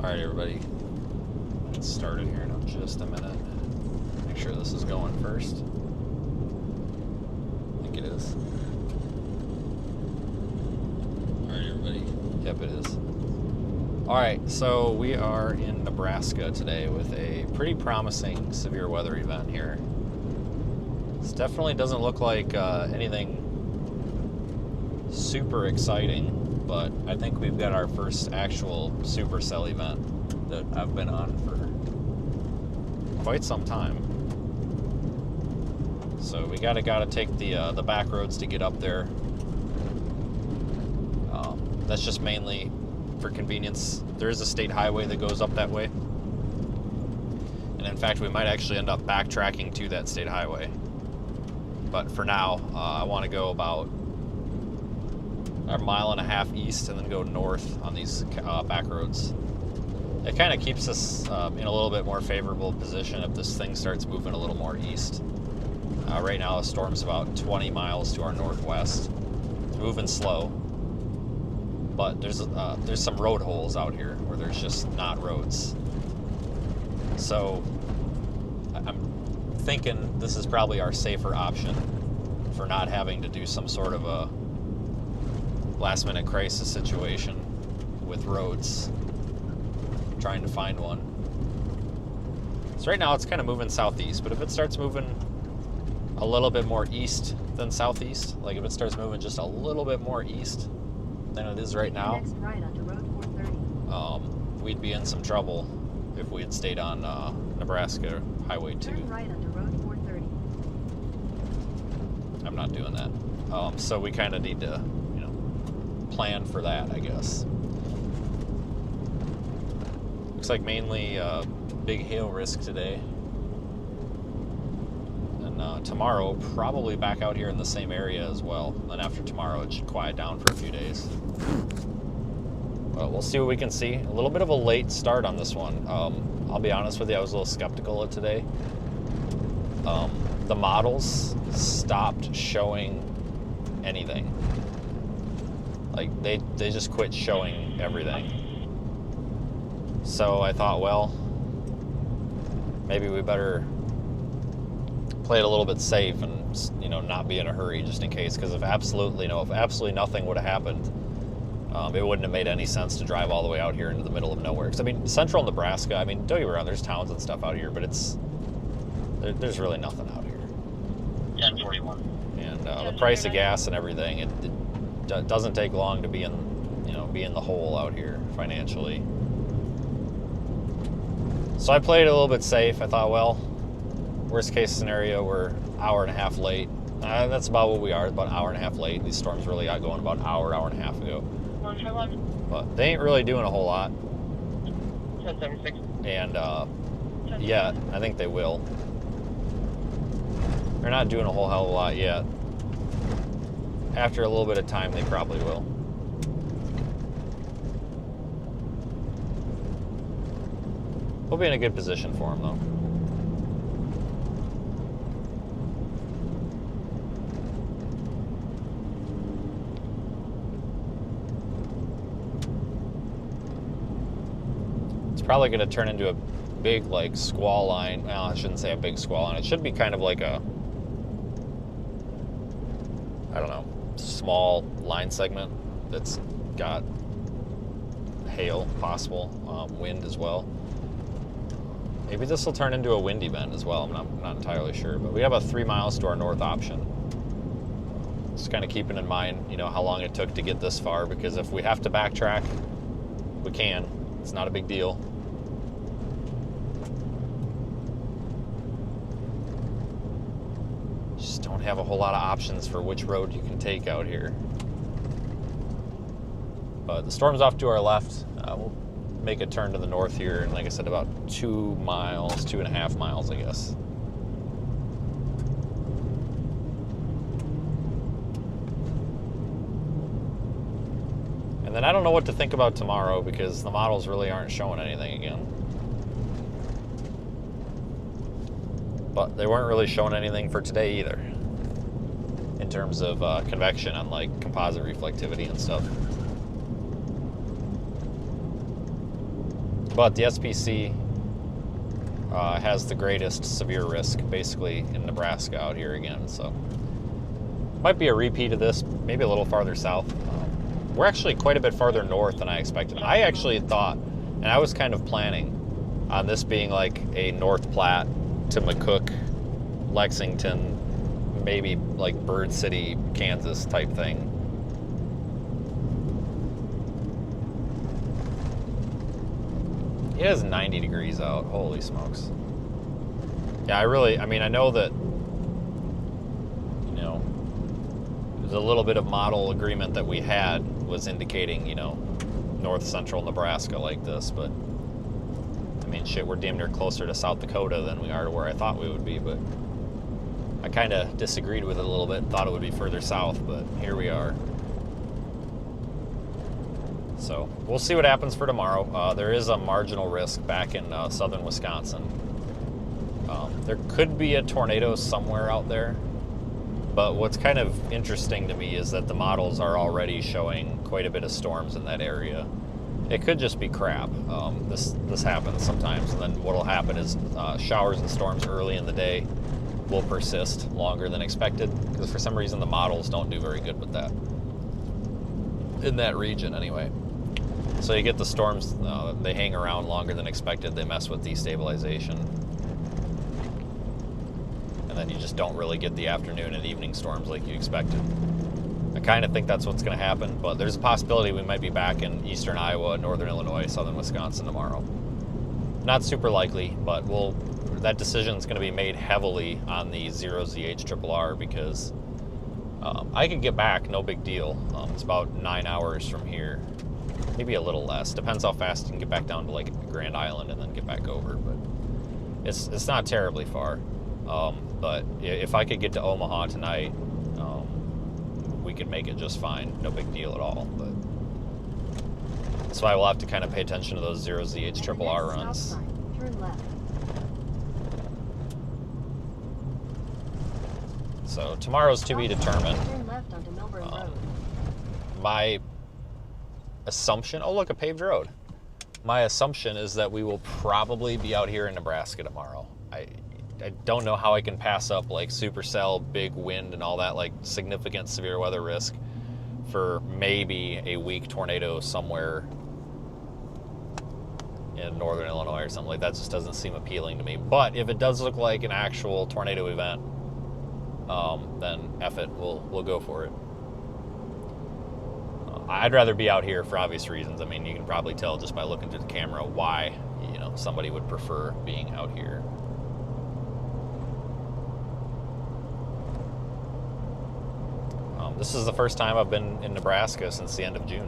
Alright, everybody. Get started here in just a minute. Make sure this is going first. I think it is. Alright, everybody. Yep, it is. Alright, so we are in Nebraska today with a pretty promising severe weather event here. This definitely doesn't look like anything super exciting, but I think we've got our first actual Supercell event that I've been on for quite some time. So we gotta take the back roads to get up there. That's just mainly for convenience. There is a state highway that goes up that way, and in fact we might actually end up backtracking to that state highway. But for now, I want to go about a mile and a half east and then go north on these back roads. It kind of keeps us in a little bit more favorable position if this thing starts moving a little more east. Right now the storm's about 20 miles to our northwest. It's moving slow, but there's some road holes out here where there's just not roads. So I'm thinking this is probably our safer option for not having to do some sort of a last minute crisis situation with roads, trying to find one. So right now it's kind of moving southeast, but if it starts moving a little bit more east than southeast, like if it starts moving just a little bit more east than it is right now, we'd be in some trouble if we had stayed on Nebraska Highway 2. Turn right onto Road 430. I'm not doing that. So we kind of need to, plan for that, I guess. Looks like mainly big hail risk today. And tomorrow, probably back out here in the same area as well. Then after tomorrow, it should quiet down for a few days. Well, we'll see what we can see. A little bit of a late start on this one. I'll be honest with you, I was a little skeptical of today. The models stopped showing anything. Like, they just quit showing everything. So I thought, well, maybe we better play it a little bit safe and, not be in a hurry just in case. Because if absolutely nothing would have happened, it wouldn't have made any sense to drive all the way out here into the middle of nowhere. Because, central Nebraska, don't get me wrong, there's towns and stuff out here, but there's really nothing out here. 1041. And the price of gas and everything, it doesn't take long to be in the hole out here financially. So I played it a little bit safe. I thought, well, worst case scenario, we're an hour and a half late. That's about what we are, about an hour and a half late. These storms really got going about an hour and a half ago. But they ain't really doing a whole lot. 1076. And yet, I think they will. They're not doing a whole hell of a lot yet. After a little bit of time, they probably will. We'll be in a good position for them, though. It's probably going to turn into a big, squall line. Well, I shouldn't say a big squall line. It should be kind of like a, I don't know, small line segment that's got hail possible, wind as well. Maybe this will turn into a wind event as well. I'm not entirely sure, but we have a 3 miles to our north option. Just kind of keeping in mind, how long it took to get this far, because if we have to backtrack, we can. It's not a big deal. Just don't have a whole lot of options for which road you can take out here. But the storm's off to our left. We'll make a turn to the north here, and like I said, about 2 miles, 2.5 miles, I guess. And then I don't know what to think about tomorrow, because the models really aren't showing anything again. But they weren't really showing anything for today either, in terms of convection on composite reflectivity and stuff. But the SPC has the greatest severe risk, basically, in Nebraska out here again. So might be a repeat of this, maybe a little farther south. We're actually quite a bit farther north than I expected. I actually thought, and I was kind of planning on this being like a North Platte to McCook, Lexington, maybe like Bird City, Kansas type thing. It is 90 degrees out. Holy smokes. Yeah, I mean, I know that, you know, there's a little bit of model agreement that we had was indicating, you know, north central Nebraska like this, but I mean, shit, we're damn near closer to South Dakota than we are to where I thought we would be, but I kind of disagreed with it a little bit, thought it would be further south, but here we are. So we'll see what happens for tomorrow. There is a marginal risk back in southern Wisconsin. There could be a tornado somewhere out there, but what's kind of interesting to me is that the models are already showing quite a bit of storms in that area. It could just be crap. This happens sometimes, and then what'll happen is showers and storms early in the day will persist longer than expected, because for some reason the models don't do very good with that. In that region, anyway. So you get the storms, they hang around longer than expected, they mess with destabilization. And then you just don't really get the afternoon and evening storms like you expected. I kind of think that's what's going to happen, but there's a possibility we might be back in eastern Iowa, northern Illinois, southern Wisconsin tomorrow. Not super likely, but that decision is going to be made heavily on the 0ZH-RRR because I could get back, no big deal. It's about 9 hours from here. Maybe a little less. Depends how fast you can get back down to like Grand Island and then get back over. But it's not terribly far. But if I could get to Omaha tonight, we could make it just fine. No big deal at all. But that's why we'll have to kind of pay attention to those 0ZH-RRR runs. Turn left. So tomorrow's to be determined. Turn left onto Milburn Road. My assumption, oh look, a paved road. My assumption is that we will probably be out here in Nebraska tomorrow. I don't know how I can pass up like Supercell, big wind and all that, like significant severe weather risk for maybe a weak tornado somewhere in northern Illinois or something like that. Just doesn't seem appealing to me. But if it does look like an actual tornado event, then F it, we'll go for it. I'd rather be out here for obvious reasons. I mean, you can probably tell just by looking through the camera why, you know, somebody would prefer being out here. This is the first time I've been in Nebraska since the end of June.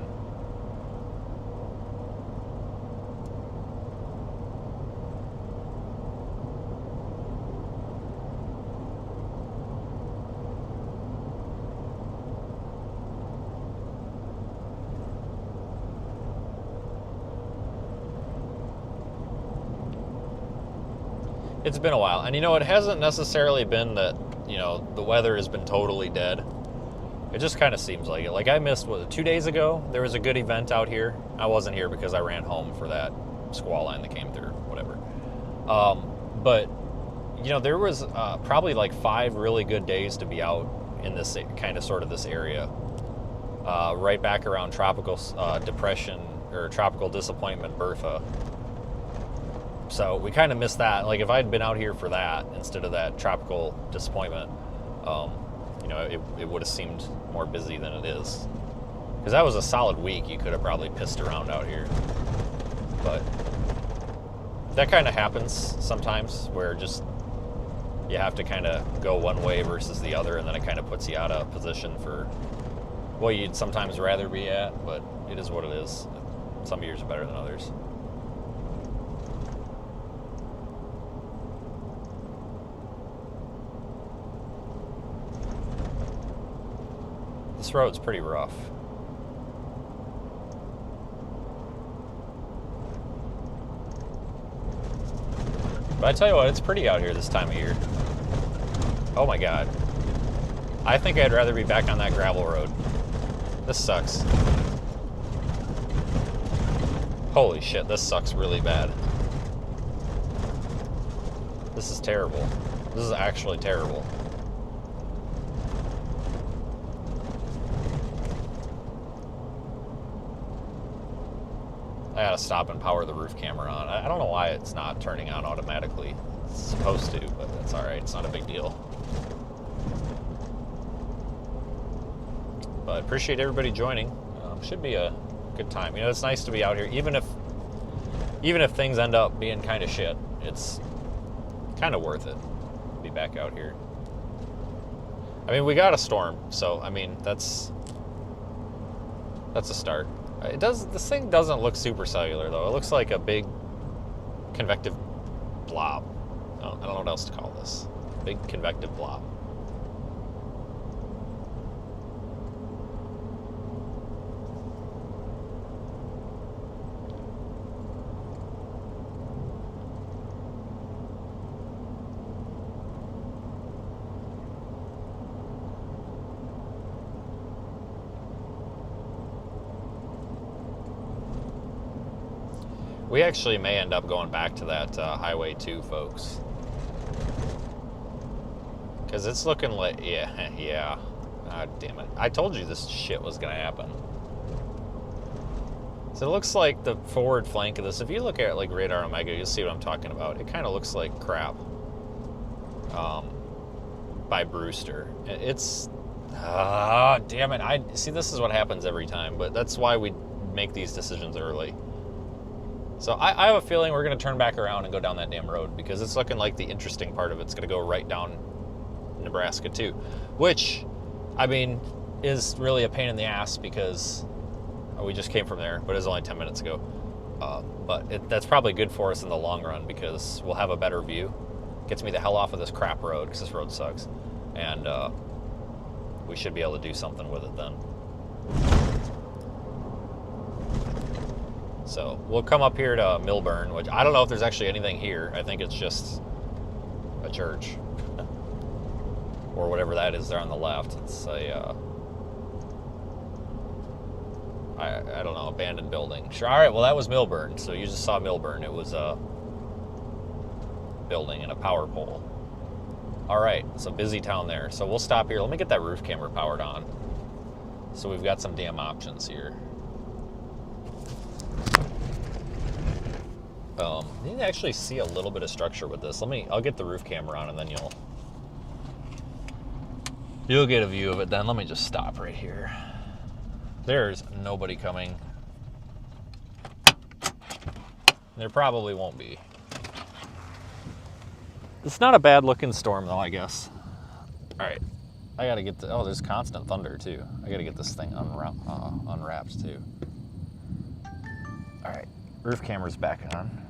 It's been a while. And you know, it hasn't necessarily been that, you know, the weather has been totally dead. It just kind of seems like it. Like I missed, 2 days ago, there was a good event out here. I wasn't here because I ran home for that squall line that came through, whatever. But, you know, there was probably like 5 really good days to be out in this kind of sort of this area. Right back around tropical depression or tropical disappointment Bertha. So we kind of missed that. Like if I'd been out here for that instead of that tropical disappointment, you know, it would have seemed more busy than it is. Because that was a solid week. You could have probably pissed around out here. But that kind of happens sometimes where just you have to kind of go one way versus the other, and then it kind of puts you out of position for what you'd sometimes rather be at, but it is what it is. Some years are better than others. This road's pretty rough. But I tell you what, it's pretty out here this time of year. Oh my god. I think I'd rather be back on that gravel road. This sucks. Holy shit, this sucks really bad. This is terrible. This is actually terrible. I gotta stop and power the roof camera on. I don't know why it's not turning on automatically. It's supposed to, but that's alright. It's not a big deal. But appreciate everybody joining. Should be a good time. You know, it's nice to be out here, even if things end up being kind of shit. It's kind of worth it to be back out here. I mean, we got a storm, so I mean that's a start. This thing doesn't look super cellular though. It looks like a big convective blob. I don't know what else to call this. Big convective blob. We actually may end up going back to that Highway 2, folks. Because it's looking like, yeah. Ah, damn it. I told you this shit was going to happen. So it looks like the forward flank of this, if you look at like Radar Omega, you'll see what I'm talking about. It kind of looks like crap. By Brewster. It's, damn it. See, this is what happens every time, but that's why we make these decisions early. So I have a feeling we're going to turn back around and go down that damn road because it's looking like the interesting part of it's going to go right down Nebraska too, which, I mean, is really a pain in the ass because we just came from there, but it was only 10 minutes ago. But that's probably good for us in the long run because we'll have a better view. Gets me the hell off of this crap road because this road sucks. And we should be able to do something with it then. So we'll come up here to Milburn, which I don't know if there's actually anything here. I think it's just a church or whatever that is there on the left. It's a, I don't know, abandoned building. Sure. All right. Well, that was Milburn. So you just saw Milburn. It was a building and a power pole. All right. So busy town there. So we'll stop here. Let me get that roof camera powered on. So we've got some damn options here. You can actually see a little bit of structure with this. I'll get the roof camera on and then you'll get a view of it then. Let me just stop right here. There's nobody coming. There probably won't be. It's not a bad looking storm though, I guess. All right, I gotta get oh, there's constant thunder too. I gotta get this thing unwrapped too. All right, roof camera's back on.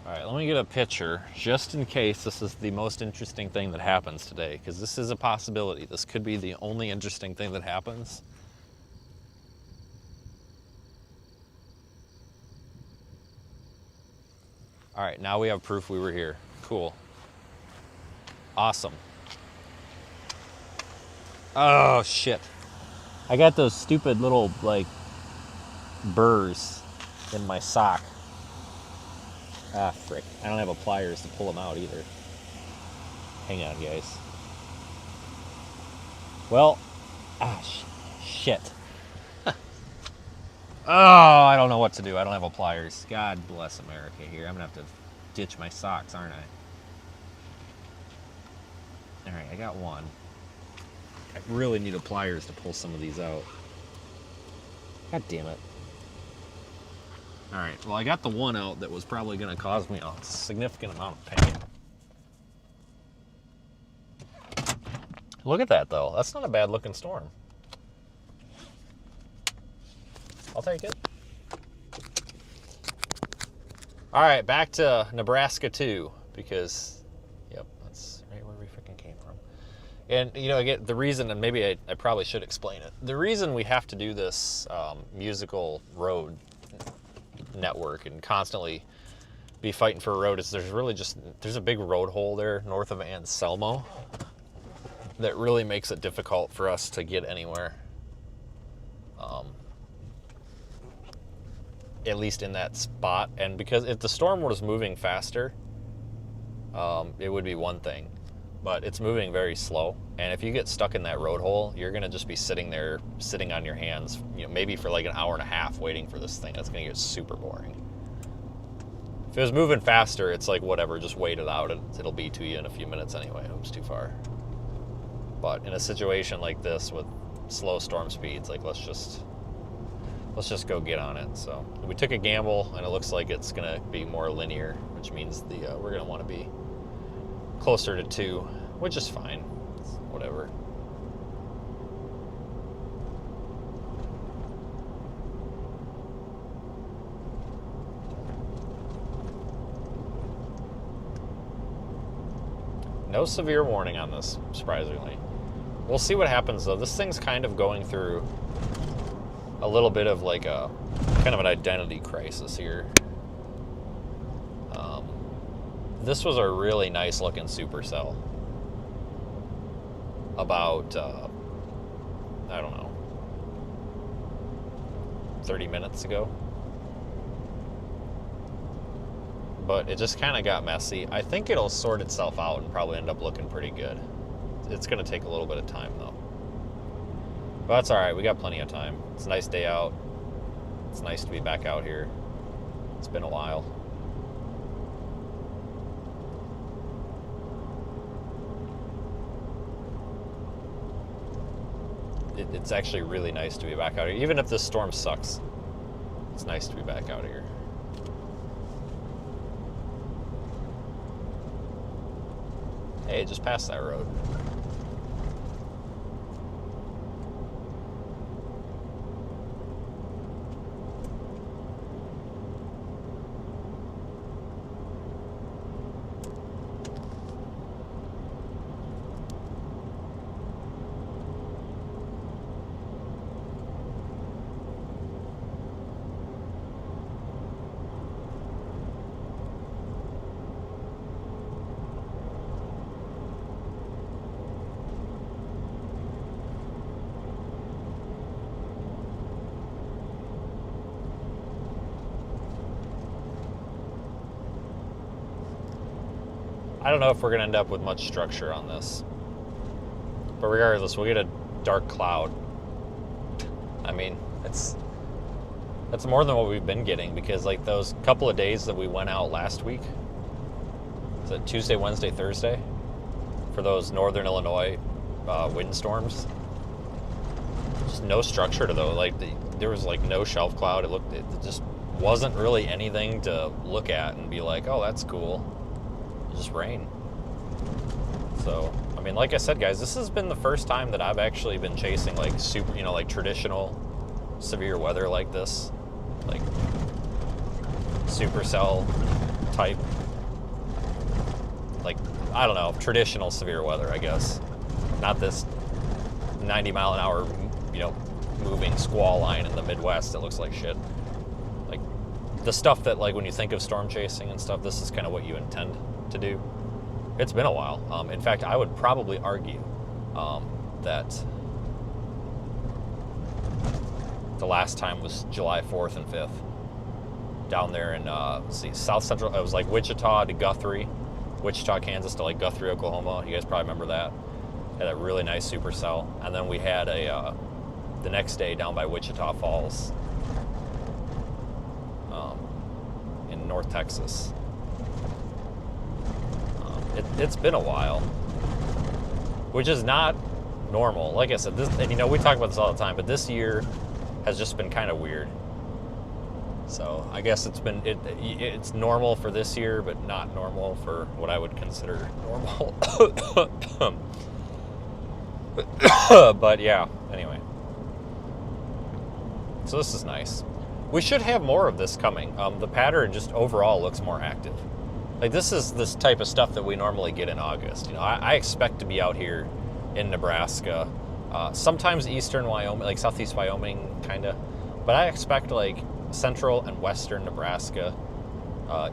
All right, let me get a picture just in case this is the most interesting thing that happens today, because this is a possibility. This could be the only interesting thing that happens. All right, now we have proof we were here. Cool. Awesome. Oh, shit. I got those stupid little, like, burrs in my sock. Ah, frick. I don't have a pliers to pull them out either. Hang on, guys. Well, shit. Oh, I don't know what to do. I don't have a pliers. God bless America here. I'm going to have to ditch my socks, aren't I? All right, I got one. I really need a pliers to pull some of these out. God damn it. All right, well, I got the one out that was probably going to cause me a significant amount of pain. Look at that, though. That's not a bad looking storm. I'll take it. All right, back to Nebraska 2, because, yep, that's right where we freaking came from. And, you know, again, the reason, and maybe I probably should explain it, the reason we have to do this musical road network and constantly be fighting for a road is there's a big road hole there north of Anselmo. that really makes it difficult for us to get anywhere. At least in that spot. And because if the storm was moving faster, it would be one thing. But it's moving very slow. And if you get stuck in that road hole, you're going to just be sitting there, sitting on your hands, maybe for like an hour and a half waiting for this thing. That's going to get super boring. If it was moving faster, it's like, whatever, just wait it out. It'll be to you in a few minutes anyway. It's too far. But in a situation like this with slow storm speeds, like let's just go get on it. So we took a gamble, and it looks like it's going to be more linear, which means we're going to want to be closer to 2, which is fine. It's whatever. No severe warning on this, surprisingly. We'll see what happens, though. This thing's kind of going through a little bit of like a kind of an identity crisis here. This was a really nice looking Supercell about I don't know, 30 minutes ago, but it just kind of got messy. I think it'll sort itself out and probably end up looking pretty good. It's going to take a little bit of time though. But that's all right. We got plenty of time. It's a nice day out. It's nice to be back out here. It's been a while. It's actually really nice to be back out here. Even if this storm sucks, it's nice to be back out here. Hey, just passed that road. I don't know if we're going to end up with much structure on this. But regardless, we'll get a dark cloud. I mean, that's more than what we've been getting, because like those couple of days that we went out last week, was it Tuesday, Wednesday, Thursday, for those northern Illinois windstorms, just no structure to those. Like there was like no shelf cloud. It just wasn't really anything to look at and be like, oh, that's cool. Just rain. So, I mean, like I said, guys, this has been the first time that I've actually been chasing like super, like traditional severe weather like this, like Supercell type, like, I don't know, traditional severe weather, I guess. Not this 90 mile an hour, moving squall line in the Midwest that looks like shit. Like the stuff that, like, when you think of storm chasing and stuff, this is kind of what you intend to do. It's been a while. In fact, I would probably argue that the last time was July 4th and 5th down there in South Central. It was like Wichita to Guthrie, Wichita, Kansas to like Guthrie, Oklahoma. You guys probably remember that. Had a really nice supercell, and then we had the next day down by Wichita Falls in North Texas. It's been a while, which is not normal. Like I said, this, and we talk about this all the time, but this year has just been kind of weird. So I guess it's normal for this year, but not normal for what I would consider normal. But yeah, anyway. So this is nice. We should have more of this coming. The pattern just overall looks more active. Like this is this type of stuff that we normally get in August. I expect to be out here in Nebraska, sometimes eastern Wyoming, like southeast Wyoming, kind of. But I expect like central and western Nebraska,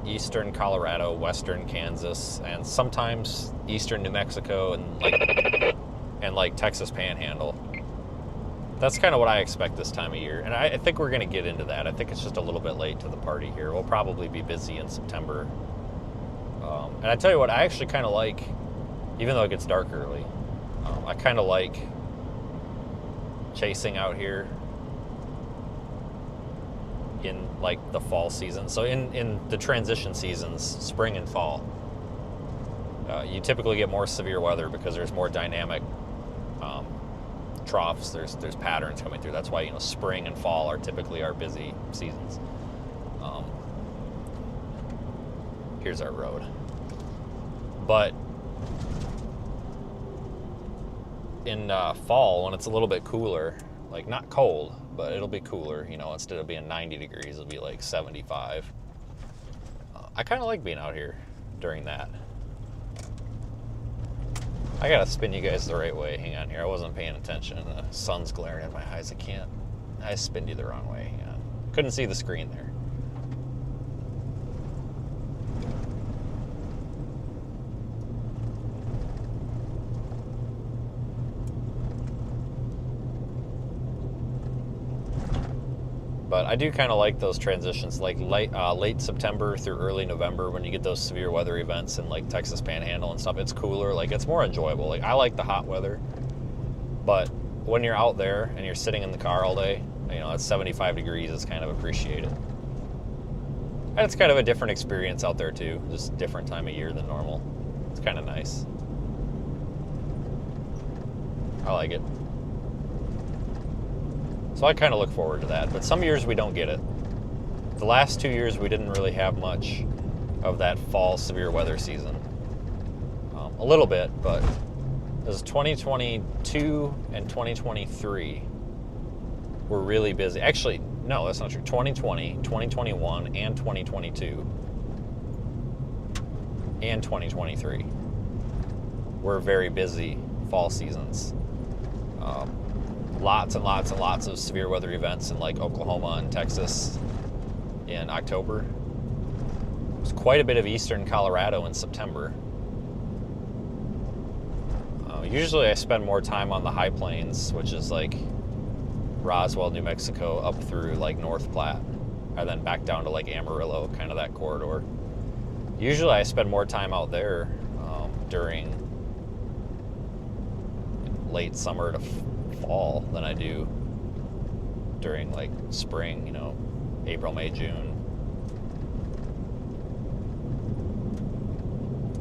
eastern Colorado, western Kansas, and sometimes eastern New Mexico, and like Texas Panhandle. That's kind of what I expect this time of year, and I think we're going to get into that. I think it's just a little bit late to the party here. We'll probably be busy in September. And I tell you what, I actually kind of like, even though it gets dark early, I kind of like chasing out here in like the fall season. So in the transition seasons, spring and fall, you typically get more severe weather because there's more dynamic troughs. There's patterns coming through. That's why spring and fall are typically our busy seasons. Here's our road. But in fall, when it's a little bit cooler, like not cold, but it'll be cooler, instead of being 90 degrees, it'll be like 75. I kind of like being out here during that. I gotta spin you guys the right way. Hang on here. I wasn't paying attention. The sun's glaring in my eyes. I spinned you the wrong way. Hang on. Couldn't see the screen there. But I do kind of like those transitions, like late September through early November, when you get those severe weather events in like Texas Panhandle and stuff. It's cooler, like it's more enjoyable. Like I like the hot weather, but when you're out there and you're sitting in the car all day, it's 75 degrees, it's kind of appreciated. And it's kind of a different experience out there too, just different time of year than normal. It's kind of nice. I like it. So I kind of look forward to that, but some years we don't get it. The last 2 years we didn't really have much of that fall severe weather season. A little bit, but it was 2022 and 2023 were really busy. Actually, no, that's not true. 2020, 2021, and 2022 and 2023 were very busy fall seasons. Lots and lots and lots of severe weather events in like Oklahoma and Texas in October. There's quite a bit of eastern Colorado in September. Usually I spend more time on the high plains, which is like Roswell, New Mexico, up through like North Platte, and then back down to like Amarillo, kind of that corridor. Usually I spend more time out there during late summer to fall than I do during like spring, April, May, June.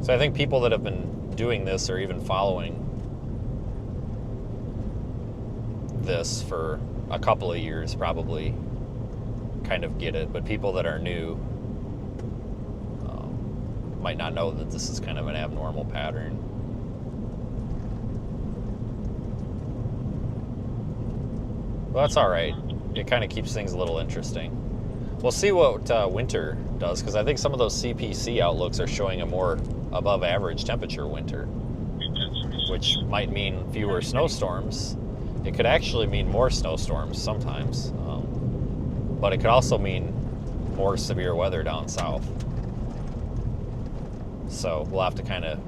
So I think people that have been doing this or even following this for a couple of years probably kind of get it, but people that are new might not know that this is kind of an abnormal pattern. Well, that's all right. It kind of keeps things a little interesting. We'll see what winter does, because I think some of those CPC outlooks are showing a more above average temperature winter, which might mean fewer snowstorms. It could actually mean more snowstorms sometimes, but it could also mean more severe weather down south. So we'll have to kind of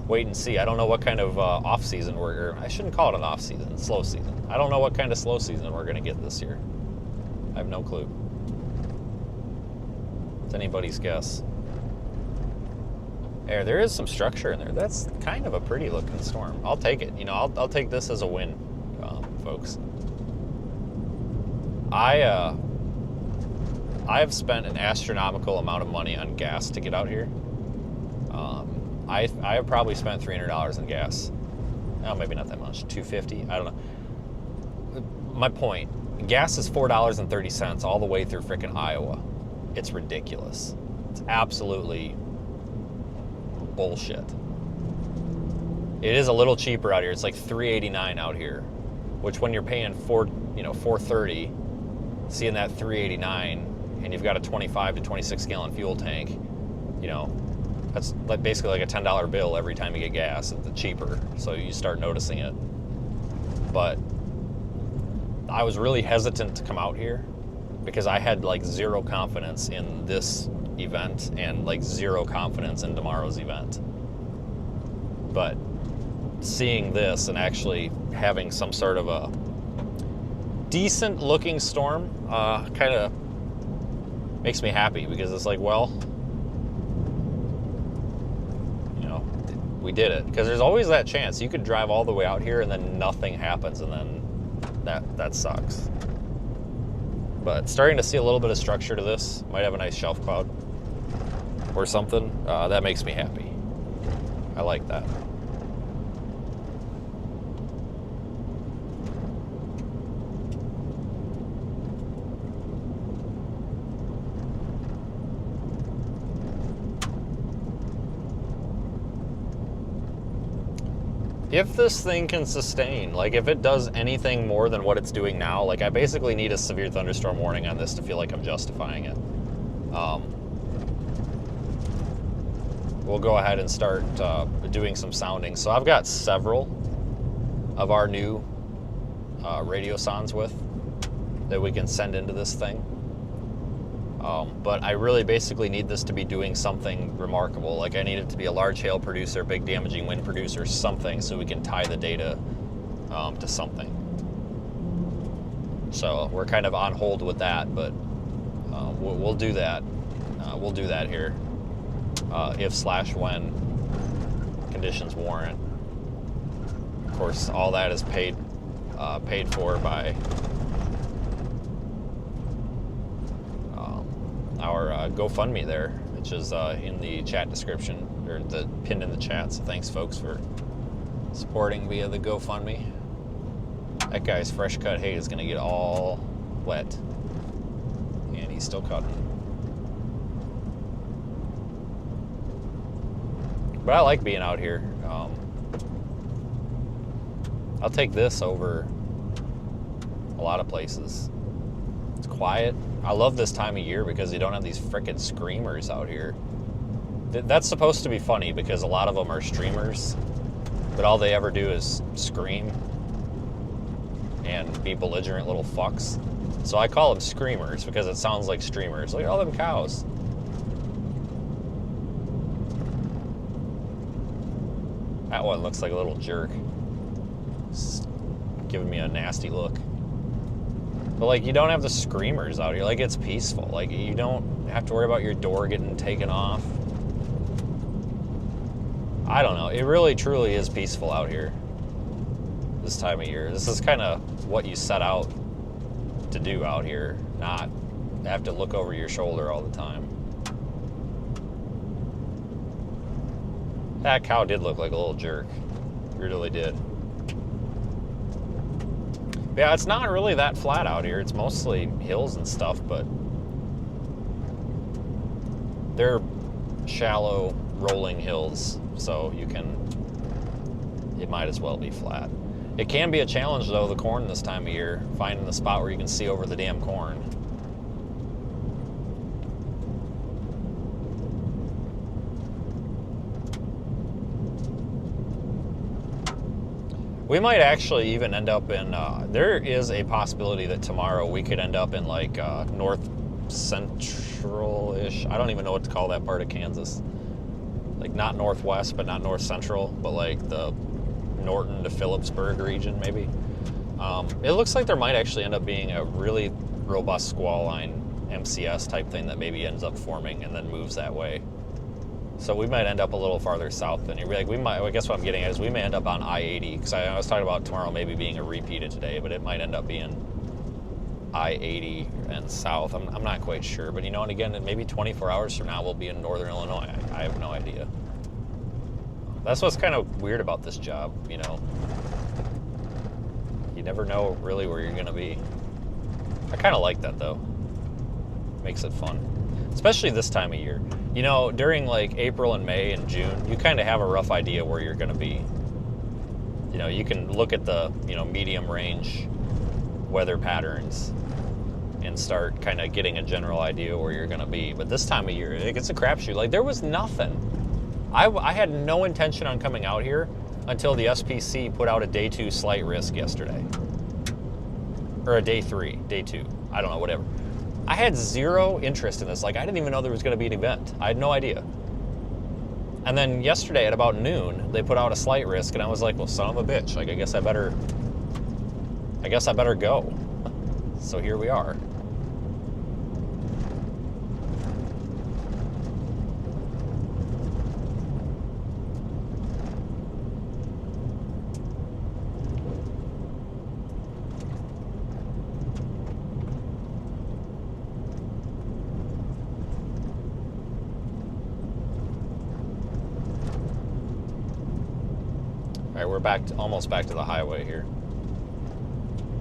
wait and see. I don't know what kind of off-season I shouldn't call it an off-season, slow season. I don't know what kind of slow season we're going to get this year. I have no clue. It's anybody's guess. There is some structure in there. That's kind of a pretty looking storm. I'll take it. I'll take this as a win, folks. I have spent an astronomical amount of money on gas to get out here. I have probably spent $300 on gas. Oh, maybe not that much. $250. I don't know. My point. Gas is $4.30 all the way through frickin' Iowa. It's ridiculous. It's absolutely bullshit. It is a little cheaper out here. It's like $3.89 out here, which when you're paying $4.30, seeing that $3.89, and you've got a 25 to 26 gallon fuel tank, that's like basically like a $10 bill every time you get gas. It's cheaper, so you start noticing it. But I was really hesitant to come out here because I had like zero confidence in this event and like zero confidence in tomorrow's event. But seeing this and actually having some sort of a decent looking storm kind of makes me happy, because it's like, well, you know, we did it. Because there's always that chance you could drive all the way out here and then nothing happens, and then that sucks. But starting to see a little bit of structure to this. Might have a nice shelf cloud or something. That makes me happy. I like that. If this thing can sustain, like if it does anything more than what it's doing now, like I basically need a severe thunderstorm warning on this to feel like I'm justifying it. We'll go ahead and start doing some sounding. So I've got several of our new radio sondes with that we can send into this thing. But I really basically need this to be doing something remarkable. Like I need it to be a large hail producer, big damaging wind producer, something, so we can tie the data to something. So we're kind of on hold with that, but we'll do that. We'll do that here if/when conditions warrant. Of course, all that is paid for by our GoFundMe there, which is in the chat description, or pinned in the chat. So thanks, folks, for supporting via the GoFundMe. That guy's fresh cut hay is going to get all wet, and he's still cutting. But I like being out here. I'll take this over a lot of places. It's quiet. I love this time of year because you don't have these frickin' screamers out here. That's supposed to be funny because a lot of them are streamers, but all they ever do is scream and be belligerent little fucks. So I call them screamers because it sounds like streamers. Look at all them cows. That one looks like a little jerk. Just giving me a nasty look. But like, you don't have the screamers out here. Like, it's peaceful. Like, you don't have to worry about your door getting taken off. I don't know. It really, truly is peaceful out here this time of year. This is kind of what you set out to do out here, not have to look over your shoulder all the time. That cow did look like a little jerk. It really did. Yeah, it's not really that flat out here. It's mostly hills and stuff, but they're shallow, rolling hills, so it might as well be flat. It can be a challenge, though, the corn this time of year, finding the spot where you can see over the damn corn. We might actually even end up in, there is a possibility that tomorrow we could end up in like north central-ish. I don't even know what to call that part of Kansas. Like not northwest, but not north central, but like the Norton to Phillipsburg region maybe. It looks like there might actually end up being a really robust squall line MCS type thing that maybe ends up forming and then moves that way. So we might end up a little farther south than you're like. I guess what I'm getting at is we may end up on I-80, because I was talking about tomorrow maybe being a repeat of today, but it might end up being I-80 and south. I'm not quite sure, but you know, and again, maybe 24 hours from now we'll be in northern Illinois. I have no idea. That's what's kind of weird about this job, you know. You never know really where you're gonna be. I kind of like that though. Makes it fun, especially this time of year. You know, during like April and May and June, you kind of have a rough idea where you're going to be. You know, you can look at the, you know, medium range weather patterns and start kind of getting a general idea where you're going to be. But this time of year, it's a crapshoot. Like, there was nothing. I had no intention on coming out here until the SPC put out a day 2 slight risk yesterday. Or a day 2. I don't know, whatever. I had zero interest in this. Like, I didn't even know there was going to be an event. I had no idea. And then yesterday at about noon, they put out a slight risk, and I was like, well, son of a bitch. Like, I guess I better go. So here we are. All right, we're almost back to the highway here.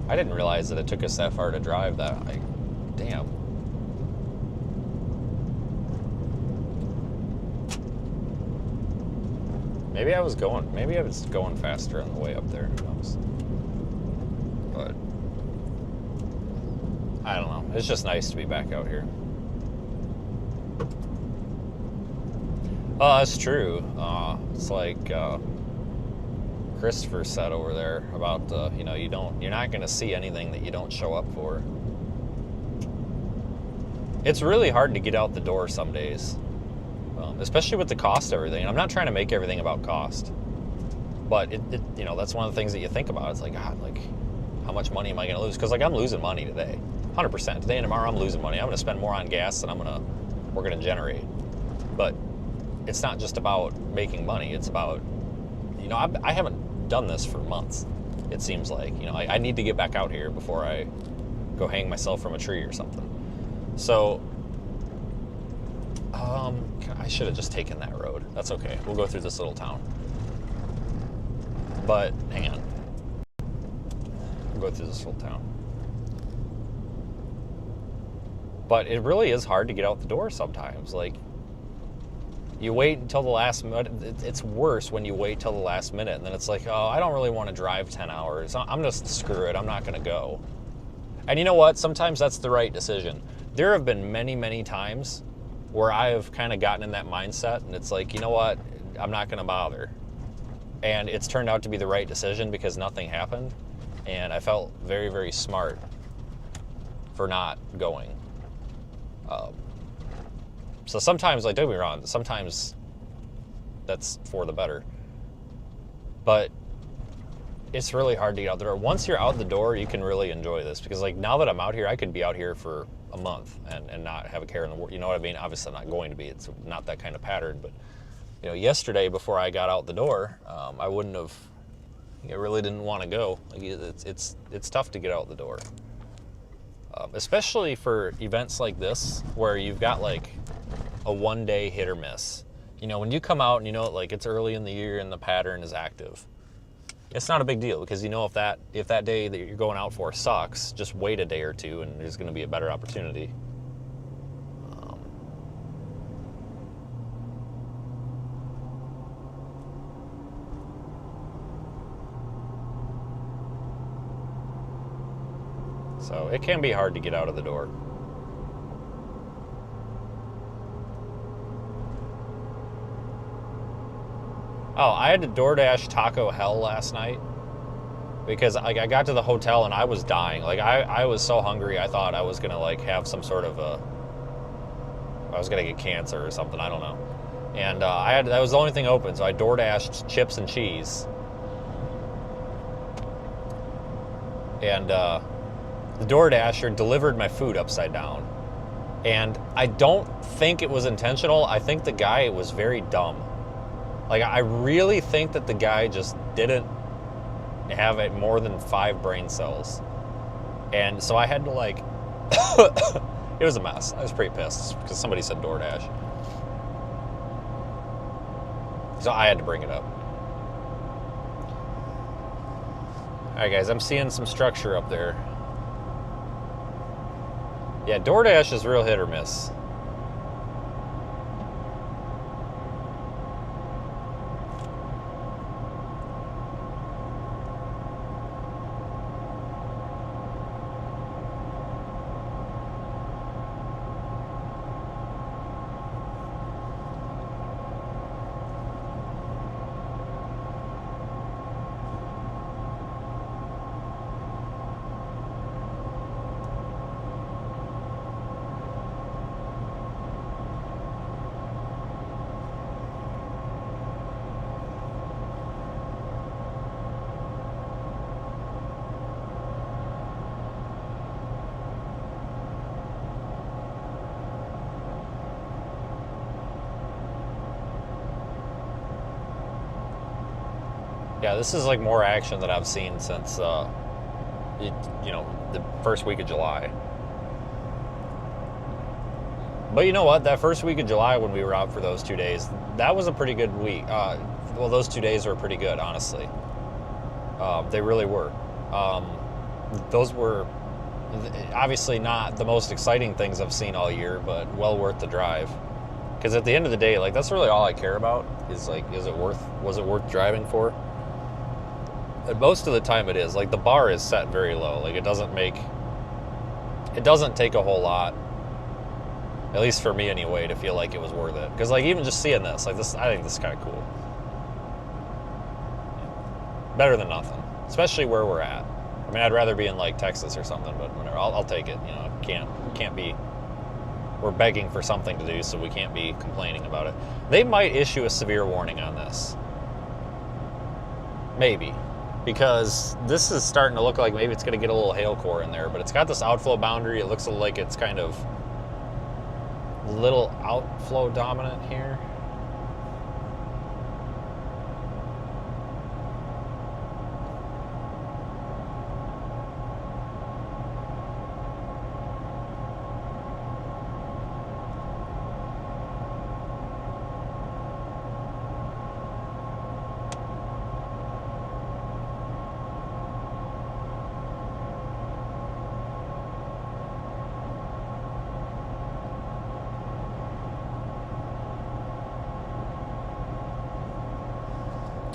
I didn't realize that it took us that far to drive that. Damn. Maybe I was going faster on the way up there. Who knows? But I don't know. It's just nice to be back out here. Oh, that's true. It's like Christopher said over there about you're not going to see anything that you don't show up for. It's really hard to get out the door some days, especially with the cost of everything. I'm not trying to make everything about cost, but that's one of the things that you think about. It's like, God, like, how much money am I going to lose? Because like I'm losing money today, 100%. Today and tomorrow I'm losing money. I'm going to spend more on gas than we're going to generate. But it's not just about making money. It's about, I haven't done this for months. It seems like, I need to get back out here before I go hang myself from a tree or something. So, I should have just taken that road. That's okay. We'll go through this little town. But, hang on. We'll go through this little town. But it really is hard to get out the door sometimes. Like, you wait until the last minute. It's worse when you wait till the last minute, and then it's like, oh, I don't really want to drive 10 hours. I'm just, screw it. I'm not going to go. And you know what? Sometimes that's the right decision. There have been many, many times where I have kind of gotten in that mindset, and it's like, you know what? I'm not going to bother. And it's turned out to be the right decision because nothing happened, and I felt very, very smart for not going. So sometimes, like, don't get me wrong, sometimes that's for the better. But it's really hard to get out the door. Once you're out the door, you can really enjoy this. Because, like, now that I'm out here, I could be out here for a month and not have a care in the world. You know what I mean? Obviously, I'm not going to be. It's not that kind of pattern. But, yesterday, before I got out the door, I wouldn't have... I really didn't want to go. Like, it's tough to get out the door. Especially for events like this, where you've got, like, a one-day hit or miss. When you come out and like it's early in the year and the pattern is active, it's not a big deal because if that day that you're going out for sucks, just wait a day or two and there's going to be a better opportunity. So it can be hard to get out of the door. Oh, I had to DoorDash Taco Hell last night because I got to the hotel and I was dying. Like I was so hungry I thought I was gonna like have some sort of I was gonna get cancer or something. I don't know. And that was the only thing open, so I DoorDashed chips and cheese. And the DoorDasher delivered my food upside down. And I don't think it was intentional. I think the guy was very dumb. Like, I really think that the guy just didn't have more than 5 brain cells. And so I had to, like... it was a mess. I was pretty pissed because somebody said DoorDash. So I had to bring it up. Alright, guys, I'm seeing some structure up there. Yeah, DoorDash is real hit or miss. Yeah, this is like more action that I've seen since, you know, the first week of July. But you know what? That first week of July when we were out for those 2 days, that was a pretty good week. Well, those 2 days were pretty good, honestly. They really were. Those were obviously not the most exciting things I've seen all year, but well worth the drive. Because at the end of the day, like, that's really all I care about is, like, was it worth driving for? And most of the time it is. Like, the bar is set very low. Like, it doesn't take a whole lot, at least for me anyway, to feel like it was worth it. Because, like, even just seeing this, like, this, I think this is kind of cool. Better than nothing, especially where we're at. I mean, I'd rather be in, like, Texas or something, but whatever. I'll take it. You know, can't be. We're begging for something to do, so we can't be complaining about it. They might issue a severe warning on this. Maybe. Because this is starting to look like maybe it's going to get a little hail core in there, but it's got this outflow boundary. It looks like it's kind of a little outflow dominant here.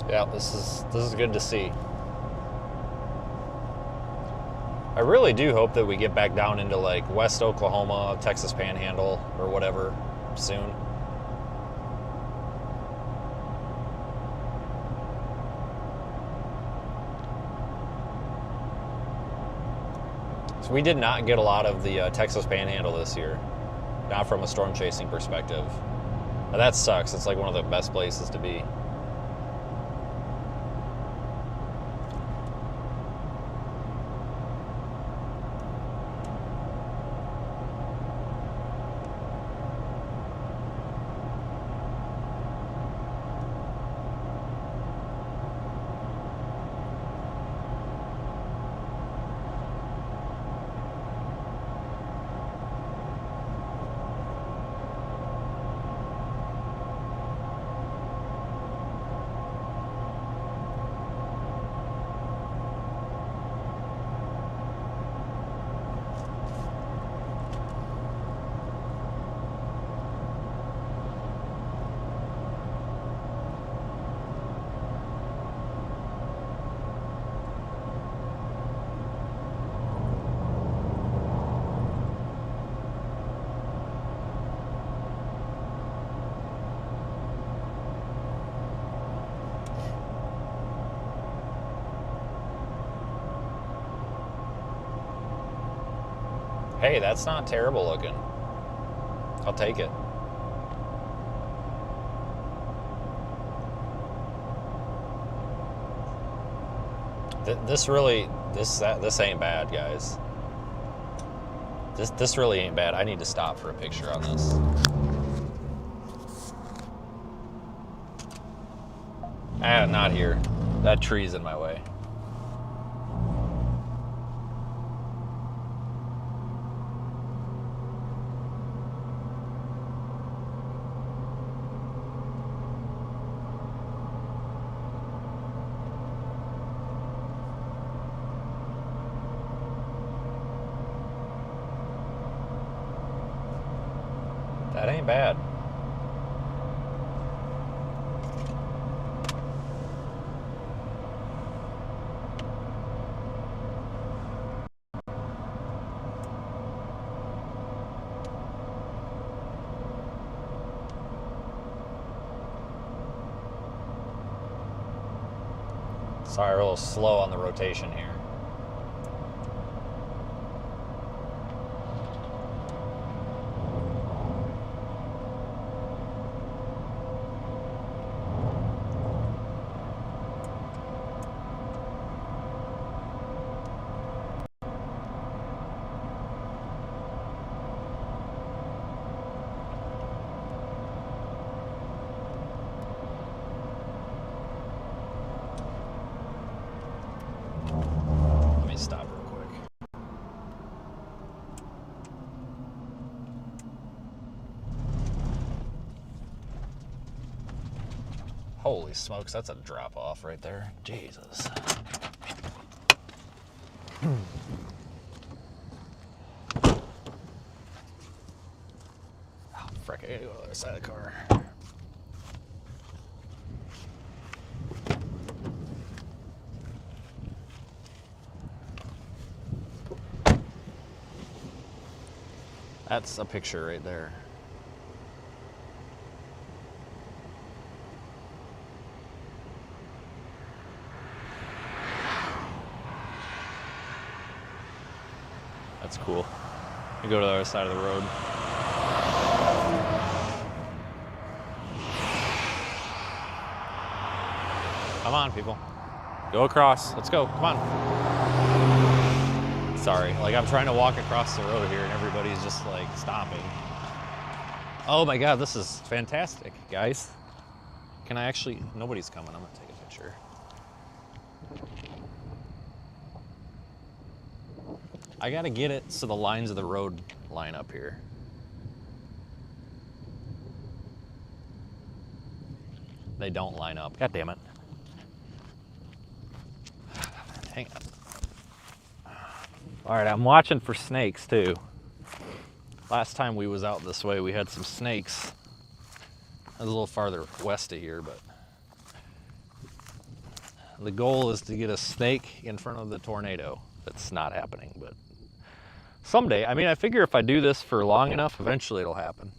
Yeah, this is good to see. I really do hope that we get back down into, like, West Oklahoma, Texas Panhandle, or whatever soon. So we did not get a lot of the Texas Panhandle this year, not from a storm chasing perspective. Now that sucks. It's like one of the best places to be. Hey, that's not terrible looking. I'll take it. This ain't bad, guys. This really ain't bad. I need to stop for a picture on this. Not here. That tree's in my way. That ain't bad. Sorry, we're a little slow on the rotation here. Holy smokes, that's a drop off right there. Jesus. Oh, frick, I gotta go to the other side of the car. That's a picture right there. That's cool. You go to the other side of the road. Come on, people. Go across. Let's go. Come on. Sorry. Like, I'm trying to walk across the road here and everybody's just like stopping. Oh my God, this is fantastic, guys. Can I actually, nobody's coming. I'm gonna take a picture. I gotta get it so the lines of the road line up here. They don't line up. God damn it. Hang on. All right, I'm watching for snakes too. Last time we was out this way, we had some snakes. It was a little farther west of here, but the goal is to get a snake in front of the tornado. That's not happening, but someday. I mean, I figure if I do this for long enough, eventually it'll happen.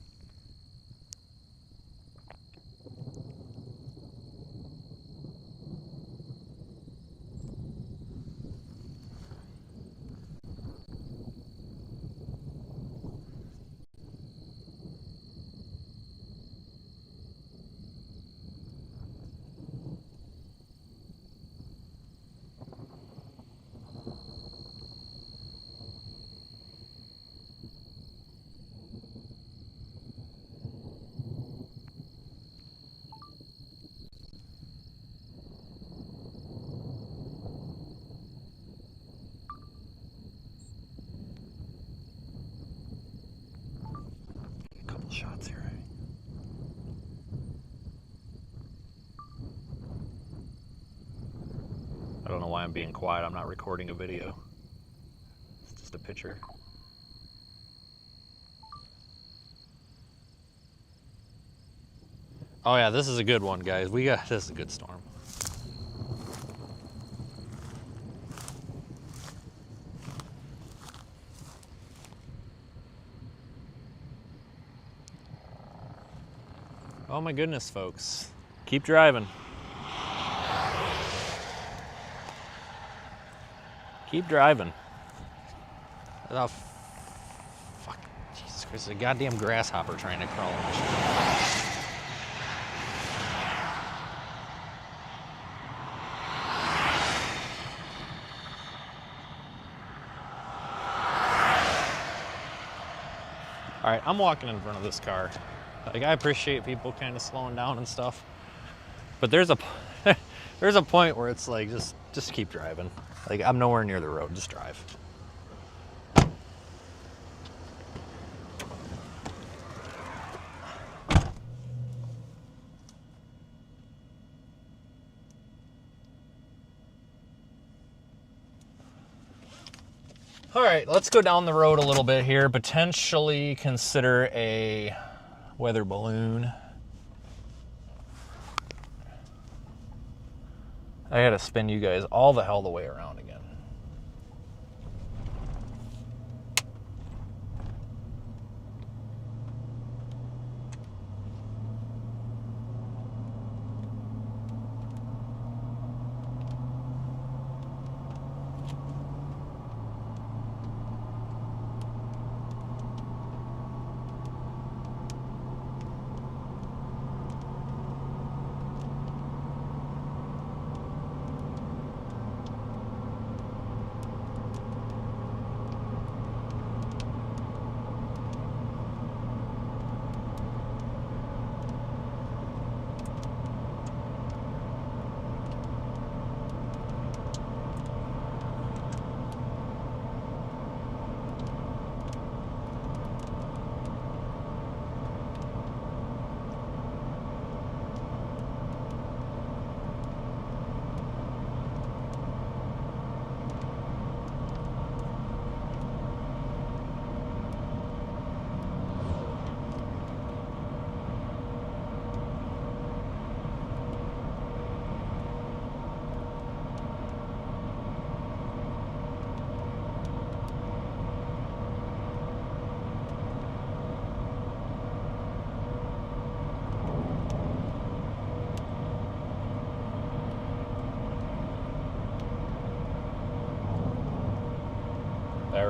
Shots here. I don't know why I'm being quiet. I'm not recording a video. It's just a picture. Oh yeah, this is a good one, guys. This is a good storm. Oh my goodness, folks. Keep driving. Keep driving. Oh, fuck. Jesus Christ, a goddamn grasshopper trying to crawl on my shit. All right, I'm walking in front of this car. Like, I appreciate people kind of slowing down and stuff, but there's a there's a point where it's like just keep driving. Like, I'm nowhere near the road, just drive. All right, let's go down the road a little bit here. Potentially consider a weather balloon. I gotta spin you guys all the hell the way around again.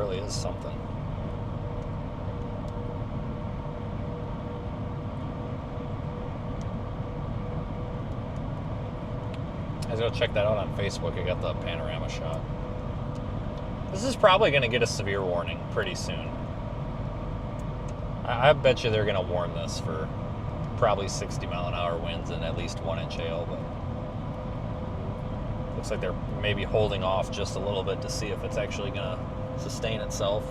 really is something. I was gonna check that out on Facebook. I got the panorama shot. This is probably gonna get a severe warning pretty soon. I bet you they're gonna warn this for probably 60-mile-an-hour winds and at least 1-inch hail, but looks like they're maybe holding off just a little bit to see if it's actually gonna sustain itself.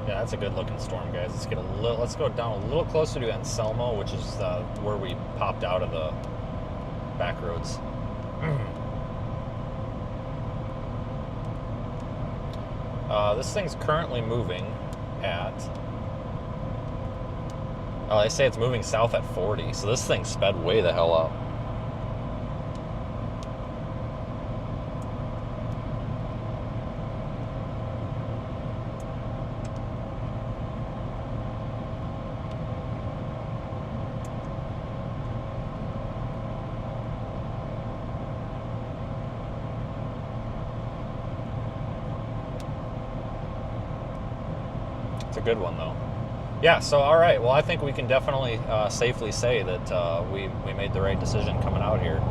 Yeah, that's a good looking storm, guys. Let's go down a little closer to Anselmo, which is where we popped out of the back roads. This thing's currently moving at, they say it's moving south at 40, so this thing sped way the hell up. It's a good one, though. Yeah, so, all right. Well, I think we can definitely safely say that we made the right decision coming out here.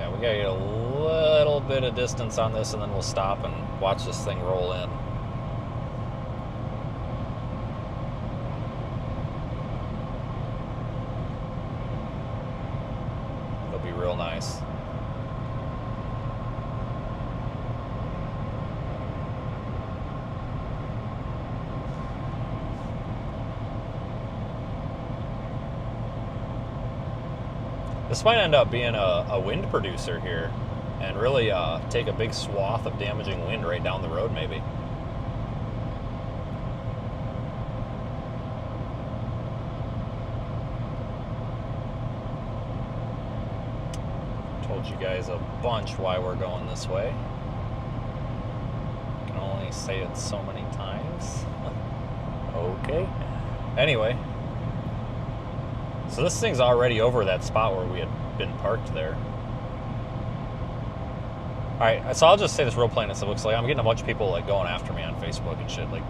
We gotta get a little bit of distance on this and then we'll stop and watch this thing roll in. It'll be real nice. This might end up being a wind producer here and really take a big swath of damaging wind right down the road, maybe. Told you guys a bunch why we're going this way. I can only say it so many times. Okay. Anyway. So this thing's already over that spot where we had been parked there. Alright, so I'll just say this real plain and simple. Like, I'm getting a bunch of people like going after me on Facebook and shit. Like,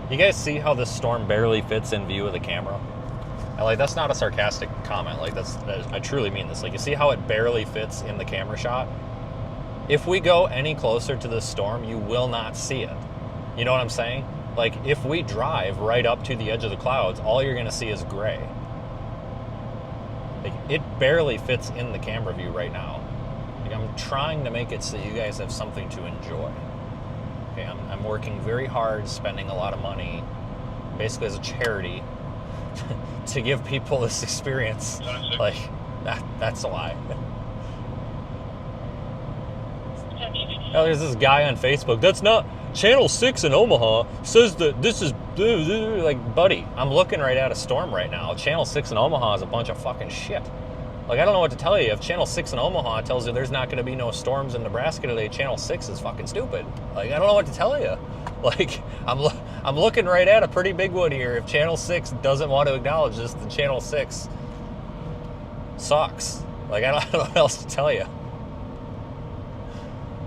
you guys see how this storm barely fits in view of the camera? And like, that's not a sarcastic comment. Like, I truly mean this. Like, you see how it barely fits in the camera shot? If we go any closer to this storm, you will not see it. You know what I'm saying? Like, if we drive right up to the edge of the clouds, all you're gonna see is gray. Like, it barely fits in the camera view right now. Like, I'm trying to make it so that you guys have something to enjoy. Okay, I'm working very hard, spending a lot of money, basically as a charity, to give people this experience. Like, that's why. Oh, there's this guy on Facebook. Channel 6 in Omaha says that this is... Like, buddy, I'm looking right at a storm right now. Channel 6 in Omaha is a bunch of fucking shit. Like, I don't know what to tell you. If Channel 6 in Omaha tells you there's not going to be no storms in Nebraska today, Channel 6 is fucking stupid. Like, I don't know what to tell you. Like, I'm looking right at a pretty big one here. If Channel 6 doesn't want to acknowledge this, then Channel 6 sucks. Like, I don't know what else to tell you.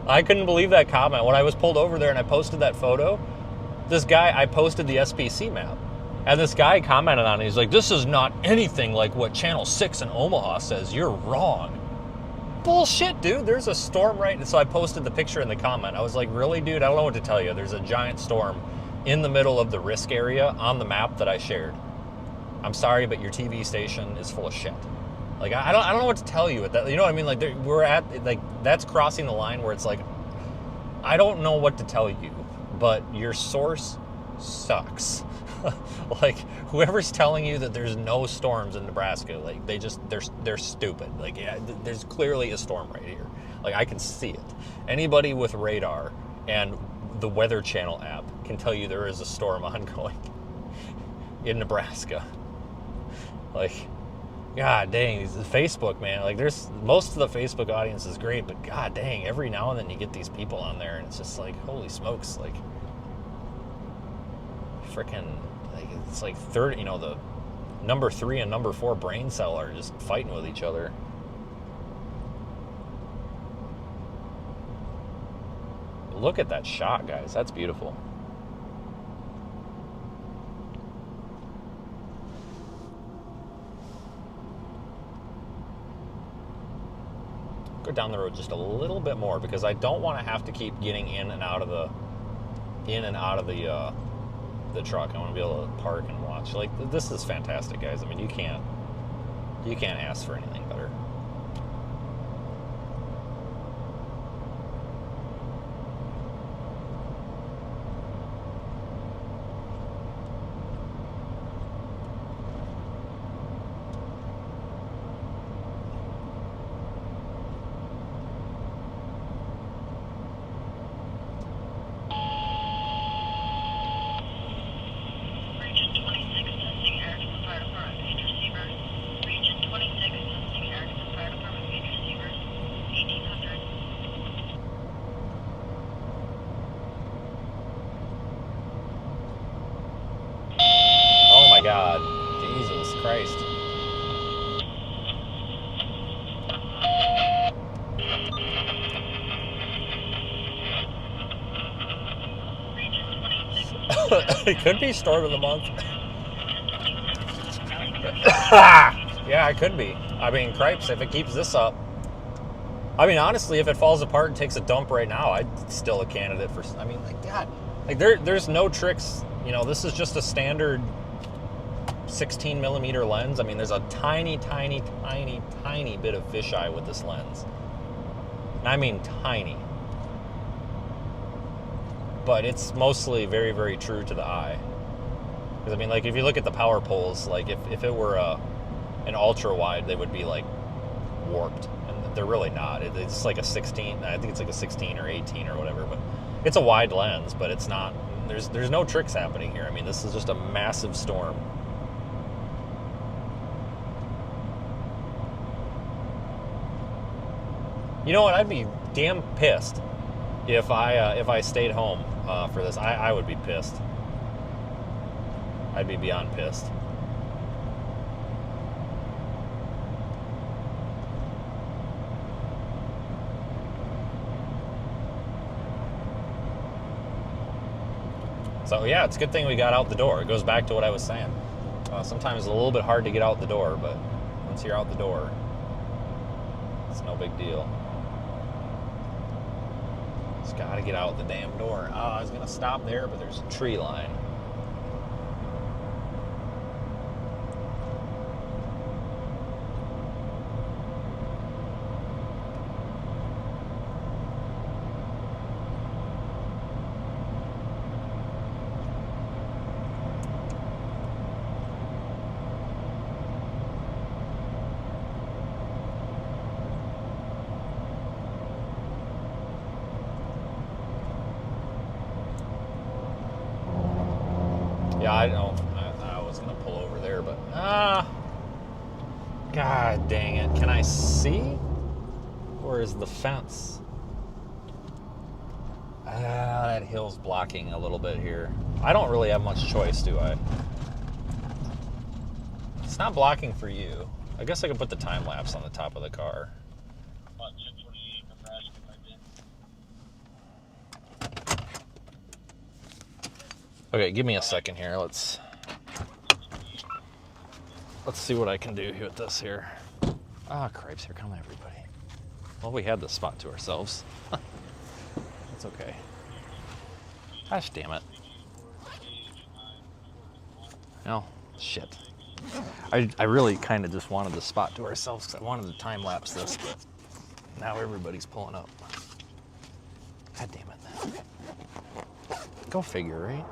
I couldn't believe that comment. When I was pulled over there and I posted that photo, I posted the SPC map. And this guy commented on it. He's like, this is not anything like what Channel 6 in Omaha says. You're wrong. Bullshit, dude. There's a storm right... So I posted the picture in the comment. I was like, really, dude? I don't know what to tell you. There's a giant storm in the middle of the risk area on the map that I shared. I'm sorry, but your TV station is full of shit. Like, I don't know what to tell you with that. You know what I mean? Like, we're at... Like, that's crossing the line where it's like, I don't know what to tell you, but your source sucks. Like, whoever's telling you that there's no storms in Nebraska, like, they're stupid. Like, yeah, there's clearly a storm right here. Like, I can see it. Anybody with radar and the Weather Channel app can tell you there is a storm ongoing in Nebraska. Like, god dang, Facebook, man. Like, there's most of the Facebook audience is great, but god dang, every now and then you get these people on there, and it's just like, holy smokes, like, freaking, like, it's like third, you know, the number 3 and number 4 brain cell are just fighting with each other. Look at that shot, guys. That's beautiful. Go down the road just a little bit more because I don't want to have to keep getting in and out of the truck. I want to be able to park and watch. Like, this is fantastic, guys. I mean, you can't ask for anything better. God, Jesus Christ. It could be start of the month. Yeah, it could be. I mean, cripes, if it keeps this up. I mean, honestly, if it falls apart and takes a dump right now, I'd still a candidate for... I mean, like, God. Like, there's no tricks. You know, this is just a standard 16 millimeter lens. I mean, there's a tiny, tiny, tiny, tiny bit of fisheye with this lens. And I mean tiny. But it's mostly very, very true to the eye. Because, I mean, like, if you look at the power poles, like, if it were an ultra-wide, they would be, like, warped. And they're really not. It's like a 16. I think it's like a 16 or 18 or whatever. But it's a wide lens, but it's not. There's no tricks happening here. I mean, this is just a massive storm. You know what? I'd be damn pissed if I stayed home for this. I would be pissed. I'd be beyond pissed. So yeah, it's a good thing we got out the door. It goes back to what I was saying. Sometimes it's a little bit hard to get out the door, but once you're out the door, it's no big deal. Just gotta get out the damn door. I was gonna stop there, but there's a tree line. Yeah, I don't. I was gonna pull over there, but God dang it! Can I see? Or is the fence? That hill's blocking a little bit here. I don't really have much choice, do I? It's not blocking for you. I guess I could put the time lapse on the top of the car. About 1028 Nebraska, Okay, give me a second here. Let's see what I can do here with this here. Ah, cripes, here come everybody. Well, we had this spot to ourselves. That's okay. Gosh damn it. Oh, shit. I really kind of just wanted the spot to ourselves because I wanted to time lapse this, but now everybody's pulling up. God damn it. Go figure, right?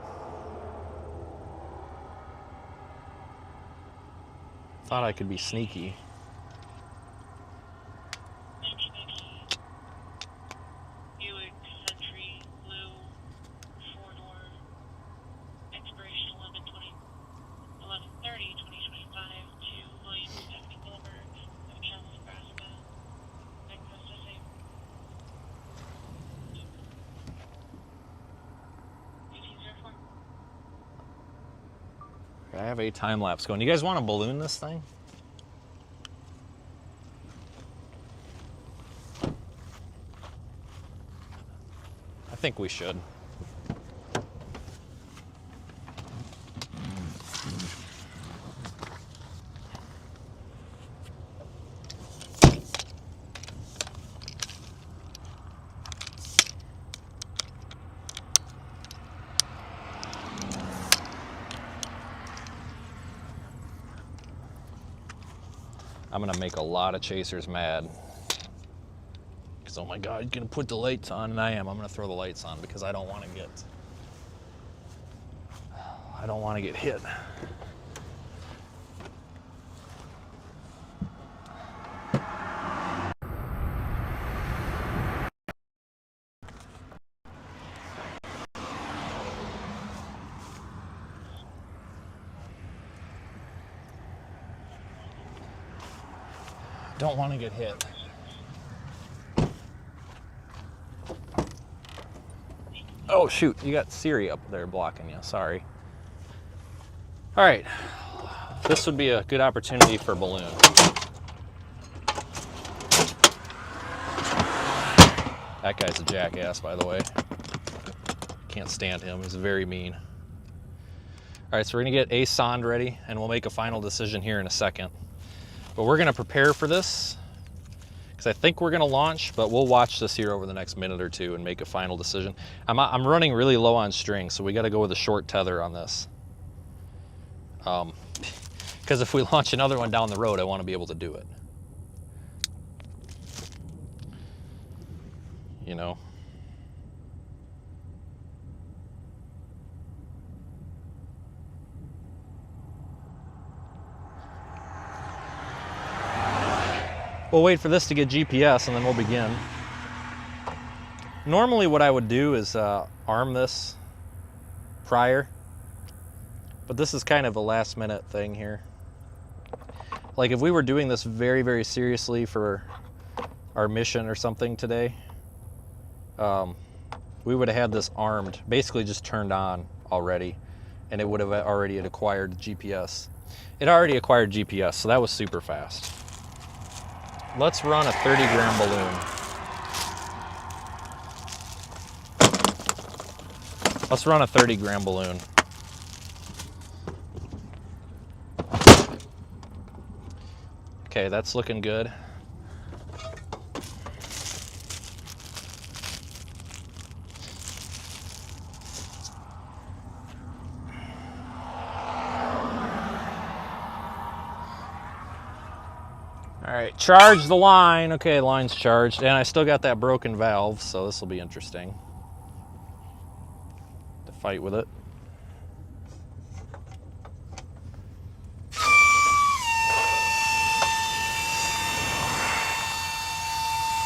Thought I could be sneaky. Buick Century Blue 4-door, expiration 11/30/2025 to William Stephanie Goldberg, Supercell, Nebraska. Next processing. I have a time lapse going. You guys want to balloon this thing? I think we should. I'm gonna make a lot of chasers mad. Because, oh my God, you're gonna put the lights on, and I am. I'm gonna throw the lights on because I don't want to get hit. Don't want to get hit. Oh shoot, you got Siri up there blocking you, sorry. All right, this would be a good opportunity for balloon. That guy's a jackass, by the way. Can't stand him, he's very mean. All right, so we're gonna get a sonde ready and we'll make a final decision here in a second. But we're gonna prepare for this because I think we're gonna launch, but we'll watch this here over the next minute or two and make a final decision. I'm running really low on string, so we gotta go with a short tether on this. Because if we launch another one down the road, I wanna be able to do it. You know? We'll wait for this to get GPS and then we'll begin. Normally what I would do is arm this prior, but this is kind of a last minute thing here. Like if we were doing this very, very seriously for our mission or something today, we would have had this armed, basically just turned on already, and it would have already acquired GPS. It already acquired GPS, so that was super fast. Let's run a 30-gram balloon. Let's run a 30-gram balloon. Okay, that's looking good. All right, charge the line. Okay, line's charged, and I still got that broken valve, so this will be interesting to fight with it.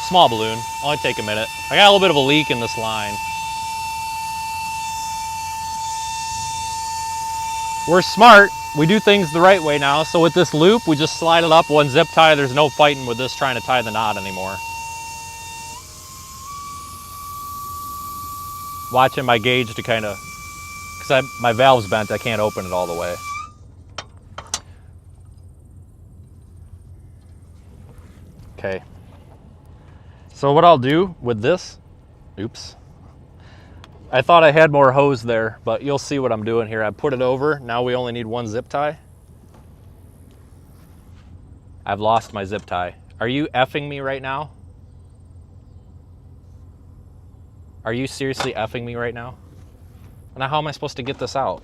Small balloon, only take a minute. I got a little bit of a leak in this line. We're smart. We do things the right way now. So with this loop, we just slide it up one zip tie. There's no fighting with this trying to tie the knot anymore. Watching my gauge to kind of, because my valve's bent, I can't open it all the way. Okay. So what I'll do with this, oops. I thought I had more hose there, but you'll see what I'm doing here. I put it over. Now we only need one zip tie. I've lost my zip tie. Are you effing me right now? Are you seriously effing me right now? Now how am I supposed to get this out?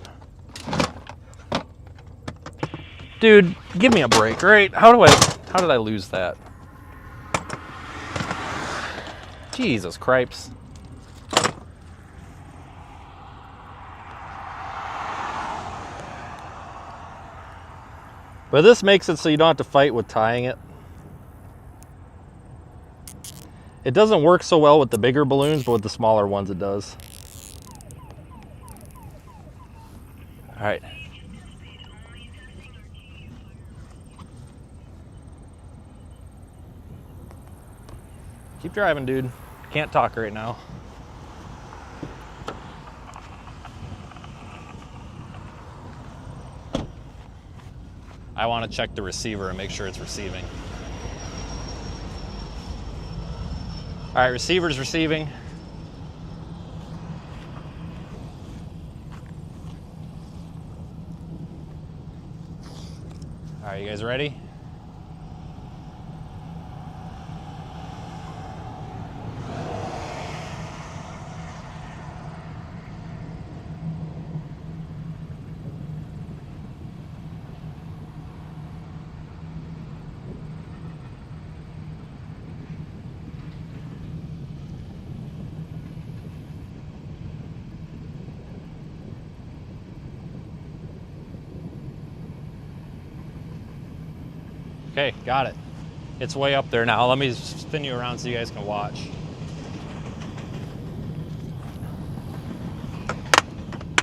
Dude, give me a break, right? How did I lose that? Jesus cripes. But this makes it so you don't have to fight with tying it. It doesn't work so well with the bigger balloons, but with the smaller ones it does. All right. Keep driving, dude. Can't talk right now. I want to check the receiver and make sure it's receiving. All right, receiver's receiving. All right, you guys ready? Okay, got it. It's way up there now. Let me spin you around so you guys can watch.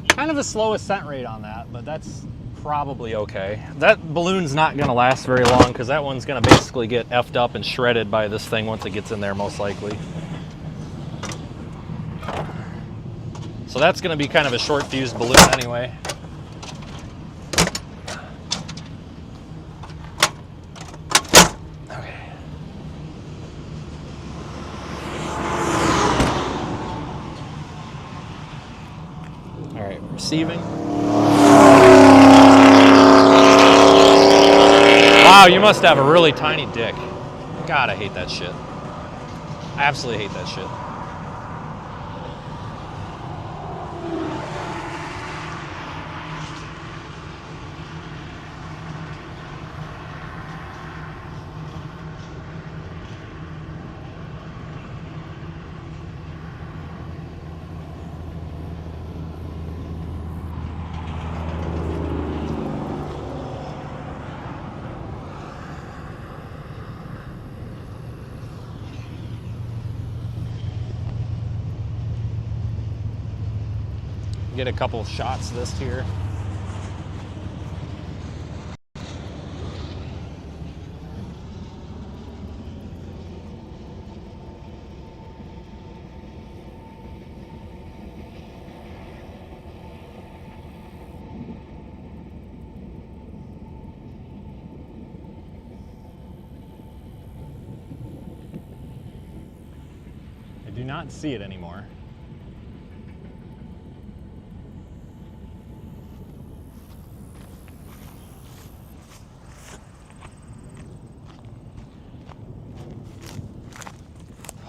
Kind of a slow ascent rate on that, but that's probably okay. That balloon's not gonna last very long because that one's gonna basically get effed up and shredded by this thing once it gets in there, most likely. So that's gonna be kind of a short fused balloon anyway. Receiving. Wow, you must have a really tiny dick. God, I hate that shit. I absolutely hate that shit. Get a couple shots of this here. I do not see it anymore.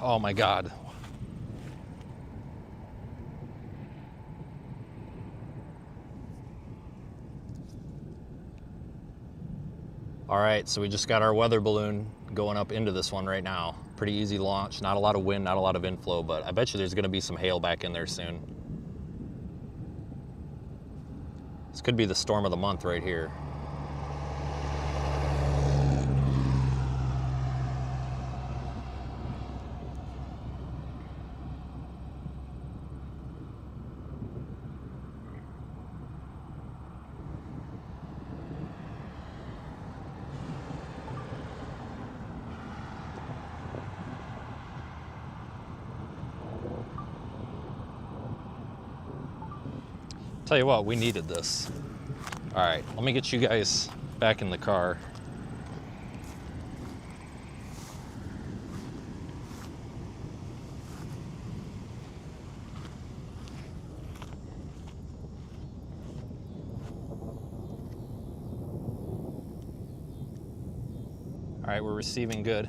Oh my God. All right, so we just got our weather balloon going up into this one right now. Pretty easy launch, not a lot of wind, not a lot of inflow, but I bet you there's gonna be some hail back in there soon. This could be the storm of the month right here. Tell you what, we needed this. All right, let me get you guys back in the car. All right, we're receiving good.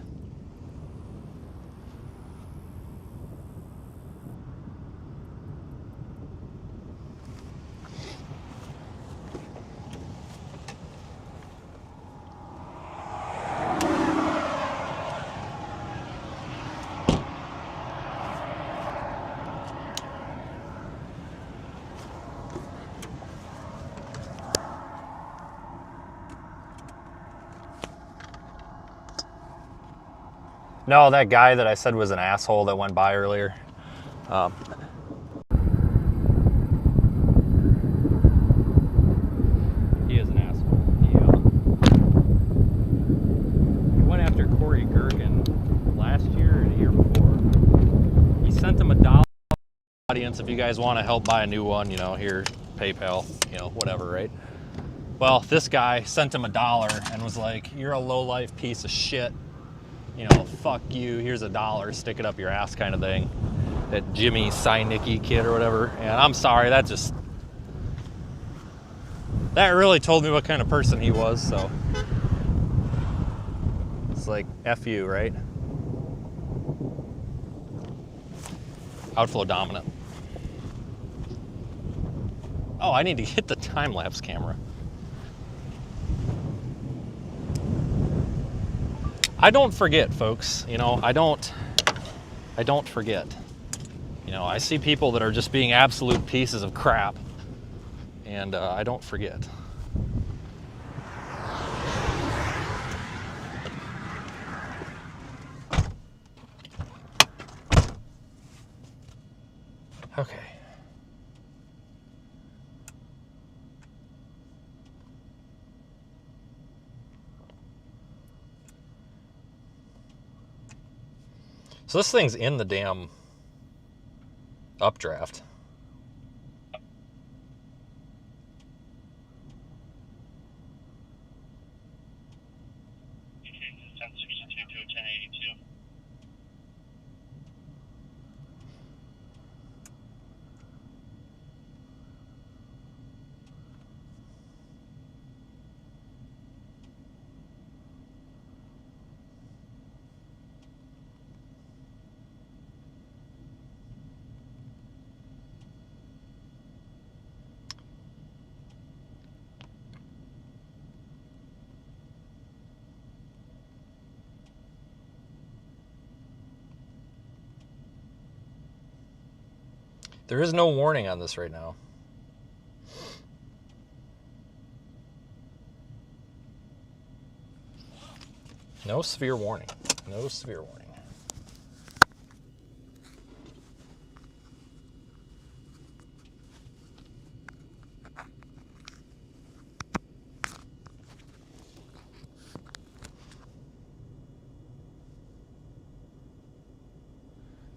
No, that guy that I said was an asshole that went by earlier. He is an asshole. He went after Corey Gergen last year or the year before. He sent him $1. Audience, if you guys want to help buy a new one, you know, here, PayPal, you know, whatever, right? Well, this guy sent him $1 and was like, "You're a low-life piece of shit. You know, fuck you, here's $1, stick it up your ass," kind of thing. That Jimmy Synicki kid or whatever. And I'm sorry, that really told me what kind of person he was, so. It's like, F you, right? Outflow dominant. Oh, I need to hit the time-lapse camera. I don't forget, folks. You know, I don't forget. You know, I see people that are just being absolute pieces of crap, and I don't forget. Okay. So this thing's in the damn updraft. Okay, 1062 to 1082. There is no warning on this right now. No severe warning. No severe warning.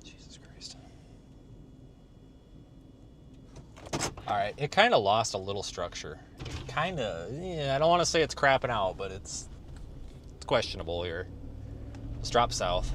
Jesus Christ. All right, it kind of lost a little structure. Kind of, yeah, I don't want to say it's crapping out, but it's questionable here. Let's drop south.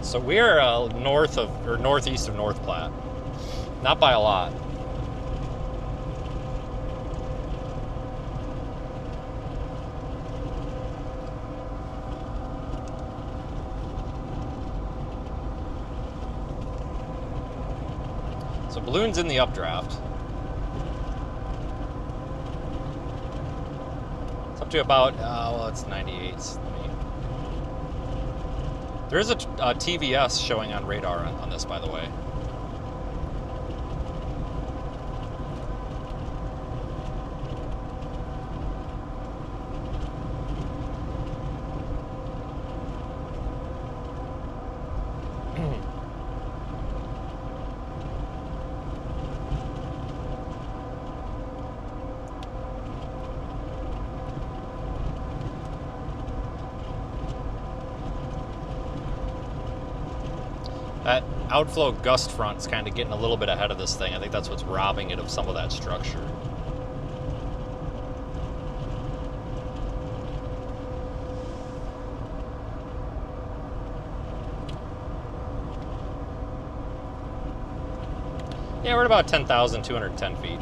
So we are north of, or northeast of North Platte. Not by a lot. balloon's in the updraft. It's up to about, well, it's 98. There is a TVS showing on radar on this, by the way. That outflow gust front is kind of getting a little bit ahead of this thing. I think that's what's robbing it of some of that structure. Yeah, we're at about 10,210 feet.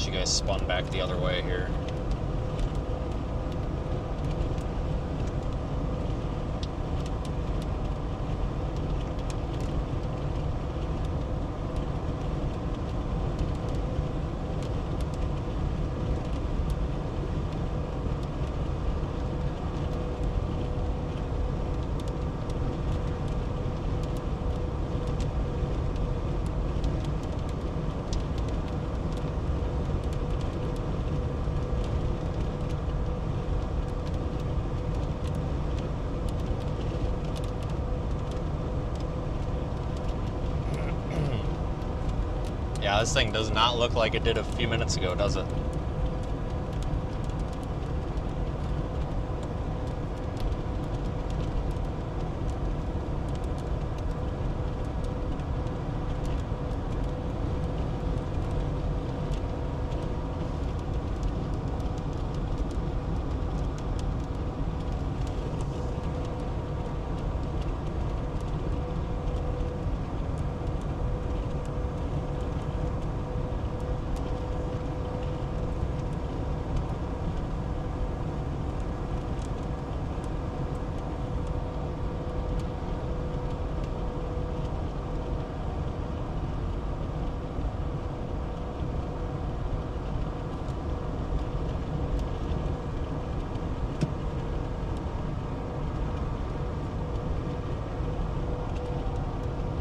You guys spun back the other way here. Yeah, this thing does not look like it did a few minutes ago, does it?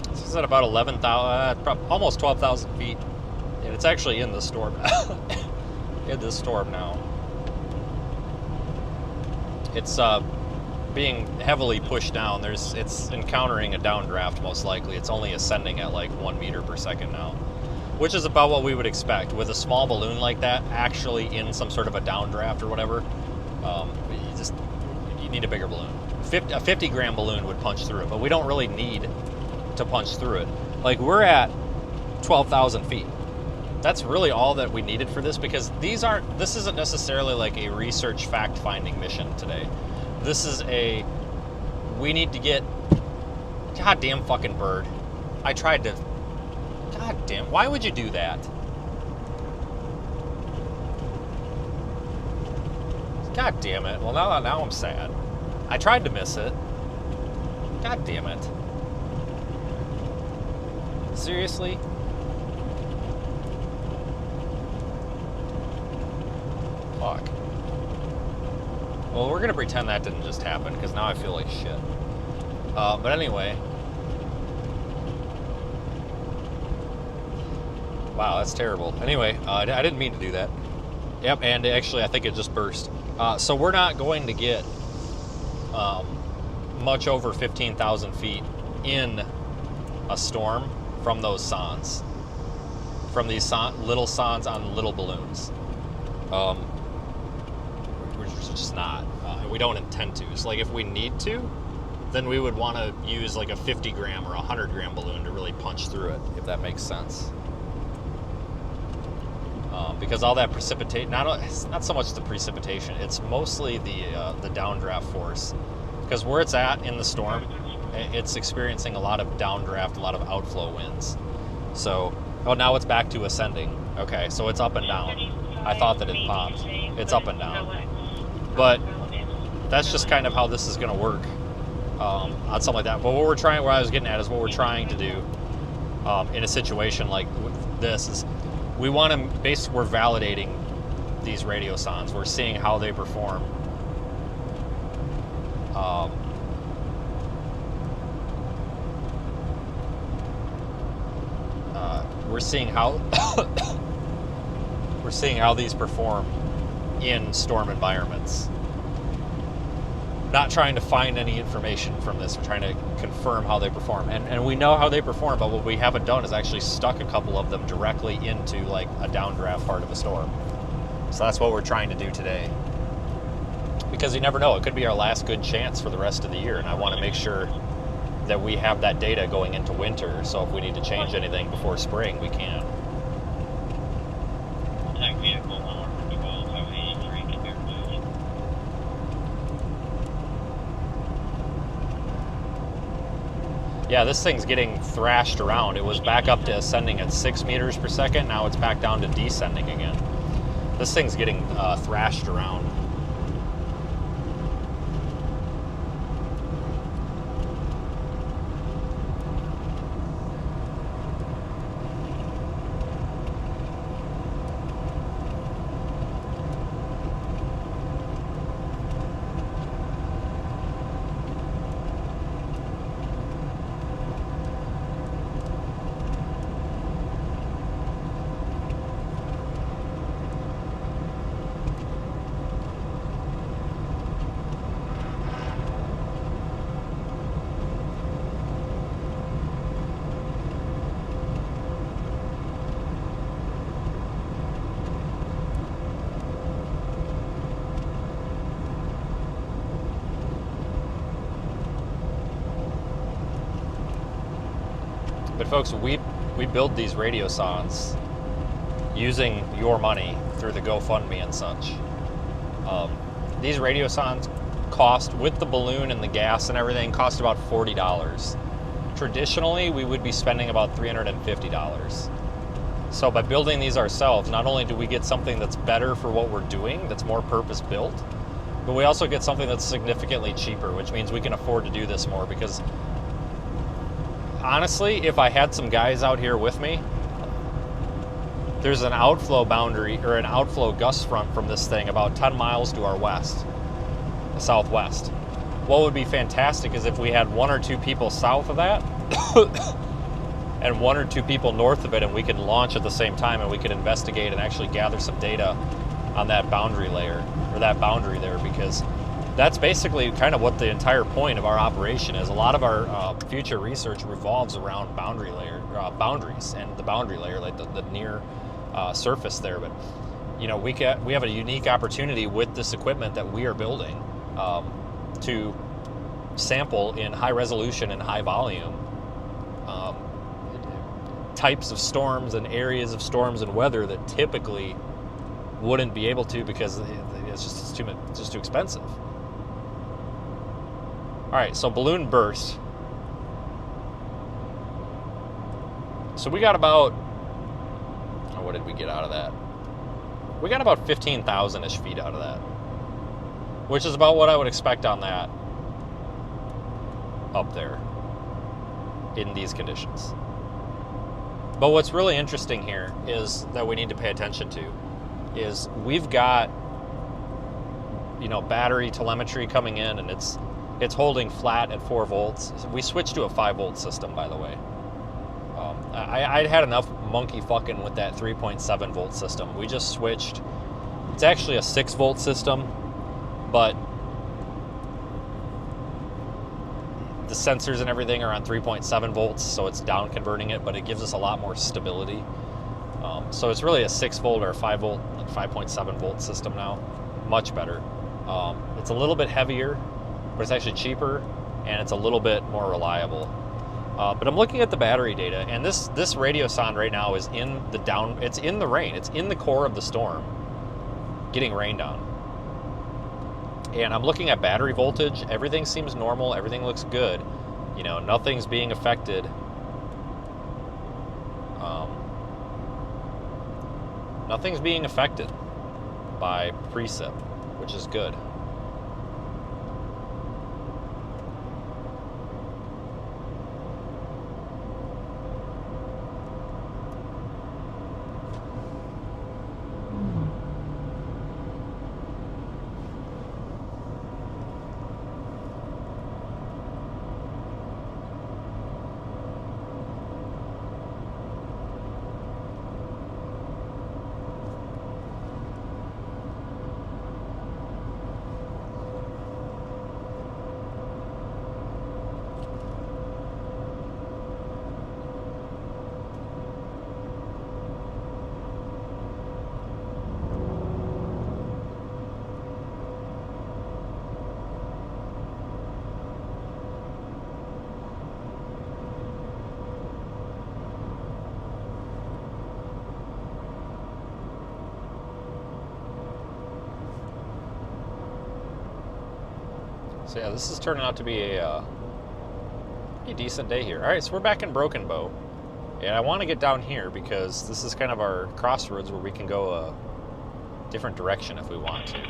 This is at about 11,000, almost 12,000 feet, and it's actually in the storm. In this storm now. It's being heavily pushed down. It's encountering a downdraft most likely. It's only ascending at like 1 meter per second now, which is about what we would expect with a small balloon like that actually in some sort of a downdraft or whatever. You need a bigger balloon. A 50-gram balloon would punch through it, but we don't really need to punch through it. Like, we're at 12,000 feet. That's really all that we needed for this, because this isn't necessarily like a research fact-finding mission today. This is we need to get, goddamn fucking bird. I tried to, goddamn, why would you do that? God damn it. Well, now I'm sad. I tried to miss it. God damn it. Seriously? Fuck. Well, we're going to pretend that didn't just happen, because now I feel like shit. But anyway. Wow, that's terrible. Anyway, I didn't mean to do that. Yep, and actually I think it just burst. So we're not going to get much over 15,000 feet in a storm from those SONs. From these little SONs on little balloons. We're just not. We don't intend to. So like if we need to, then we would want to use like a 50 gram or a 100 gram balloon to really punch through it, if that makes sense. Because all that precipitation, not so much the precipitation, it's mostly the downdraft force. Because where it's at in the storm, it's experiencing a lot of downdraft, a lot of outflow winds. So, oh, now it's back to ascending. Okay, so it's up and down. I thought that it popped. It's up and down. But that's just kind of how this is going to work on something like that. But what I was getting at is what we're trying to do in a situation like this is we want to, basically, we're validating these radio SONs. We're seeing how they perform. We're seeing how we're seeing how these perform in storm environments. Not trying to find any information from this. We're trying to confirm how they perform. And we know how they perform, but what we haven't done is actually stuck a couple of them directly into like a downdraft part of a storm. So that's what we're trying to do today. Because you never know, it could be our last good chance for the rest of the year, and I want to make sure that we have that data going into winter, so if we need to change anything before spring, we can. Attack vehicle 112-83, clear move. Yeah, this thing's getting thrashed around. It was back up to ascending at 6 meters per second, now it's back down to descending again. This thing's getting thrashed around. But folks, we build these radio SONs using your money through the GoFundMe and such. These radio SONs cost, with the balloon and the gas and everything, cost about $40. Traditionally, we would be spending about $350. So by building these ourselves, not only do we get something that's better for what we're doing, that's more purpose-built, but we also get something that's significantly cheaper, which means we can afford to do this more, because honestly, if I had some guys out here with me, there's an outflow boundary, or an outflow gust front from this thing about 10 miles to our west, southwest. What would be fantastic is if we had 1 or 2 people south of that and 1 or 2 people north of it, and we could launch at the same time, and we could investigate and actually gather some data on that boundary layer, or that boundary there, because that's basically kind of what the entire point of our operation is. A lot of our future research revolves around boundary layer, boundaries, and the boundary layer, like the near surface there. But you know, we have a unique opportunity with this equipment that we are building to sample in high resolution and high volume types of storms and areas of storms and weather that typically wouldn't be able to, because it's just too expensive. All right, so balloon burst. So we got about, what did we get out of that? We got about 15,000-ish feet out of that, which is about what I would expect on that up there in these conditions. But what's really interesting here is that we need to pay attention to is we've got you know, battery telemetry coming in, and it's holding flat at 4 volts. We switched to a 5-volt system, by the way. I'd had enough monkey fucking with that 3.7 volt system. We just switched. It's actually a 6-volt system, but the sensors and everything are on 3.7 volts, so it's down converting it, but it gives us a lot more stability. So it's really a 6-volt or a 5-volt, like 5.7 volt system now. Much better. It's a little bit heavier, but it's actually cheaper, and it's a little bit more reliable. But I'm looking at the battery data, and this radio sonde right now is in the it's in the rain. It's in the core of the storm, getting rained on. And I'm looking at battery voltage. Everything seems normal. Everything looks good. You know, nothing's being affected. Nothing's being affected by precip, which is good. So yeah, this is turning out to be a pretty decent day here. All right, so we're back in Broken Bow, and I want to get down here because this is kind of our crossroads where we can go a different direction if we want to.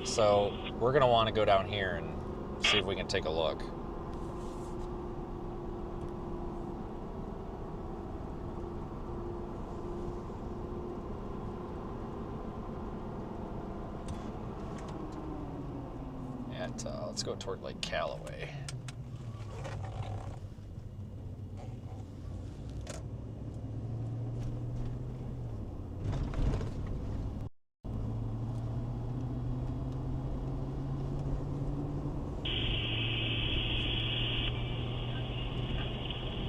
So we're gonna want to go down here and see if we can take a look. Let's go toward Lake Callaway.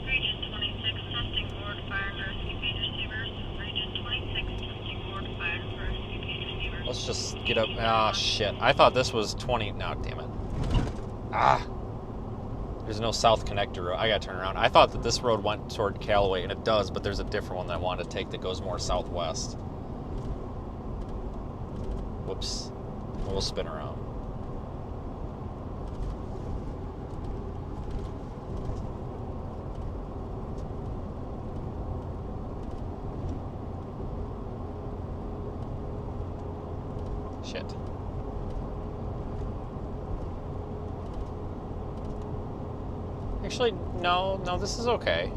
Region 26, testing board fire and rescue page receivers. Region 26, testing board fire and rescue page receivers. Let's just get up. Ah, shit. I thought this was 20. No, damn it. Ah. There's no south connector road. I gotta turn around. I thought that this road went toward Callaway, and it does, but there's a different one that I wanted to take that goes more southwest. Whoops. We'll spin around. Shit. Actually, no, this is okay.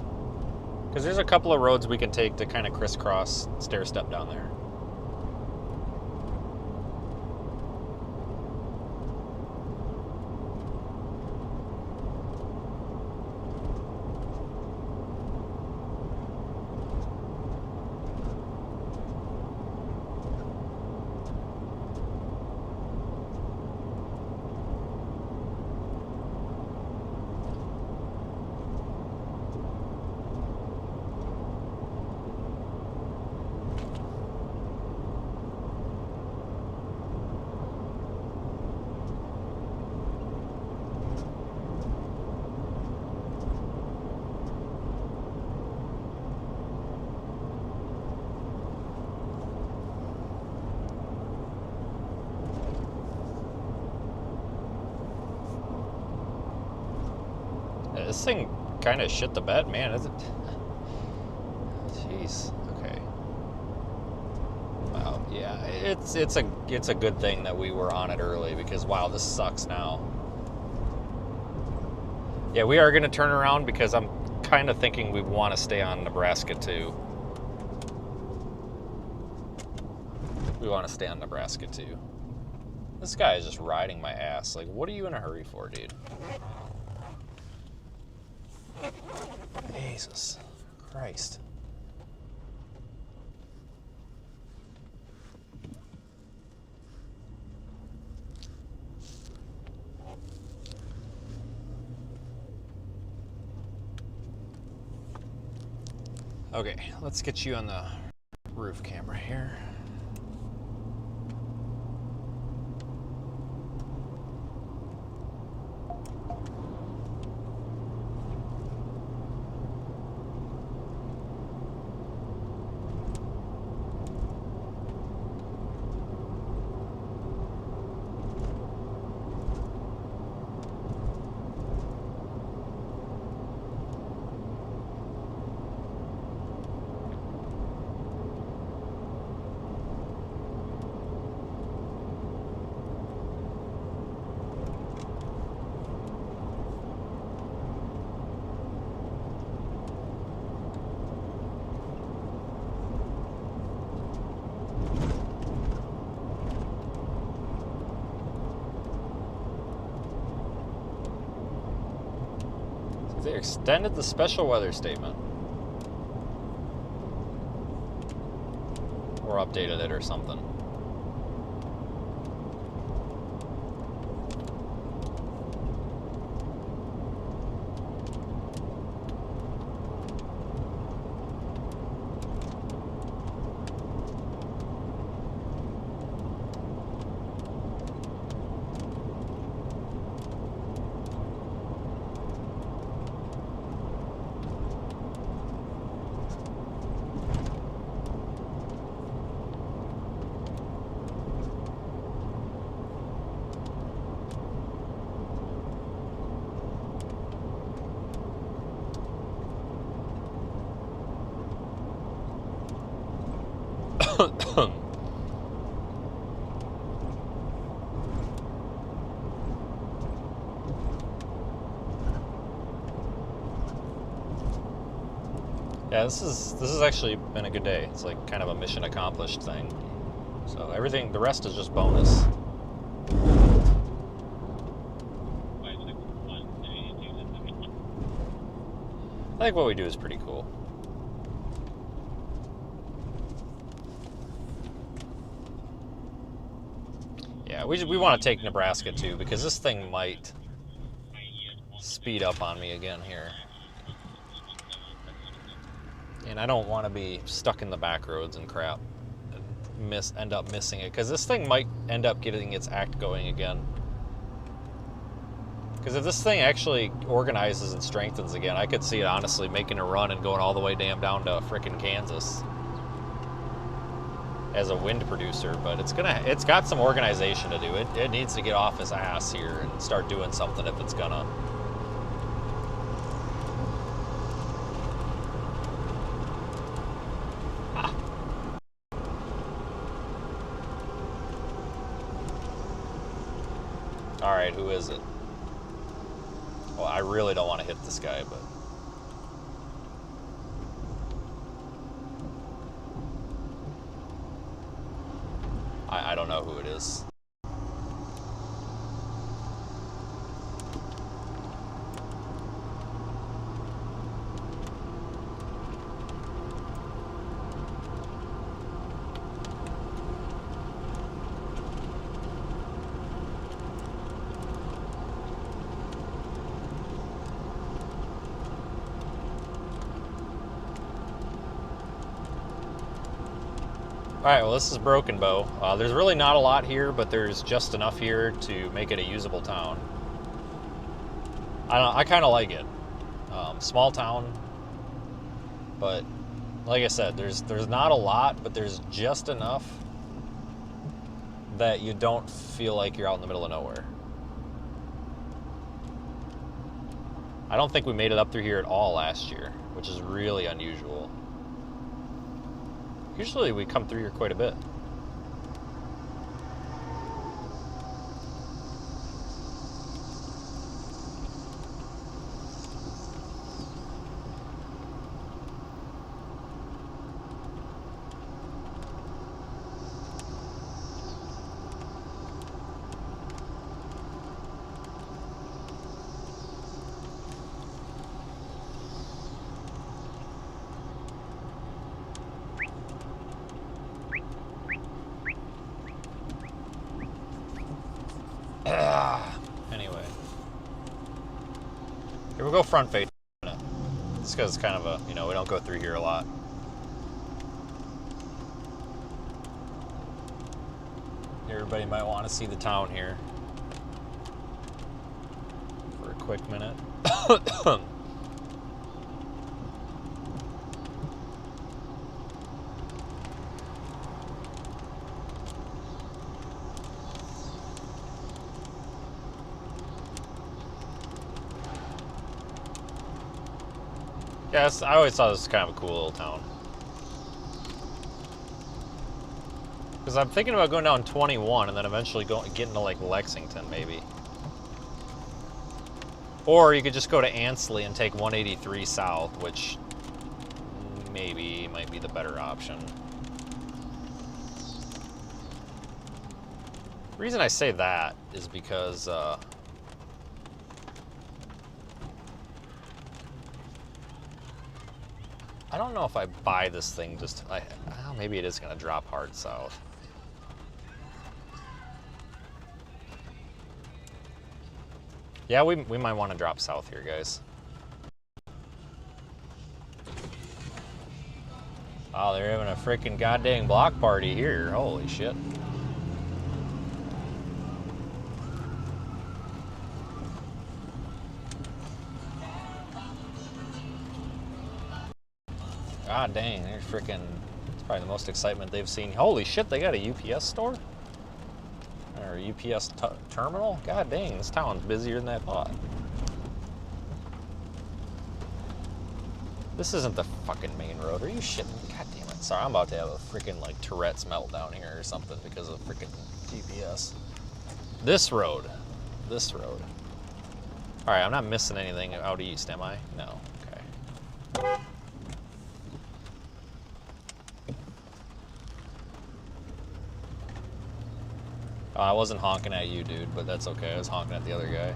Because there's a couple of roads we can take to kind of crisscross stair step down there. This thing kind of shit the bed, man, isn't it? Jeez. Okay. Wow. Yeah, it's a good thing that we were on it early because wow, this sucks now. Yeah, we are gonna turn around because I'm kind of thinking we want to stay on Nebraska too. We want to stay on Nebraska too. This guy is just riding my ass. Like, what are you in a hurry for, dude? Jesus Christ. Okay, let's get you on the roof camera here. They extended the special weather statement. Or updated it or something. Yeah, this has actually been a good day. It's like kind of a mission accomplished thing. So everything, the rest is just bonus. I think what we do is pretty cool. Yeah, we want to take Nebraska too, because this thing might speed up on me again here. And I don't want to be stuck in the back roads and crap and end up missing it, because this thing might end up getting its act going again. Because if this thing actually organizes and strengthens again, I could see it honestly making a run and going all the way down to frickin' Kansas as a wind producer. But it's got some organization to do. It needs to get off its ass here and start doing something if it's gonna. Alright, who is it? Well, I really don't want to hit this guy, but... I don't know who it is. Alright, well this is Broken Bow. There's really not a lot here, but there's just enough here to make it a usable town. I kind of like it. Small town, but like I said, there's not a lot, but there's just enough that you don't feel like you're out in the middle of nowhere. I don't think we made it up through here at all last year, which is really unusual. Usually we come through here quite a bit. Anyway. Here we'll go front face. Just because it's kind of a, you know, we don't go through here a lot. Everybody might want to see the town here for a quick minute. Yes, I always thought this was kind of a cool little town. Because I'm thinking about going down 21 and then eventually getting to like Lexington, maybe. Or you could just go to Ansley and take 183 south, which maybe might be the better option. The reason I say that is because I don't know if I buy this thing just, maybe it is going to drop hard south. Yeah, we might want to drop south here, guys. Oh, they're having a freaking goddamn block party here. Holy shit. God dang, they're freaking, it's probably the most excitement they've seen. Holy shit, they got a UPS store? Or a UPS terminal? God dang, this town's busier than I thought. This isn't the fucking main road. Are you shitting me? God damn it. Sorry, I'm about to have a freaking like Tourette's meltdown here or something because of freaking GPS. This road. This road. Alright, I'm not missing anything out east, am I? No. Okay. I wasn't honking at you, dude, but that's okay. I was honking at the other guy.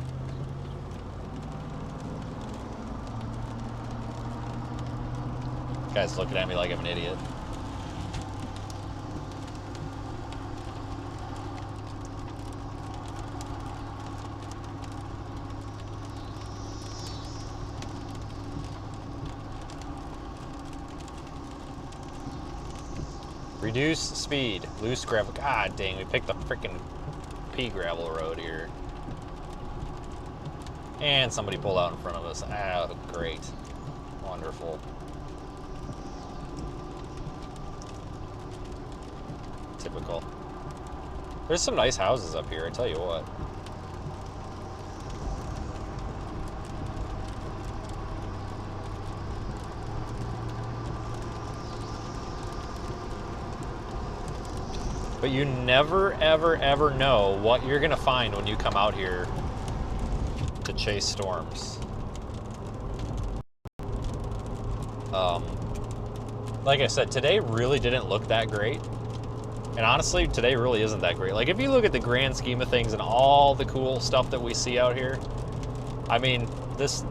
Guy's looking at me like I'm an idiot. Reduce speed, loose gravel. God dang, we picked the freaking pea gravel road here. And somebody pulled out in front of us. Ah, great. Wonderful. Typical. There's some nice houses up here, I tell you what. But you never, ever, ever know what you're gonna find when you come out here to chase storms. Like I said, today really didn't look that great. And honestly, today really isn't that great. Like, if you look at the grand scheme of things and all the cool stuff that we see out here, I mean, this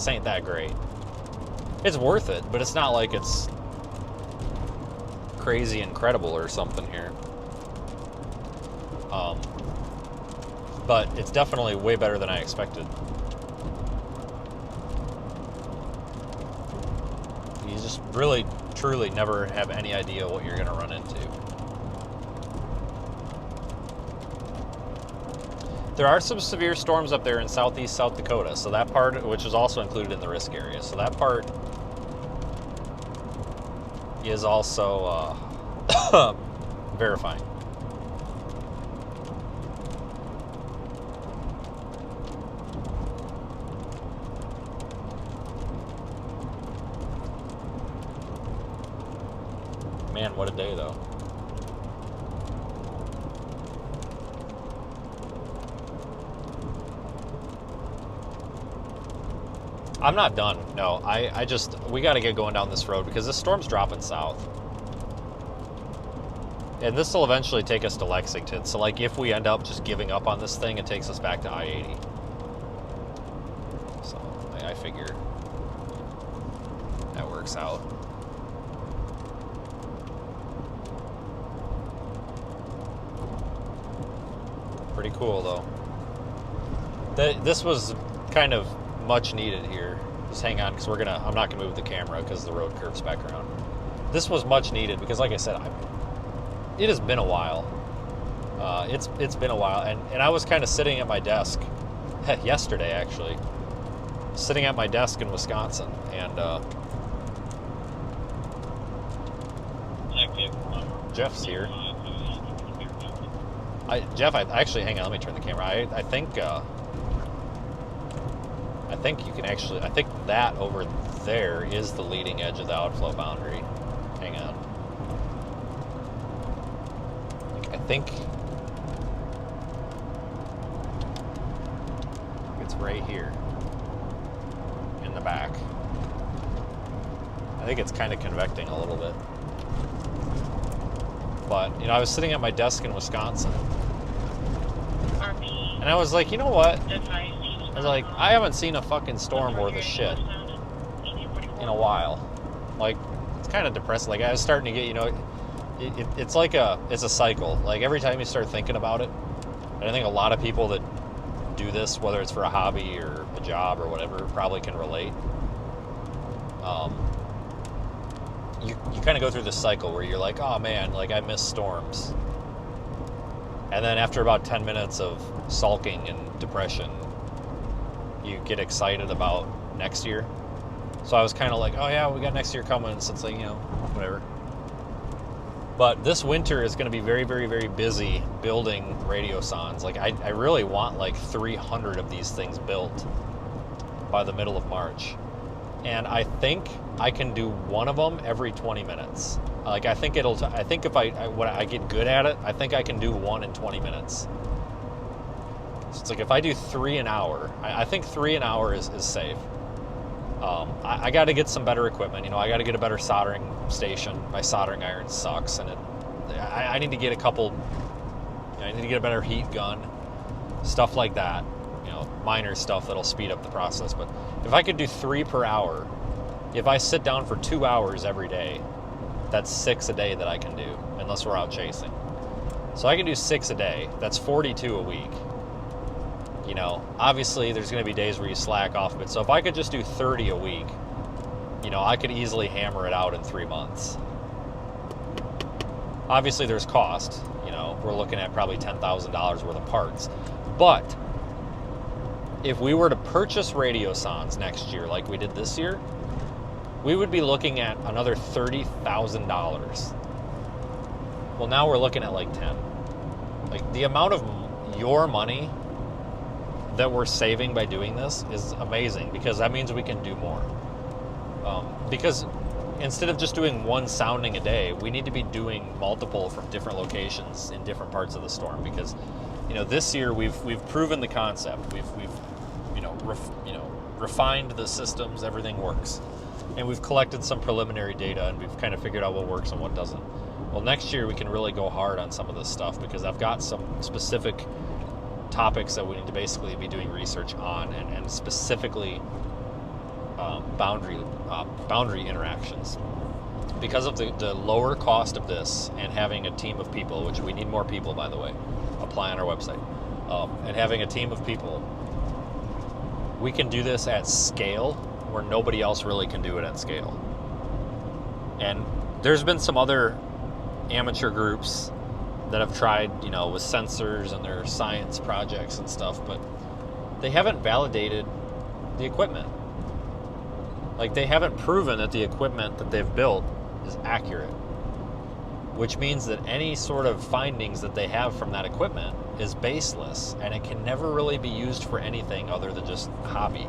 ain't that great. It's worth it, but it's not like it's crazy incredible or something here. But it's definitely way better than I expected. You just really, truly never have any idea what you're going to run into. There are some severe storms up there in southeast South Dakota, so that part, which is also included in the risk area, so that part is also verifying. Man, what a day, though. I'm not done. No, we got to get going down this road because this storm's dropping south. And this will eventually take us to Lexington. So, like, if we end up just giving up on this thing, it takes us back to I-80. So, I figure that works out. Pretty cool though. This was kind of much needed here. Just hang on, because I'm not gonna move the camera because the road curves back around. This was much needed because, like I said, it has been a while. It's been a while, and I was kind of sitting at my desk, yesterday actually, sitting at my desk in Wisconsin, and Jeff's here. Jeff, actually, hang on, let me turn the camera. I think you can actually, I think that over there is the leading edge of the outflow boundary. Hang on. I think it's right here in the back. I think it's kind of convecting a little bit. But, you know, I was sitting at my desk in Wisconsin, and I was like, you know what? I was like, I haven't seen a fucking storm worth of shit in a while. Like, it's kind of depressing. Like, I was starting to get, you know, it's like it's a cycle. Like, every time you start thinking about it, and I think a lot of people that do this, whether it's for a hobby or a job or whatever, probably can relate. You kind of go through this cycle where you're like, oh man, like I miss storms. And then after about 10 minutes of sulking and depression, you get excited about next year. So I was kind of like, oh yeah, we got next year coming, so it's like, you know, whatever. But this winter is going to be very, very, very busy building radiosondes. Like I really want like 300 of these things built by the middle of March. And I think I can do one of them every 20 minutes. Like I think if I get good at it, I think I can do one in 20 minutes. So it's like if I do 3 an hour, I think 3 an hour is safe. I got to get some better equipment. You know, I got to get a better soldering station. My soldering iron sucks, and I need to get a couple. You know, I need to get a better heat gun, stuff like that. You know, minor stuff that'll speed up the process. But if I could do 3 per hour, if I sit down for 2 hours every day, that's 6 a day that I can do, unless we're out chasing. So I can do 6 a day. That's 42 a week. You know, obviously there's going to be days where you slack off a bit. So if I could just do 30 a week, you know, I could easily hammer it out in 3 months. Obviously there's cost. You know, we're looking at probably $10,000 worth of parts. But if we were to purchase radiosondes next year like we did this year, we would be looking at another $30,000. Well, now we're looking at like 10. Like the amount of your money that we're saving by doing this is amazing, because that means we can do more. Because instead of just doing one sounding a day, we need to be doing multiple from different locations in different parts of the storm. Because, you know, this year we've proven the concept. We've refined the systems. Everything works, and we've collected some preliminary data, and we've kind of figured out what works and what doesn't. Well, next year we can really go hard on some of this stuff, because I've got some specific topics that we need to basically be doing research on, and specifically boundary interactions. Because of the lower cost of this, and having a team of people, which we need more people, by the way, apply on our website, and having a team of people, we can do this at scale where nobody else really can do it at scale. And there's been some other amateur groups that have tried, you know, with sensors and their science projects and stuff, but they haven't validated the equipment. Like, they haven't proven that the equipment that they've built is accurate, which means that any sort of findings that they have from that equipment is baseless, and it can never really be used for anything other than just hobby.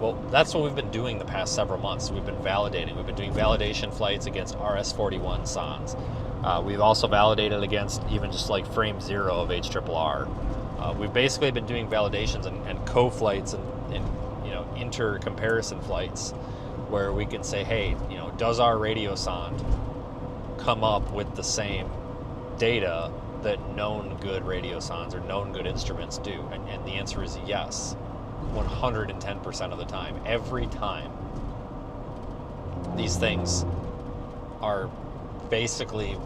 Well, that's what we've been doing the past several months. We've been validating. We've been doing validation flights against RS-41 sondes. We've also validated against even just like frame 0 of HRRR. We've basically been doing validations and co-flights and you know, inter-comparison flights where we can say, hey, you know, does our radiosonde come up with the same data that known good radiosondes or known good instruments do? And the answer is yes, 110% of the time. Every time these things are basically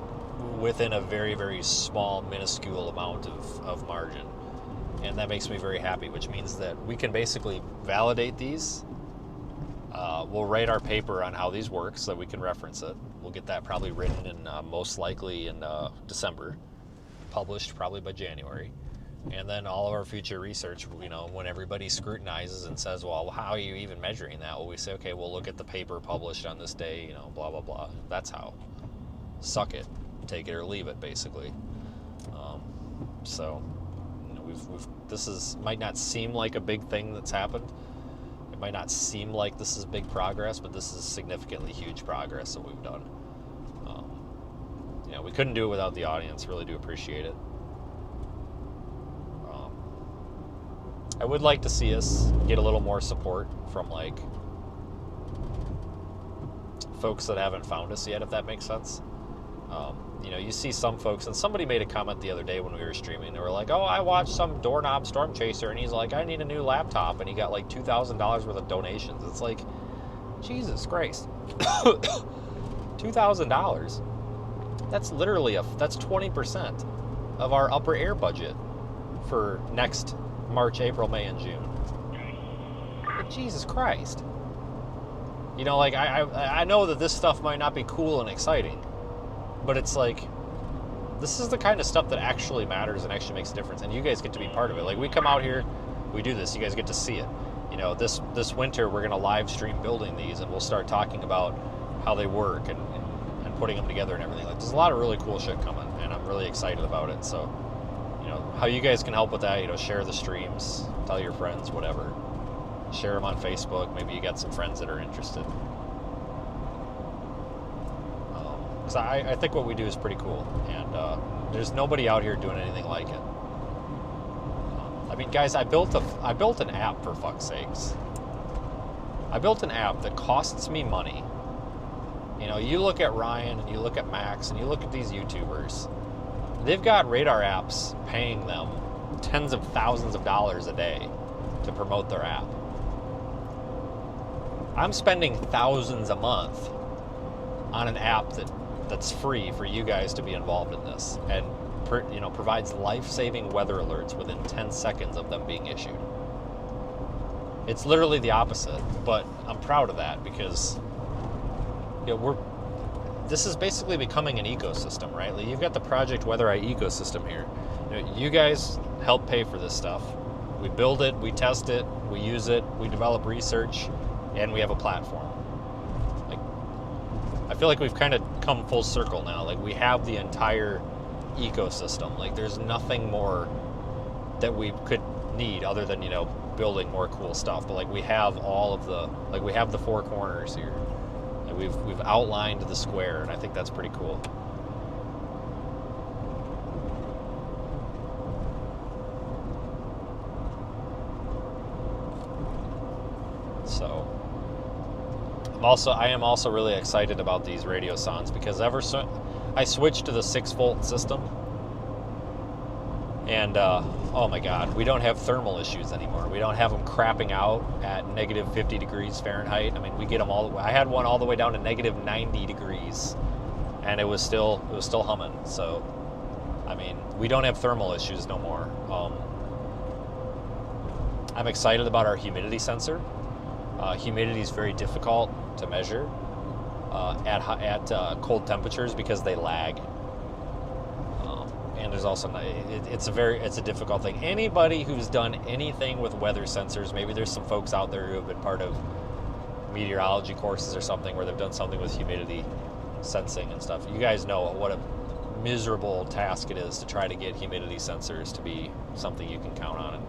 within a very, very small, minuscule amount of margin. And that makes me very happy, which means that we can basically validate these. We'll write our paper on how these work so that we can reference it. We'll get that probably written in most likely in December, published probably by January. And then all of our future research, when everybody scrutinizes and says, well, how are you even measuring that? Well, we say, okay, we'll look at the paper published on this day, blah, blah, blah. That's how. Suck it. Take it or leave it, basically. So, this might not seem like a big thing that's happened. It might not seem like this is big progress, but this is significantly huge progress that we've done. We couldn't do it without the audience. Really do appreciate it. I would like to see us get a little more support from folks that haven't found us yet, if that makes sense. You see some folks, and somebody made a comment the other day when we were streaming. They were like, "Oh, I watched some doorknob storm chaser, and he's like, I need a new laptop," and he got like $2,000 worth of donations. It's like, Jesus Christ, $2,000. That's literally that's 20% of our upper air budget for next March, April, May, and June. But Jesus Christ. I know that this stuff might not be cool and exciting, but it's like, this is the kind of stuff that actually matters and actually makes a difference, and you guys get to be part of it. Like, we come out here, we do this, you guys get to see it. This winter we're going to live stream building these, and we'll start talking about how they work and putting them together and everything. Like, there's a lot of really cool shit coming, and I'm really excited about it. So, how you guys can help with that, share the streams, tell your friends, whatever. Share them on Facebook. Maybe you got some friends that are interested. Because I think what we do is pretty cool, and there's nobody out here doing anything like it. Guys, I built an app, for fuck's sakes. I built an app that costs me money. You look at Ryan, and you look at Max, and you look at these YouTubers. They've got radar apps paying them tens of thousands of dollars a day to promote their app. I'm spending thousands a month on an app that's free for you guys to be involved in this, and provides life-saving weather alerts within 10 seconds of them being issued. It's literally the opposite, but I'm proud of that because this is basically becoming an ecosystem, right? You've got the Project Weather Eye ecosystem here. You guys help pay for this stuff. We build it, we test it, we use it, we develop research, and we have a platform. I feel like we've kind of come full circle now. We have the entire ecosystem. There's nothing more that we could need other than, building more cool stuff. But we have all of the, we have the four corners here. We've outlined the square, and I think that's pretty cool. So, I am also really excited about these radio songs because I switched to the 6-volt system, and oh my God, we don't have thermal issues anymore. We don't have them crapping out at negative 50 degrees Fahrenheit. We get them I had one all the way down to negative 90 degrees, and it was still humming. So, we don't have thermal issues no more. I'm excited about our humidity sensor. Humidity is very difficult to measure at cold temperatures because they lag. And there's also it's a difficult thing. Anybody who's done anything with weather sensors, maybe there's some folks out there who have been part of meteorology courses or something where they've done something with humidity sensing and stuff. You guys know what a miserable task it is to try to get humidity sensors to be something you can count on. And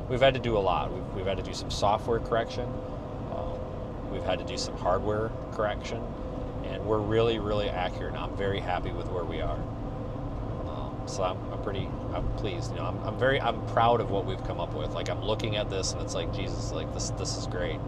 we've had to do a lot. We've had to do some software correction. We've had to do some hardware correction, and we're really, really accurate. I'm very happy with where we are. So I'm pleased. I'm proud of what we've come up with. I'm looking at this, and it's like, Jesus, this is great.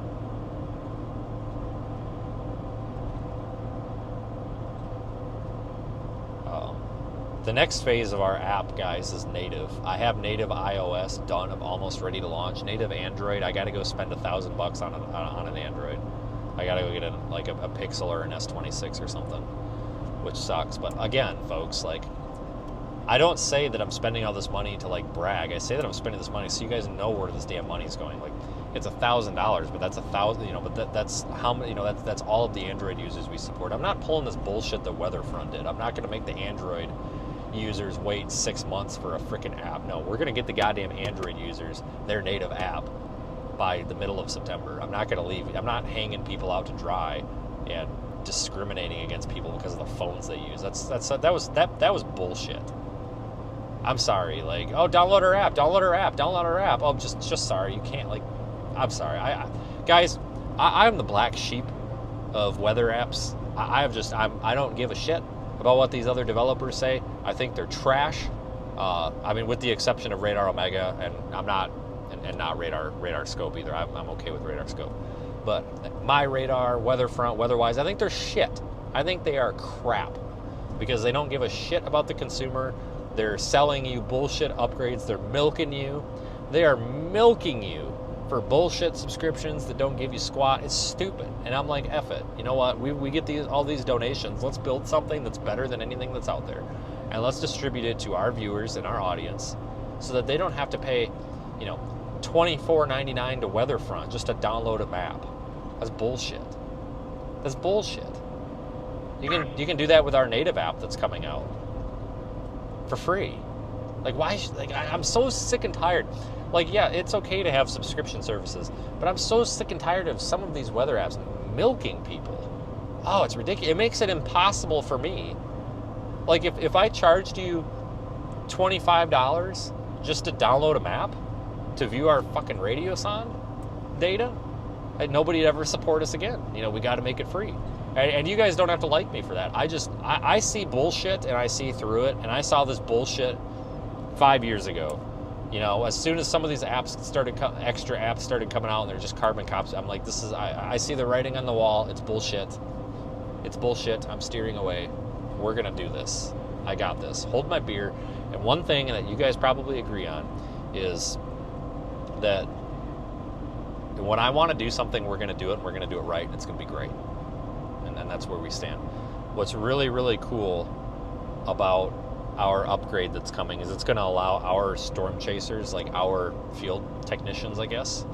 The next phase of our app, guys, is native. I have native iOS done. I'm almost ready to launch. Native Android, I got to go spend $1,000 on an Android. I got to go get a Pixel or an S26 or something. which sucks. But again, folks, like, I don't say that I'm spending all this money to like brag. I say that I'm spending this money so you guys know where this damn money is going. Like, it's $1,000, but that's $1,000, you know, but that's how many, you know, that's all of the Android users we support. I'm not pulling this bullshit that Weatherfront did. I'm not going to make the Android users wait 6 months for a freaking app. No, we're going to get the goddamn Android users their native app by the middle of September. I'm not going to leave. I'm not hanging people out to dry and discriminating against people because of the phones they use. That was bullshit. I'm sorry. Like, oh, download our app. Oh, just sorry. You can't, like, I'm sorry. Guys, I'm the black sheep of weather apps. I don't give a shit about what these other developers say. I think they're trash. I mean, with the exception of Radar Omega, and I'm not, and not Radar Scope either. I'm okay with Radar Scope. But My Radar, Weatherfront, Weatherwise, I think they're shit. I think they are crap because they don't give a shit about the consumer. They're selling you bullshit upgrades. They're milking you. They are milking you for bullshit subscriptions that don't give you squat. It's stupid. And I'm like, F it. You know what? We get all these donations. Let's build something that's better than anything that's out there. And let's distribute it to our viewers and our audience so that they don't have to pay, you know, $24.99 to Weatherfront just to download a map. That's bullshit. That's bullshit. You can do that with our native app that's coming out for free. Like, why? I'm so sick and tired. Like, yeah, it's okay to have subscription services, but I'm so sick and tired of some of these weather apps milking people. Oh, it's ridiculous. It makes it impossible for me. Like, if I charged you $25 just to download a map to view our fucking Radioson data, and nobody'd ever support us again. You know, we got to make it free. And you guys don't have to like me for that. I see bullshit and I see through it. And I saw this bullshit 5 years ago. You know, as soon as some of these apps extra apps started coming out and they're just carbon copies, I'm like, I see the writing on the wall. It's bullshit. It's bullshit. I'm steering away. We're going to do this. I got this. Hold my beer. And one thing that you guys probably agree on is that when I want to do something, we're going to do it and we're going to do it right. And it's going to be great. And that's where we stand. What's really, really cool about our upgrade that's coming is it's going to allow our storm chasers, like our field technicians, I guess,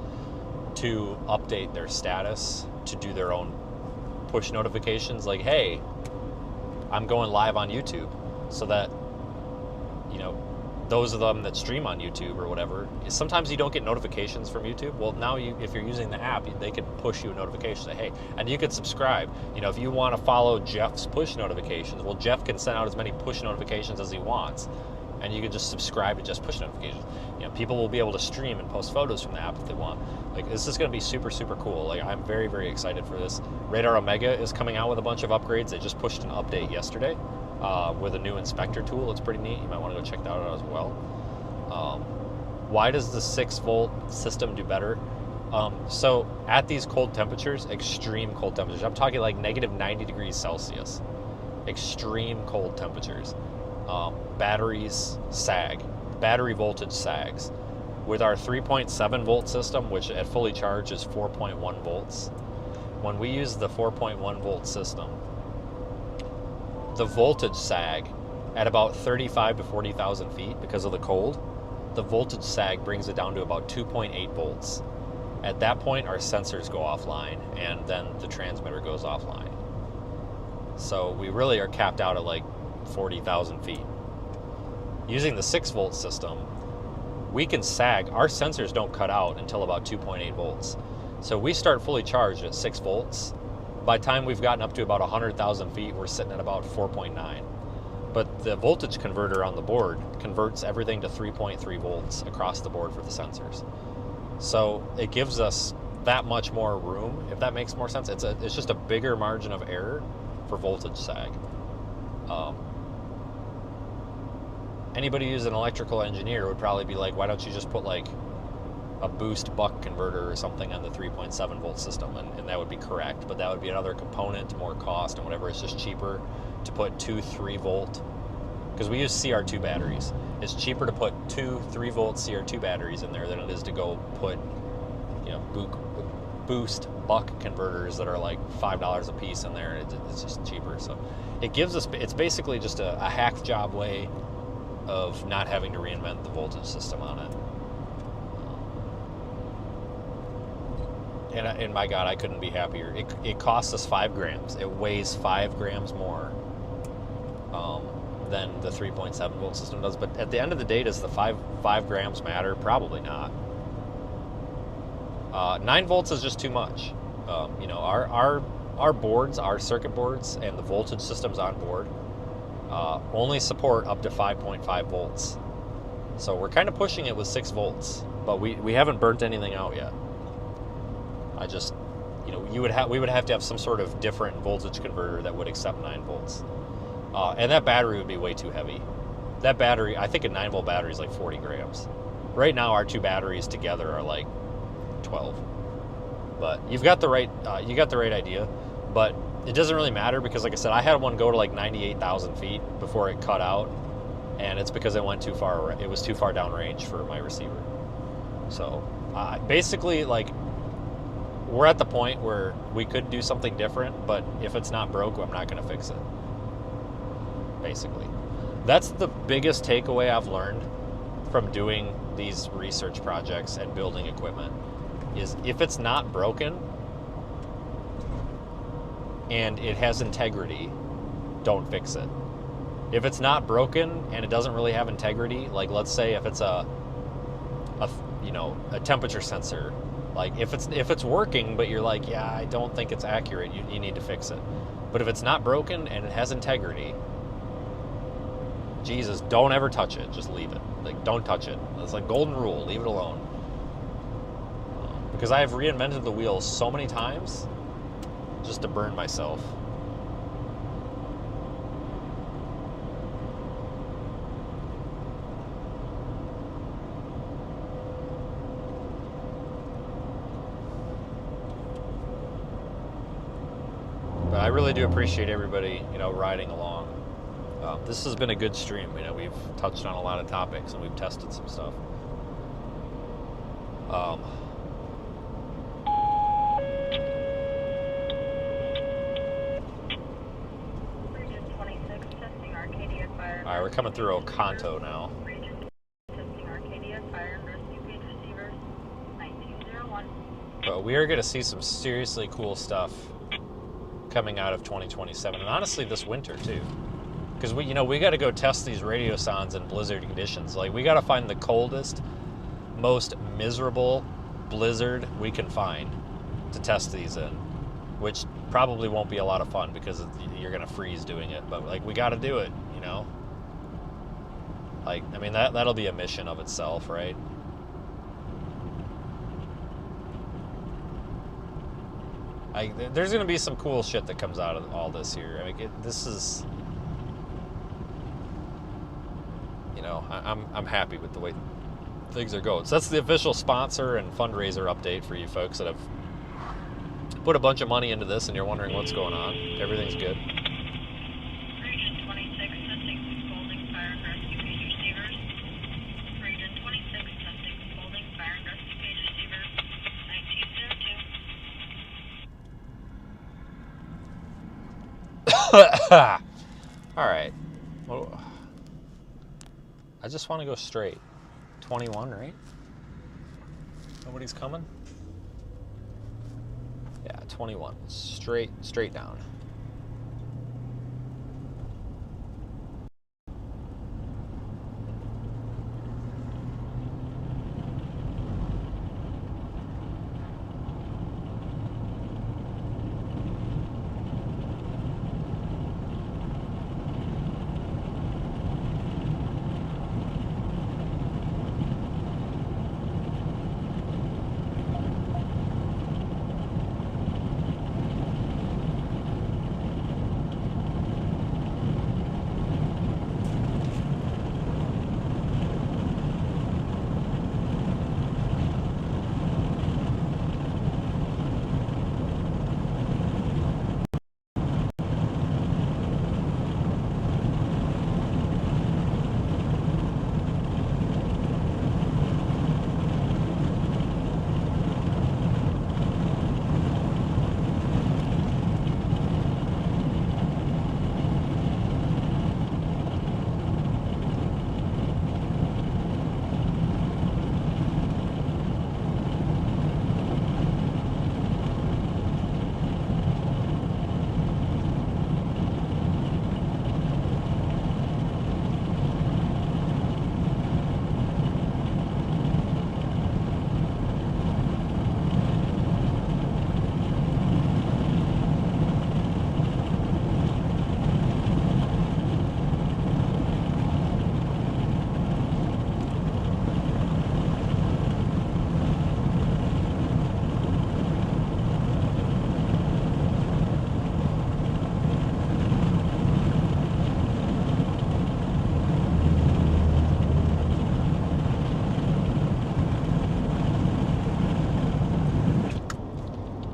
to update their status, to do their own push notifications like, hey, I'm going live on YouTube, so that, you know, those of them that stream on YouTube or whatever, sometimes you don't get notifications from YouTube. Well, now if you're using the app, they can push you a notification, say, hey, and you can subscribe. You know, if you want to follow Jeff's push notifications, well, Jeff can send out as many push notifications as he wants, and you can just subscribe to just push notifications. You know, people will be able to stream and post photos from the app if they want. Like, this is going to be super, super cool. Like, I'm very, very excited for this. Radar Omega is coming out with a bunch of upgrades. They just pushed an update yesterday. With a new inspector tool. It's pretty neat. You might want to go check that out as well. Why does the 6-volt system do better? So at these cold temperatures, extreme cold temperatures, I'm talking like negative 90 degrees Celsius, extreme cold temperatures, batteries sag, battery voltage sags. With our 3.7 volt system, which at fully charged is 4.1 volts, when we use the 4.1 volt system, the voltage sag at about 35 to 40,000 feet because of the cold, the voltage sag brings it down to about 2.8 volts. At that point, our sensors go offline and then the transmitter goes offline. So we really are capped out at like 40,000 feet. Using the 6-volt system, we can sag. Our sensors don't cut out until about 2.8 volts. So we start fully charged at 6 volts. By the time we've gotten up to about 100,000 feet, we're sitting at about 4.9. But the voltage converter on the board converts everything to 3.3 volts across the board for the sensors. So it gives us that much more room, if that makes more sense. It's just a bigger margin of error for voltage sag. Anybody who's an electrical engineer would probably be like, why don't you just put like a boost buck converter or something on the 3.7 volt system, and that would be correct, but that would be another component, more cost and whatever. It's just cheaper to put 2 3-volt, because we use CR2 batteries. It's cheaper to put 2 3-volt CR2 batteries in there than it is to go put, you know, boost buck converters that are like $5 a piece in there. It's just cheaper. So it gives us, it's basically just a hack job way of not having to reinvent the voltage system on it. And my God, I couldn't be happier. It costs us 5 grams. It weighs 5 grams more than the 3.7 volt system does. But at the end of the day, does the 5 grams matter? Probably not. 9 volts is just too much. You know, our boards, our circuit boards, and the voltage systems on board only support up to 5.5 volts. So we're kind of pushing it with 6 volts, but we haven't burnt anything out yet. I just, you know, we would have to have some sort of different voltage converter that would accept 9 volts. And that battery would be way too heavy. That battery, I think a 9 volt battery is like 40 grams. Right now, our 2 batteries together are like 12. But you got the right idea. But it doesn't really matter because, like I said, I had one go to like 98,000 feet before it cut out, and it's because it went too far. It was too far downrange for my receiver. So basically, like, we're at the point where we could do something different, but if it's not broke, I'm not going to fix it. Basically, that's the biggest takeaway I've learned from doing these research projects and building equipment. Is if it's not broken and it has integrity, don't fix it. If it's not broken and it doesn't really have integrity, like let's say if it's a temperature sensor, like if it's working but you're like, yeah, I don't think it's accurate, you need to fix it. But if it's not broken and it has integrity, Jesus, don't ever touch it. Just leave it. Like, don't touch it. It's like golden rule. Leave it alone. Because I have reinvented the wheel so many times just to burn myself. But I really do appreciate everybody, riding along. This has been a good stream. We've touched on a lot of topics and we've tested some stuff. Region 26, testing Arcadia Fire. All right, we're coming through Oconto now. Region testing Arcadia Fire and Rescue Page Receivers, 1901. But we are going to see some seriously cool stuff coming out of 2027, and honestly this winter too. Because we got to go test these radiosondes in blizzard conditions. Like, we got to find the coldest, most miserable blizzard we can find to test these in, which probably won't be a lot of fun because you're gonna freeze doing it. But like, we got to do it, Like, I mean, that'll be a mission of itself, right? There's gonna be some cool shit that comes out of all this here. I mean, this is. I'm happy with the way things are going. So that's the official sponsor and fundraiser update for you folks that have put a bunch of money into this and you're wondering what's going on. Everything's good. Region 26, testing Spalding Fire and Rescue Page Receivers. Region 26, testing Spalding Fire and Rescue Page Receivers, 1902. All right. Well, I just want to go straight. 21, right? Nobody's coming? Yeah, 21. Straight down.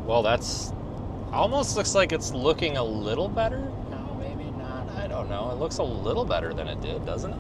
Well, that's almost looks like it's looking a little better. No, maybe not. I don't know. It looks a little better than it did, doesn't it?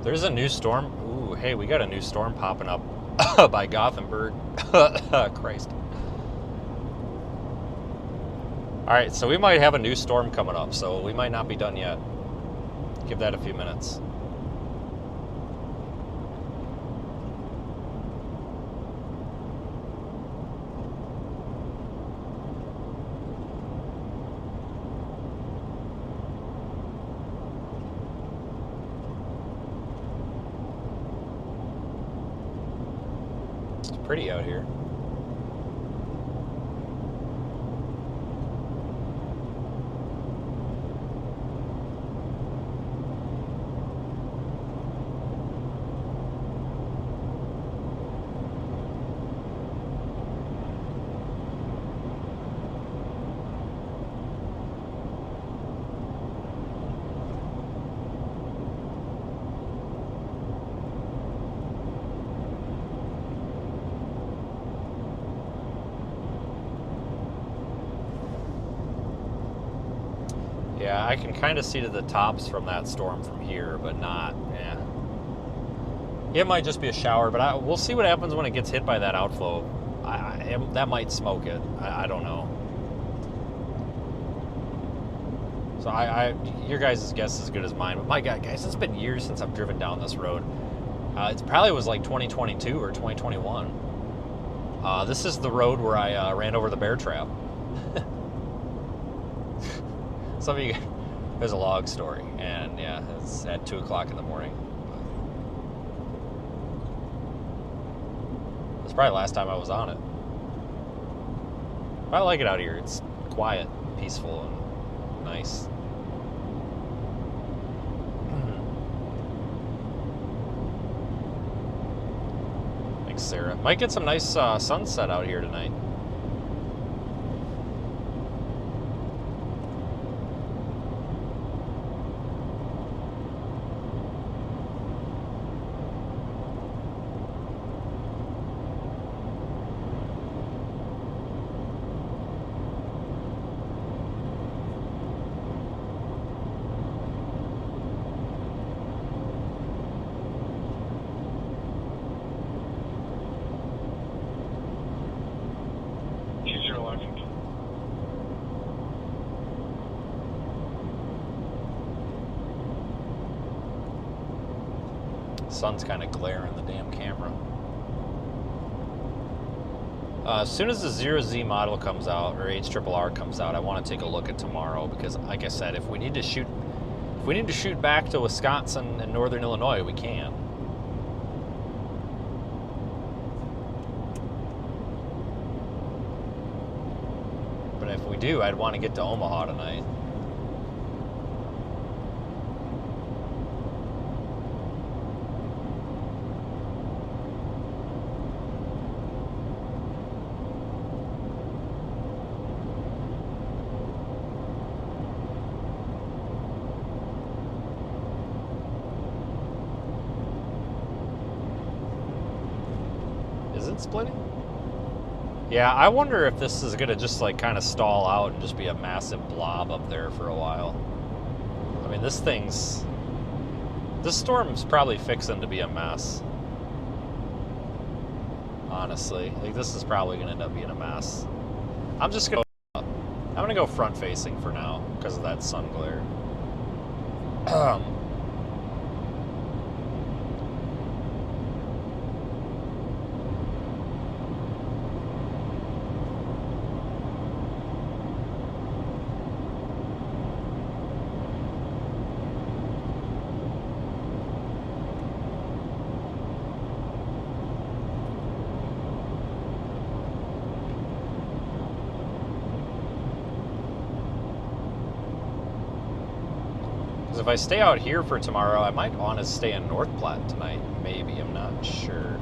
There's a new storm. Ooh, hey, we got a new storm popping up by Gothenburg. Christ. All right, so we might have a new storm coming up, so we might not be done yet. Give that a few minutes. It's pretty out here. Yeah, I can kind of see to the tops from that storm from here, but not, yeah. It might just be a shower, but we'll see what happens when it gets hit by that outflow. That might smoke it. I don't know. So your guys' guess is as good as mine. But my God, guys, it's been years since I've driven down this road. It probably was like 2022 or 2021. This is the road where I ran over the bear trap. Some of you, there's a log story, and yeah, it's at 2 o'clock in the morning. It's probably the last time I was on it. I like it out here. It's quiet, peaceful, and nice. Thanks, Sarah. Might get some nice sunset out here tonight. Sun's kind of glaring the damn camera. As soon as the 0Z model comes out, or HRRR comes out, I want to take a look at tomorrow, because like I said, if we need to shoot back to Wisconsin and northern Illinois, we can. But if we do, I'd want to get to Omaha tonight. Is it splitting? Yeah, I wonder if this is gonna just like kind of stall out and just be a massive blob up there for a while. I mean, this storm's probably fixing to be a mess. Honestly, like this is probably gonna end up being a mess. I'm gonna go front facing for now because of that sun glare. Because if I stay out here for tomorrow, I might want to stay in North Platte tonight. Maybe, I'm not sure.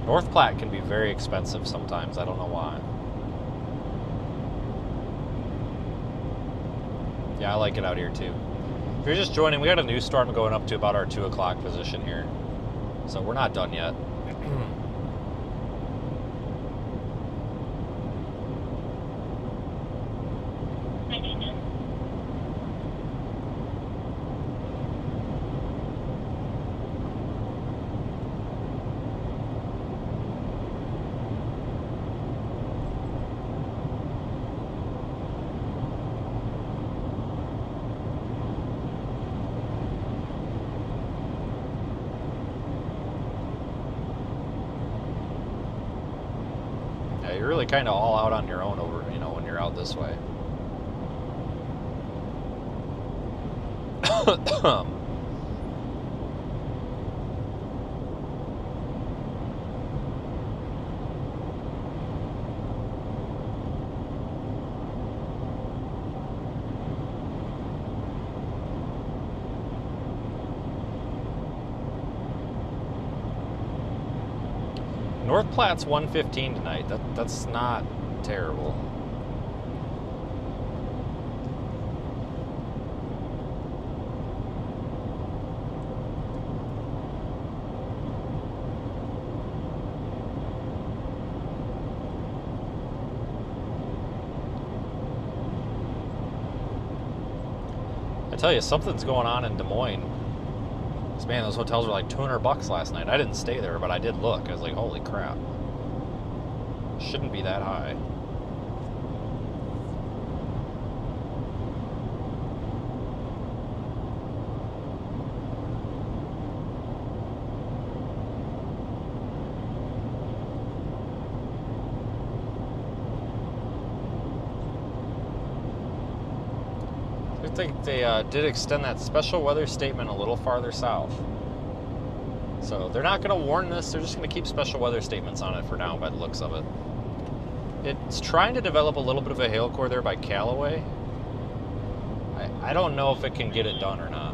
North Platte can be very expensive sometimes. I don't know why. Yeah, I like it out here too. If you're just joining, we got a new storm going up to about our 2 o'clock position here. So we're not done yet. You're really kind of all out on your own over, when you're out this way. North Platte's 115 tonight. That's not terrible. I tell you, something's going on in Des Moines. Man, those hotels were like $200 last night. I didn't stay there, but I did look. I was like, holy crap. Shouldn't be that high. I think they did extend that special weather statement a little farther south. So they're not going to warn this, they're just going to keep special weather statements on it for now by the looks of it. It's trying to develop a little bit of a hail core there by Callaway. I don't know if it can get it done or not.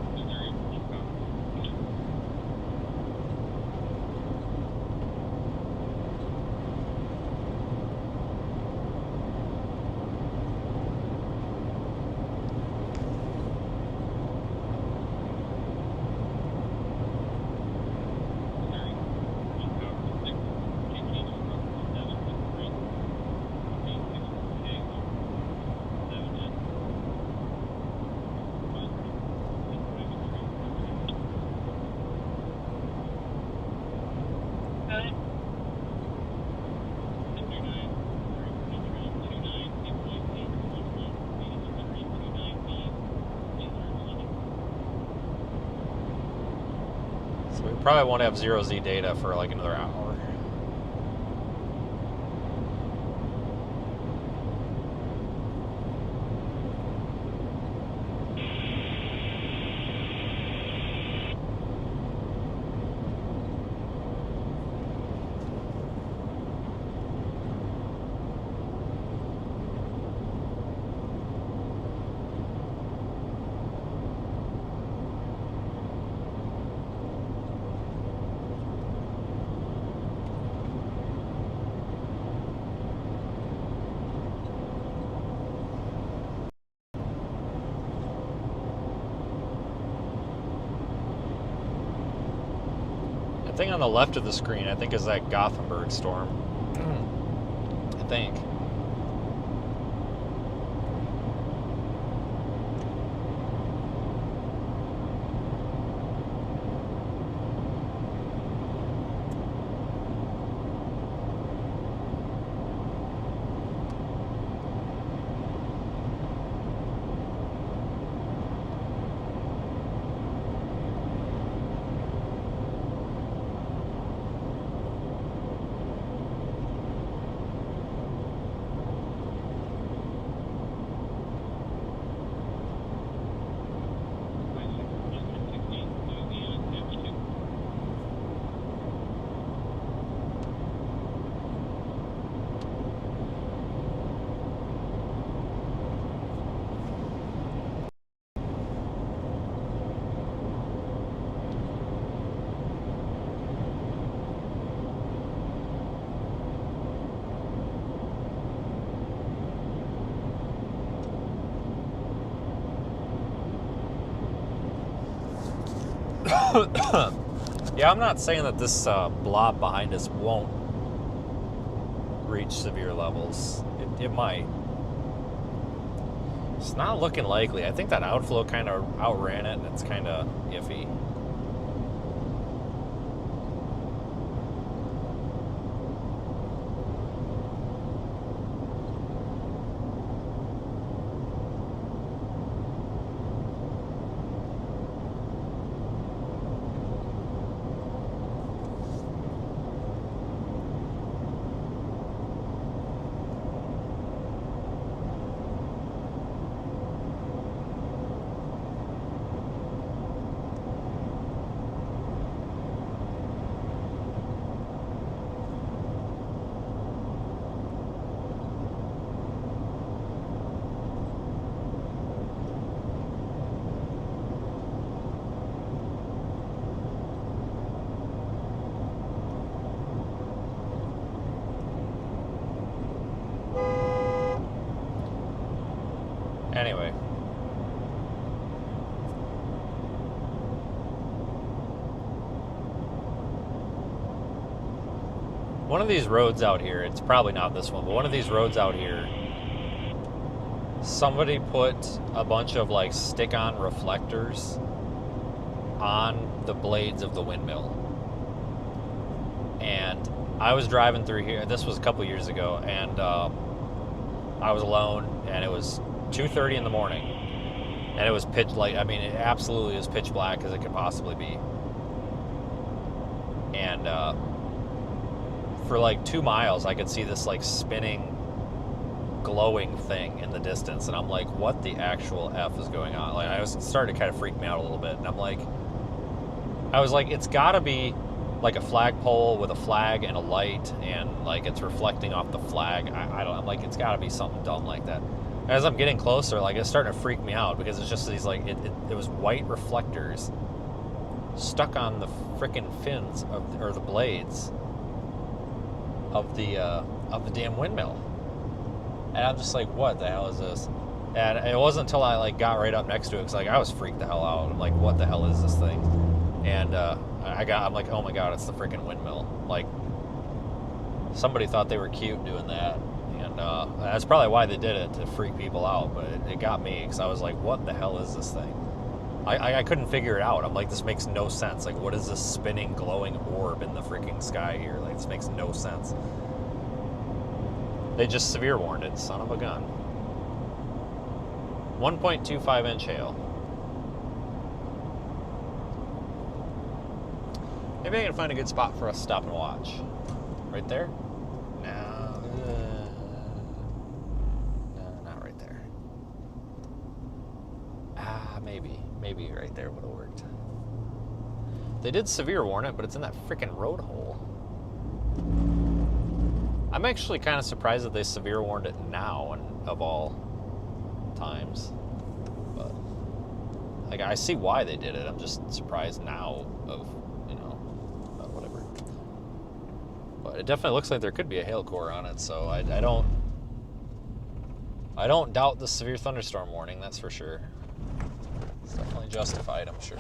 Probably won't have 0Z data for like another hour. The thing on the left of the screen, I think, is that Gothenburg storm. I think. Yeah, I'm not saying that this blob behind us won't reach severe levels. It might. It's not looking likely. I think that outflow kind of outran it, and it's kind of iffy. Anyway. One of these roads out here, it's probably not this one, but one of these roads out here, somebody put a bunch of like stick-on reflectors on the blades of the windmill. And I was driving through here, this was a couple years ago, and I was alone, and it was 2:30 in the morning, and it was pitch like, I mean, it absolutely as pitch black as it could possibly be. And for like 2 miles, I could see this like spinning, glowing thing in the distance, and I'm like, what the actual F is going on? Like, I was starting to kind of freak me out a little bit, and I was like, it's gotta be like a flagpole with a flag and a light, and like it's reflecting off the flag. I'm like, it's gotta be something dumb like that. As I'm getting closer, like, it's starting to freak me out, because it's just these like, it was white reflectors stuck on the frickin' fins or the blades of the damn windmill. And I'm just like, what the hell is this? And it wasn't until I like got right up next to it, because like I was freaked the hell out. I'm like, what the hell is this thing? And I'm like, oh my god, it's the freaking windmill. Like, somebody thought they were cute doing that, and that's probably why they did it, to freak people out. But it got me, because I was like, what the hell is this thing? I couldn't figure it out. I'm like, this makes no sense. Like, what is this spinning, glowing orb in the freaking sky here? Like, this makes no sense. They just severe warned it, son of a gun. 1.25 inch hail. Maybe I can find a good spot for us to stop and watch. Right there? No, not right there. Maybe right there would have worked. They did severe warn it, but it's in that freaking road hole. I'm actually kind of surprised that they severe warned it now, and of all times. But like, I see why they did it. I'm just surprised now of, whatever. But it definitely looks like there could be a hail core on it, so I don't doubt the severe thunderstorm warning, that's for sure. It's definitely justified, I'm sure.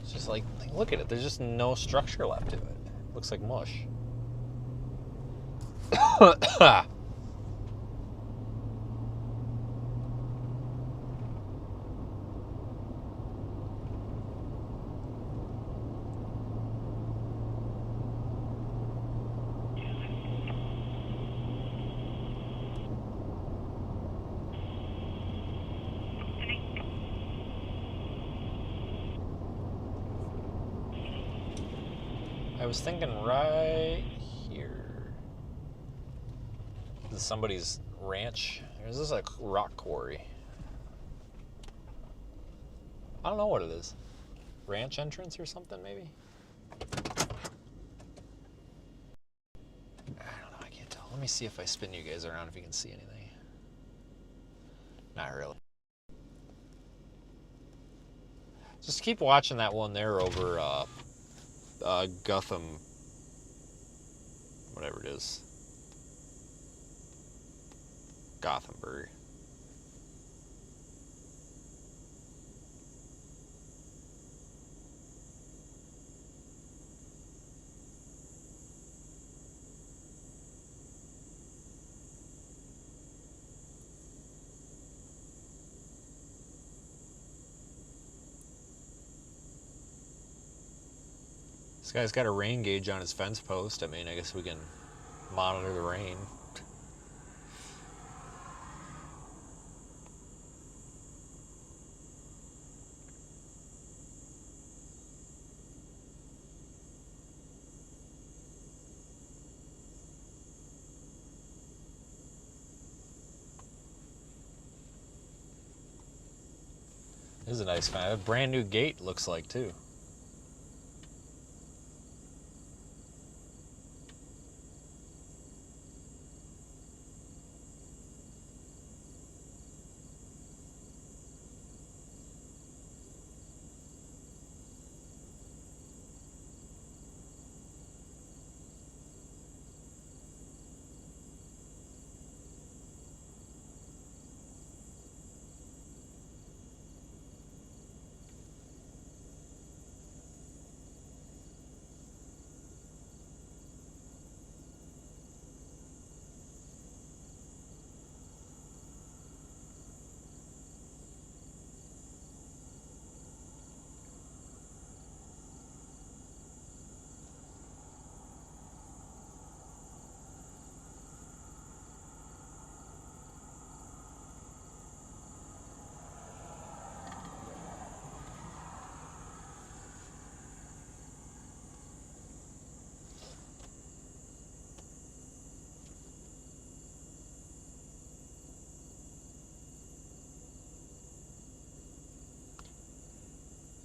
It's just like, look at it. There's just no structure left to it. It looks like mush. I was thinking right here. This is somebody's ranch. Or is this a rock quarry? I don't know what it is. Ranch entrance or something, maybe? I don't know, I can't tell. Let me see if I spin you guys around if you can see anything. Not really. Just keep watching that one there over Gutham, whatever it is. Gothenburg. This guy's got a rain gauge on his fence post. I mean, I guess we can monitor the rain. This is a nice find. A brand new gate looks like too.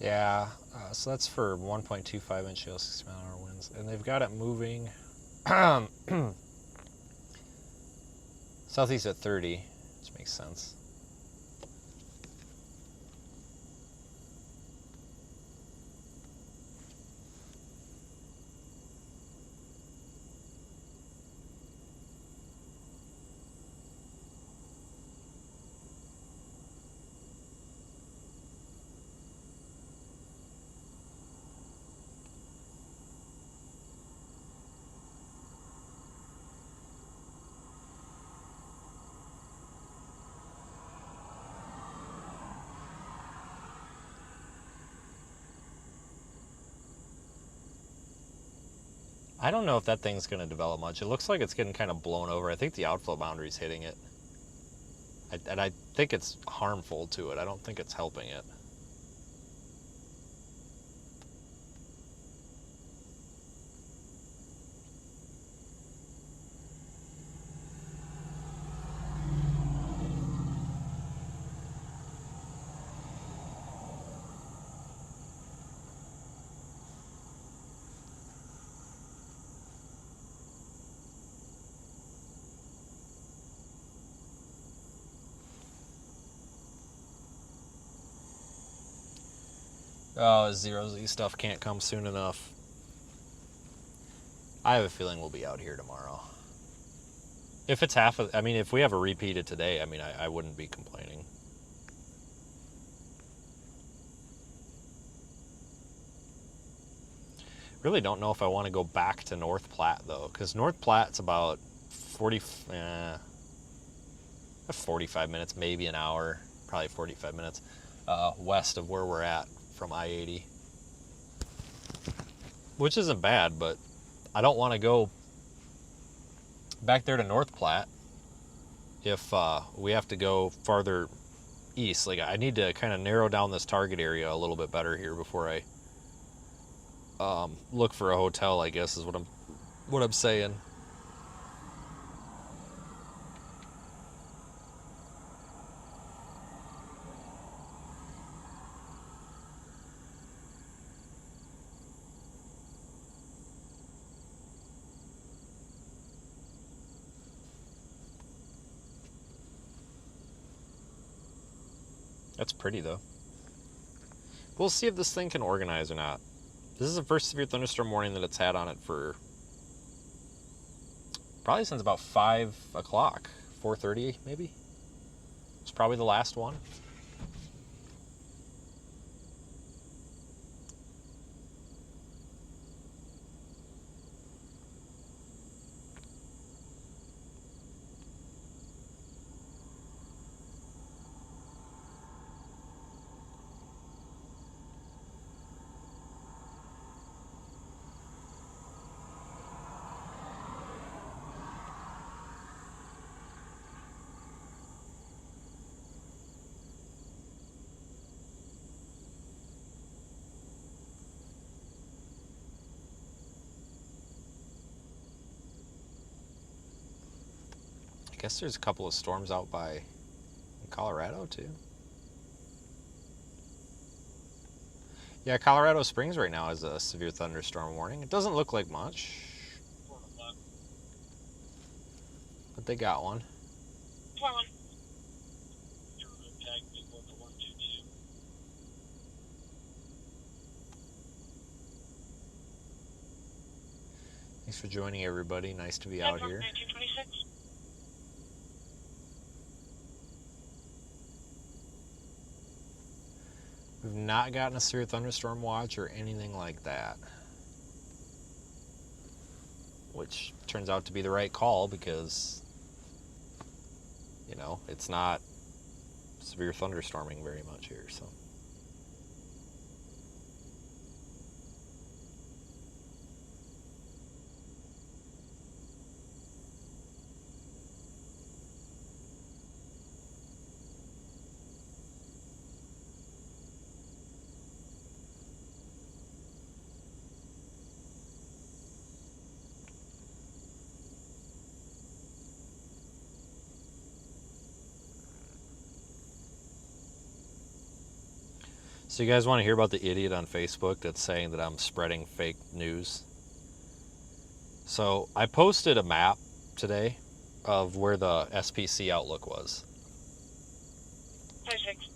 Yeah, so that's for 1.25 inch hail, 60-mile-an-hour winds, and they've got it moving southeast at 30, which makes sense. I don't know if that thing's going to develop much. It looks like it's getting kind of blown over. I think the outflow boundary's hitting it. And I think it's harmful to it. I don't think it's helping it. Oh, zero-Z stuff can't come soon enough. I have a feeling we'll be out here tomorrow. If it's half of, I mean, if we have a repeat of today, I mean, I wouldn't be complaining. Really don't know if I want to go back to North Platte, though, because North Platte's about 45 minutes, maybe an hour, probably 45 minutes west of where we're at from I-80. Which isn't bad, but I don't want to go back there to North Platte if we have to go farther east. Like, I need to kind of narrow down this target area a little bit better here before I look for a hotel, I guess is what I'm saying. That's pretty, though. We'll see if this thing can organize or not. This is the first severe thunderstorm warning that it's had on it for probably since about 5 o'clock, 4:30 maybe. It's probably the last one. guess there's a couple of storms out by Colorado too. Yeah, Colorado Springs right now has a severe thunderstorm warning. It doesn't look like much, 4 o'clock. but they got one. 21. Your tag big one to 122. Thanks for joining, everybody. Nice to be out here. 1926. We've not gotten a severe thunderstorm watch or anything like that, which turns out to be the right call because, you know, it's not severe thunderstorming very much here, so. So you guys want to hear about the idiot on Facebook that's saying that I'm spreading fake news? So I posted a map today of where the SPC outlook was. 26.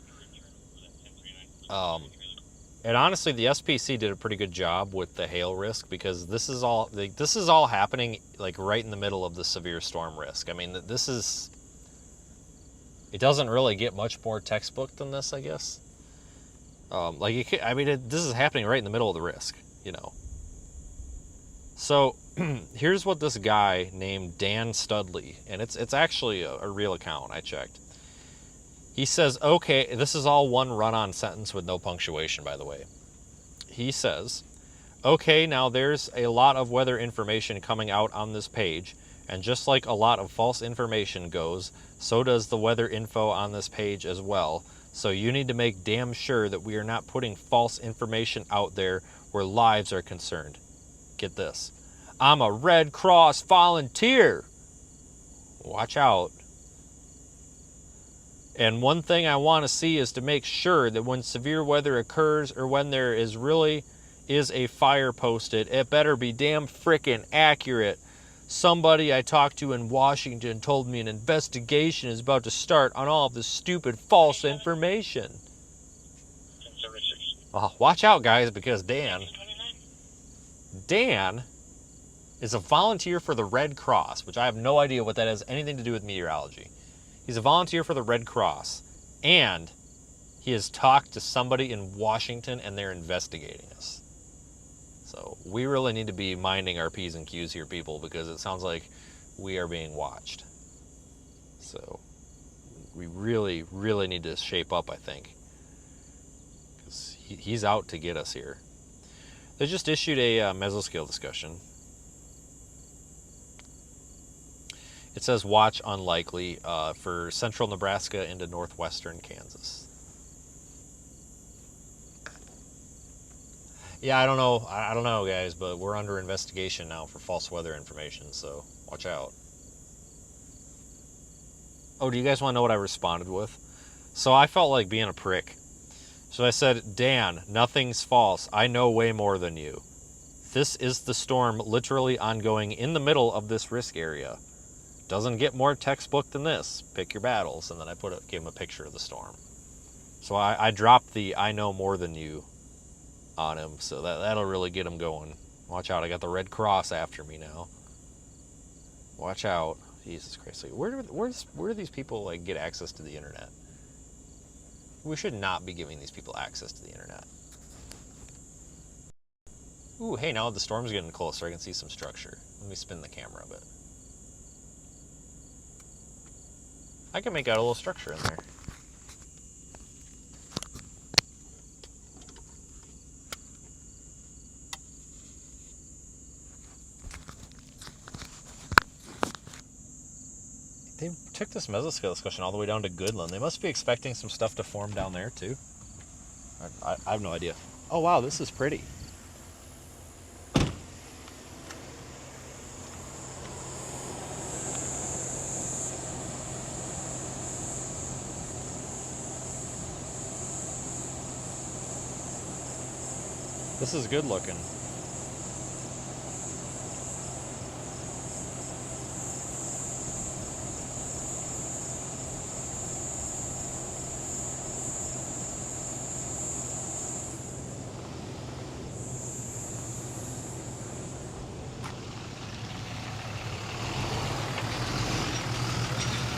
And honestly, the SPC did a pretty good job with the hail risk because this is all happening like right in the middle of the severe storm risk. I mean, it doesn't really get much more textbook than this, I guess. This is happening right in the middle of the risk, you know. So here's what this guy named Dan Studley, and it's actually a real account, I checked. He says, okay, this is all one run-on sentence with no punctuation, by the way. He says, okay, now there's a lot of weather information coming out on this page, and just like a lot of false information goes, so does the weather info on this page as well. So you need to make damn sure that we are not putting false information out there where lives are concerned. Get this. I'm a Red Cross volunteer. Watch out. And one thing I want to see is to make sure that when severe weather occurs or when there is a fire posted, it better be damn frickin' accurate. Somebody I talked to in Washington told me an investigation is about to start on all of this stupid false information. 1076. Oh, watch out, guys, because Dan is a volunteer for the Red Cross, which I have no idea what that has anything to do with meteorology. He's a volunteer for the Red Cross, and he has talked to somebody in Washington, and they're investigating us. So we really need to be minding our P's and Q's here, people, because it sounds like we are being watched. So we really, really need to shape up, I think, because he's out to get us here. They just issued a mesoscale discussion. It says watch unlikely for central Nebraska into northwestern Kansas. Yeah, I don't know, guys, but we're under investigation now for false weather information, so watch out. Oh, do you guys want to know what I responded with? So I felt like being a prick. So I said, Dan, nothing's false. I know way more than you. This is the storm literally ongoing in the middle of this risk area. Doesn't get more textbook than this. Pick your battles. And then I gave him a picture of the storm. So I dropped the I know more than you on him, so that'll really get him going. Watch out, I got the Red Cross after me now. Watch out. Jesus Christ. Like, where do these people like get access to the internet? We should not be giving these people access to the internet. Ooh, hey, now the storm's getting closer. I can see some structure. Let me spin the camera a bit. I can make out a little structure in there. They took this mesoscale discussion all the way down to Goodland. They must be expecting some stuff to form down there, too. I have no idea. Oh, wow, this is pretty. This is good looking.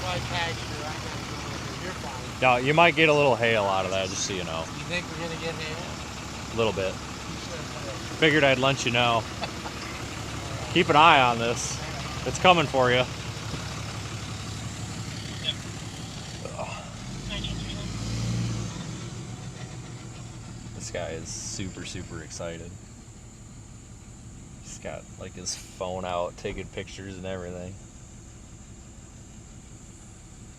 My pasture, I gotta go over. You're fine. Now, you might get a little hail out of that, just so you know. You think we're gonna get hail? A little bit. You said that. Figured I'd let you know. Keep an eye on this. It's coming for you. This guy is super, super excited. He's got like his phone out, taking pictures and everything.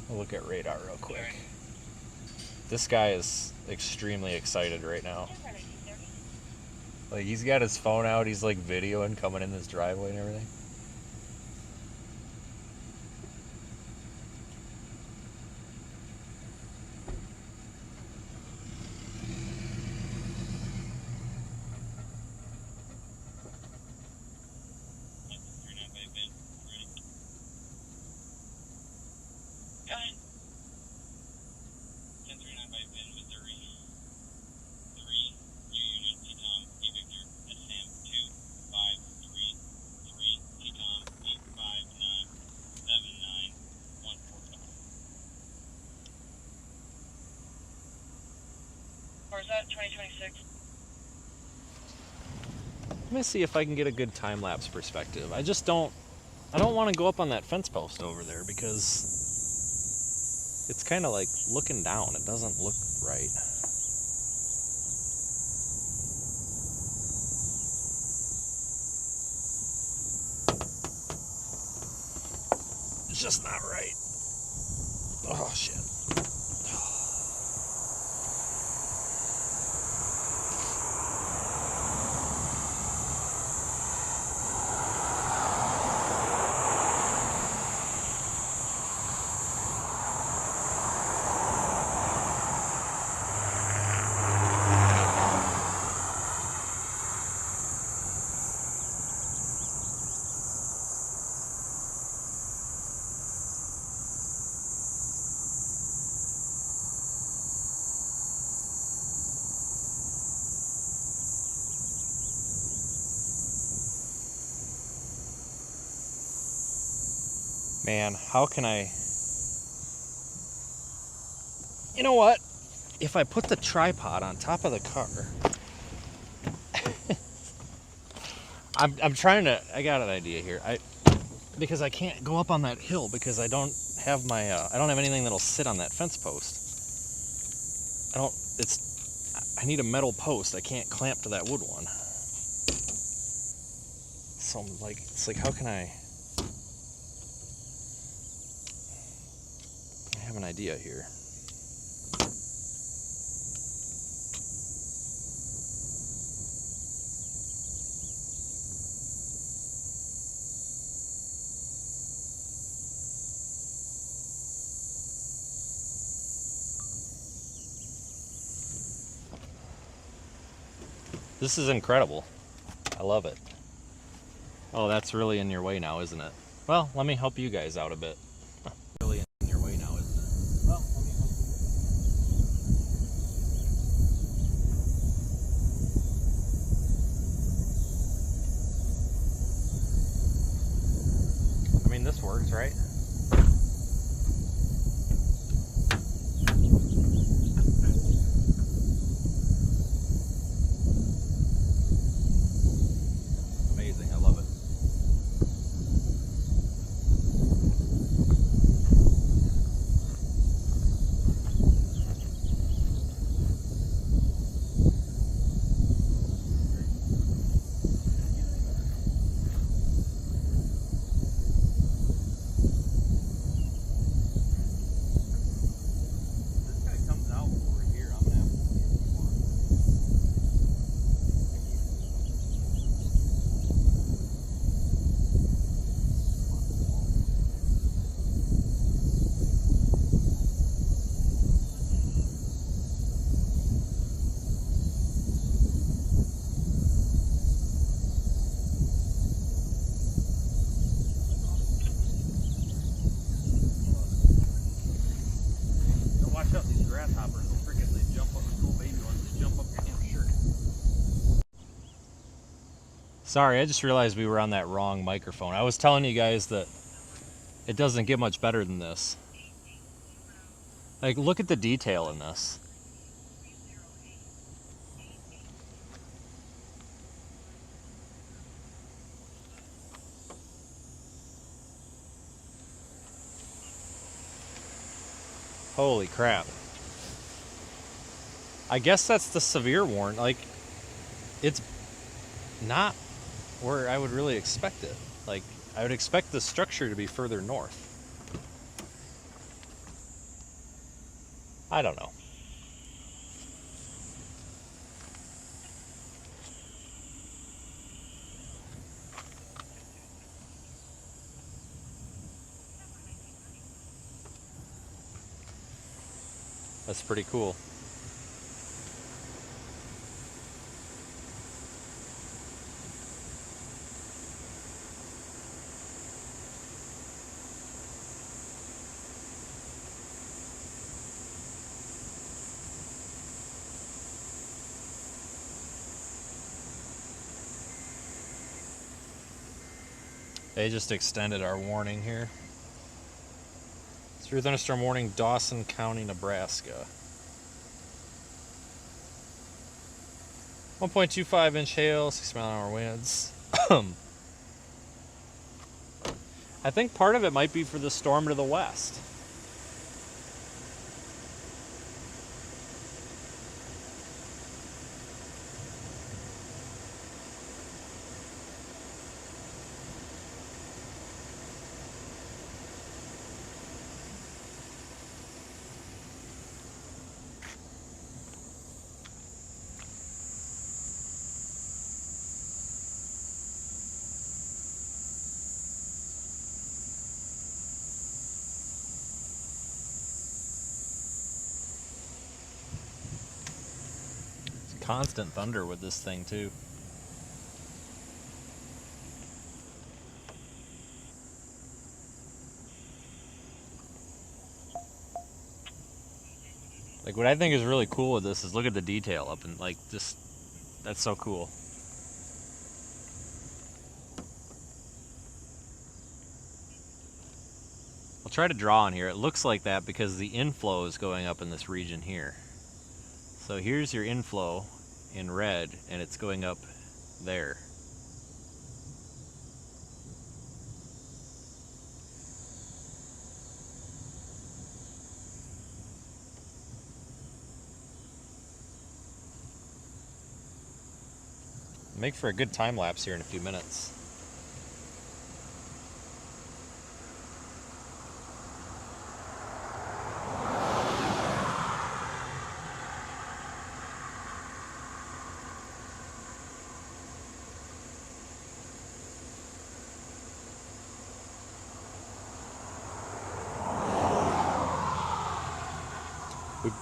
We'll look at radar real quick. This guy is extremely excited right now. Like, he's got his phone out, he's like videoing coming in this driveway and everything. Or is that 2026? Let me see if I can get a good time-lapse perspective. I don't want to go up on that fence post over there because it's kind of like looking down. It doesn't look right. It's just not right. Oh, shit. Man, how can I... You know what? If I put the tripod on top of the car... I'm trying to... I got an idea here. Because I can't go up on that hill because I don't have my... I don't have anything that'll sit on that fence post. I need a metal post. I can't clamp to that wood one. So, like, it's like, how can I have an idea here. This is incredible. I love it. Oh, that's really in your way now, isn't it? Well, let me help you guys out a bit. Really in your way now, isn't it? Well, let me help you. I mean, this works, right? Amazing, I love it. Sorry, I just realized we were on that wrong microphone. I was telling you guys that it doesn't get much better than this. Like, look at the detail in this. Holy crap. I guess that's the severe warning. Like, it's not where I would really expect it. Like, I would expect the structure to be further north. I don't know. That's pretty cool. They just extended our warning here. Severe thunderstorm warning, Dawson County, Nebraska. 1.25-inch hail, 6-mile-an-hour winds. I think part of it might be for the storm to the west. Constant thunder with this thing too. Like, what I think is really cool with this is look at the detail up and like just, that's so cool. I'll try to draw on here. It looks like that because the inflow is going up in this region here. So here's your inflow in red, and it's going up there. Make for a good time lapse here in a few minutes.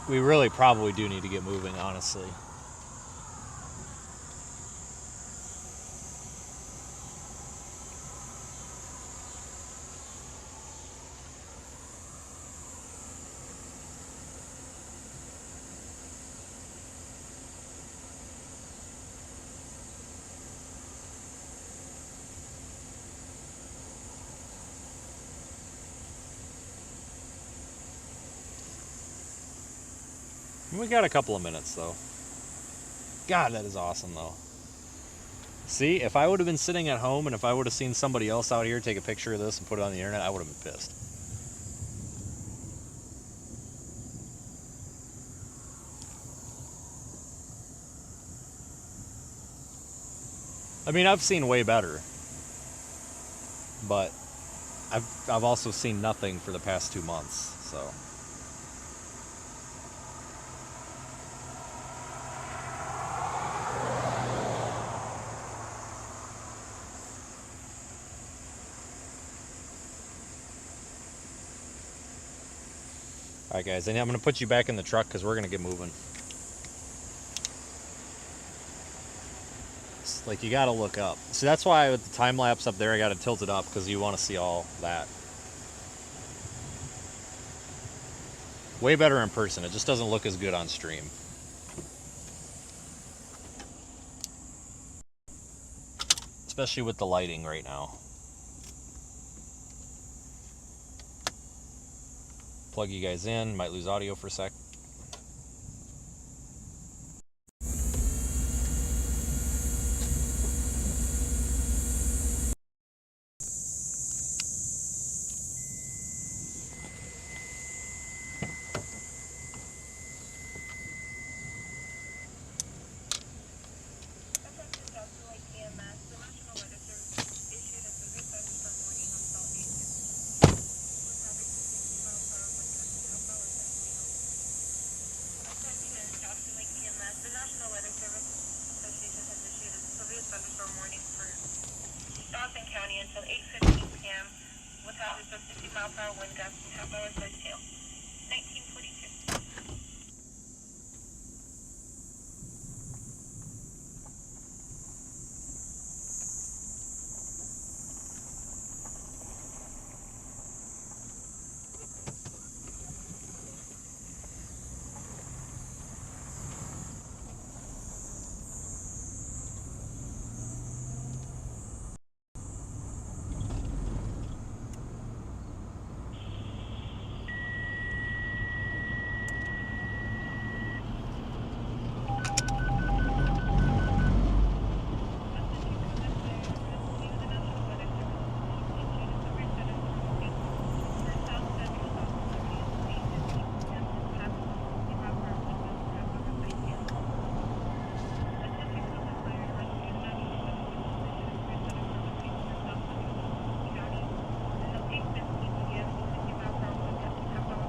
We really probably do need to get moving, honestly. We got a couple of minutes, though. God, that is awesome, though. See, if I would have been sitting at home and if I would have seen somebody else out here take a picture of this and put it on the internet, I would have been pissed. I mean, I've seen way better, but I've also seen nothing for the past 2 months, so. Alright guys, and I'm going to put you back in the truck because we're going to get moving. It's like, you got to look up. So that's why with the time lapse up there I got to tilt it up, because you want to see all that. Way better in person. It just doesn't look as good on stream. especially with the lighting right now. Plug you guys in, might lose audio for a sec. Until 8:15 p.m. with hazards of 50 mile per hour wind gusts and half-hour size hail. 1942.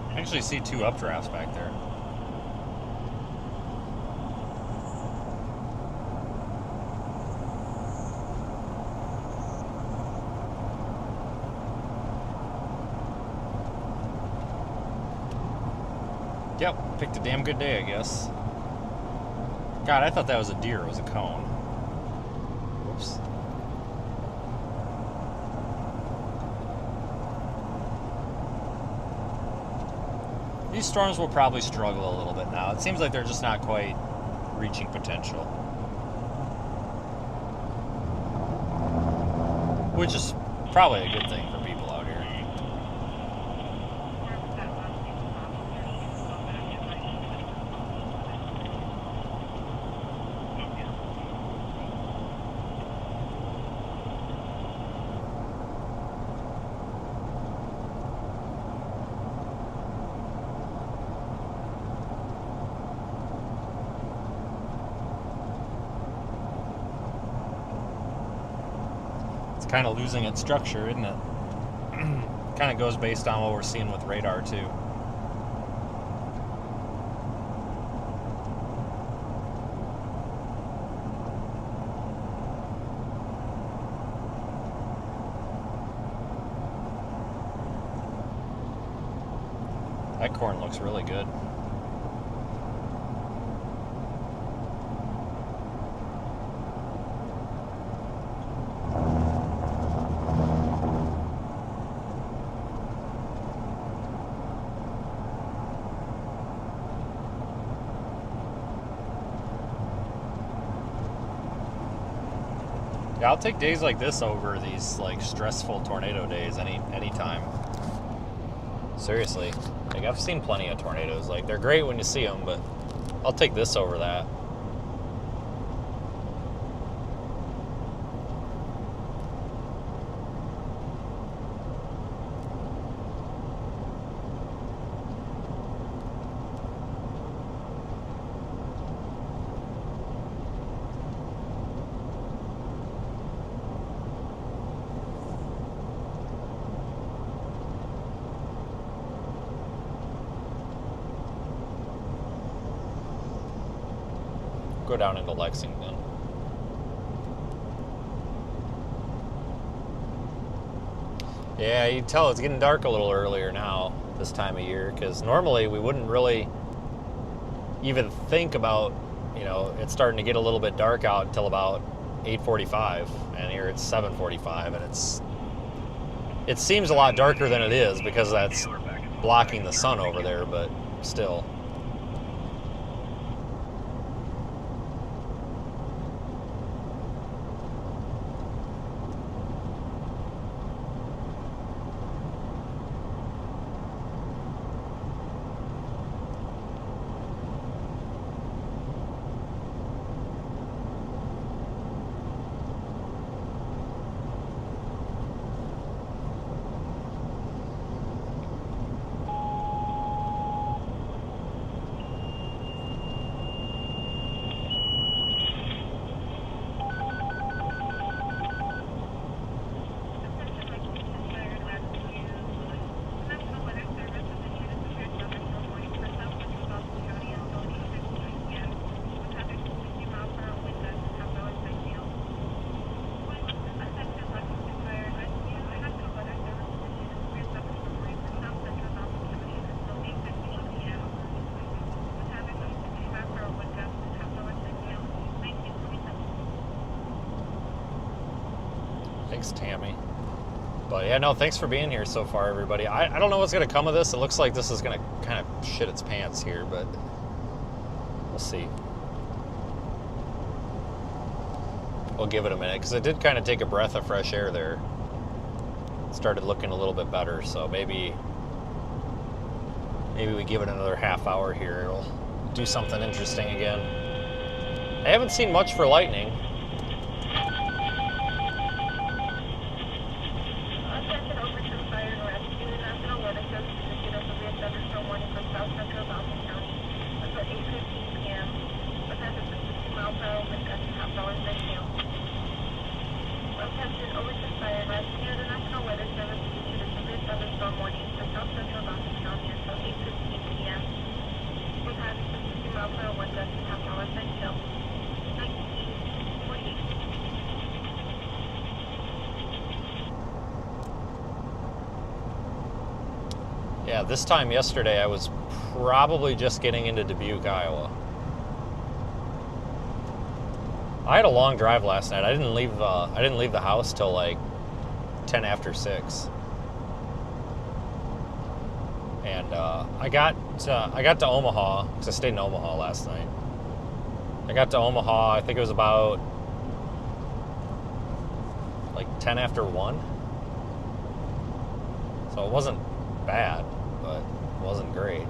I actually see 2 updrafts back there. Yep, picked a damn good day, I guess. God, I thought that was a deer. It was a cone. Whoops. These storms will probably struggle a little bit now. It seems like they're just not quite reaching potential. Which is probably a good thing for people out here. Kind of losing its structure, isn't it? Kind of goes based on what we're seeing with radar too. That corn looks really good. Yeah, I'll take days like this over these like stressful tornado days anytime. Seriously, like I've seen plenty of tornadoes. Like they're great when you see them, but I'll take this over that. Go down into Lexington. Yeah, you can tell it's getting dark a little earlier now this time of year, because normally we wouldn't really even think about, you know, it's starting to get a little bit dark out until about 8:45, and here it's 7:45, and it seems a lot darker than it is because that's blocking the sun over there, but still. Thanks, Tammy. But yeah, no, thanks for being here so far, everybody. I don't know what's going to come of this. It looks like this is going to kind of shit its pants here, but we'll see. We'll give it a minute, because it did kind of take a breath of fresh air there. It started looking a little bit better, so maybe we give it another half hour here. It'll do something interesting again. I haven't seen much for lightning. Attention over to fire and rescue. National Weather Service indicated a severe thunderstorm warning for south central Boston County until 8:15 p.m. Attention to 60 mile per hour wind gusts and half-hour wind chill. Attention over to fire and rescue. The National Weather Service issued a severe thunderstorm warning for south central Boston County until 8:15 p.m. With hazards of 60 mile per hour wind gusts and half-hour wind chill. 1948. Yeah, this time yesterday I was probably just getting into Dubuque, Iowa. I had a long drive last night. I didn't leave the house till like 10 after 6. And I got to Omaha, because I stayed in Omaha last night. I got to Omaha, I think it was about like 10 after 1. So it wasn't bad, but it wasn't great.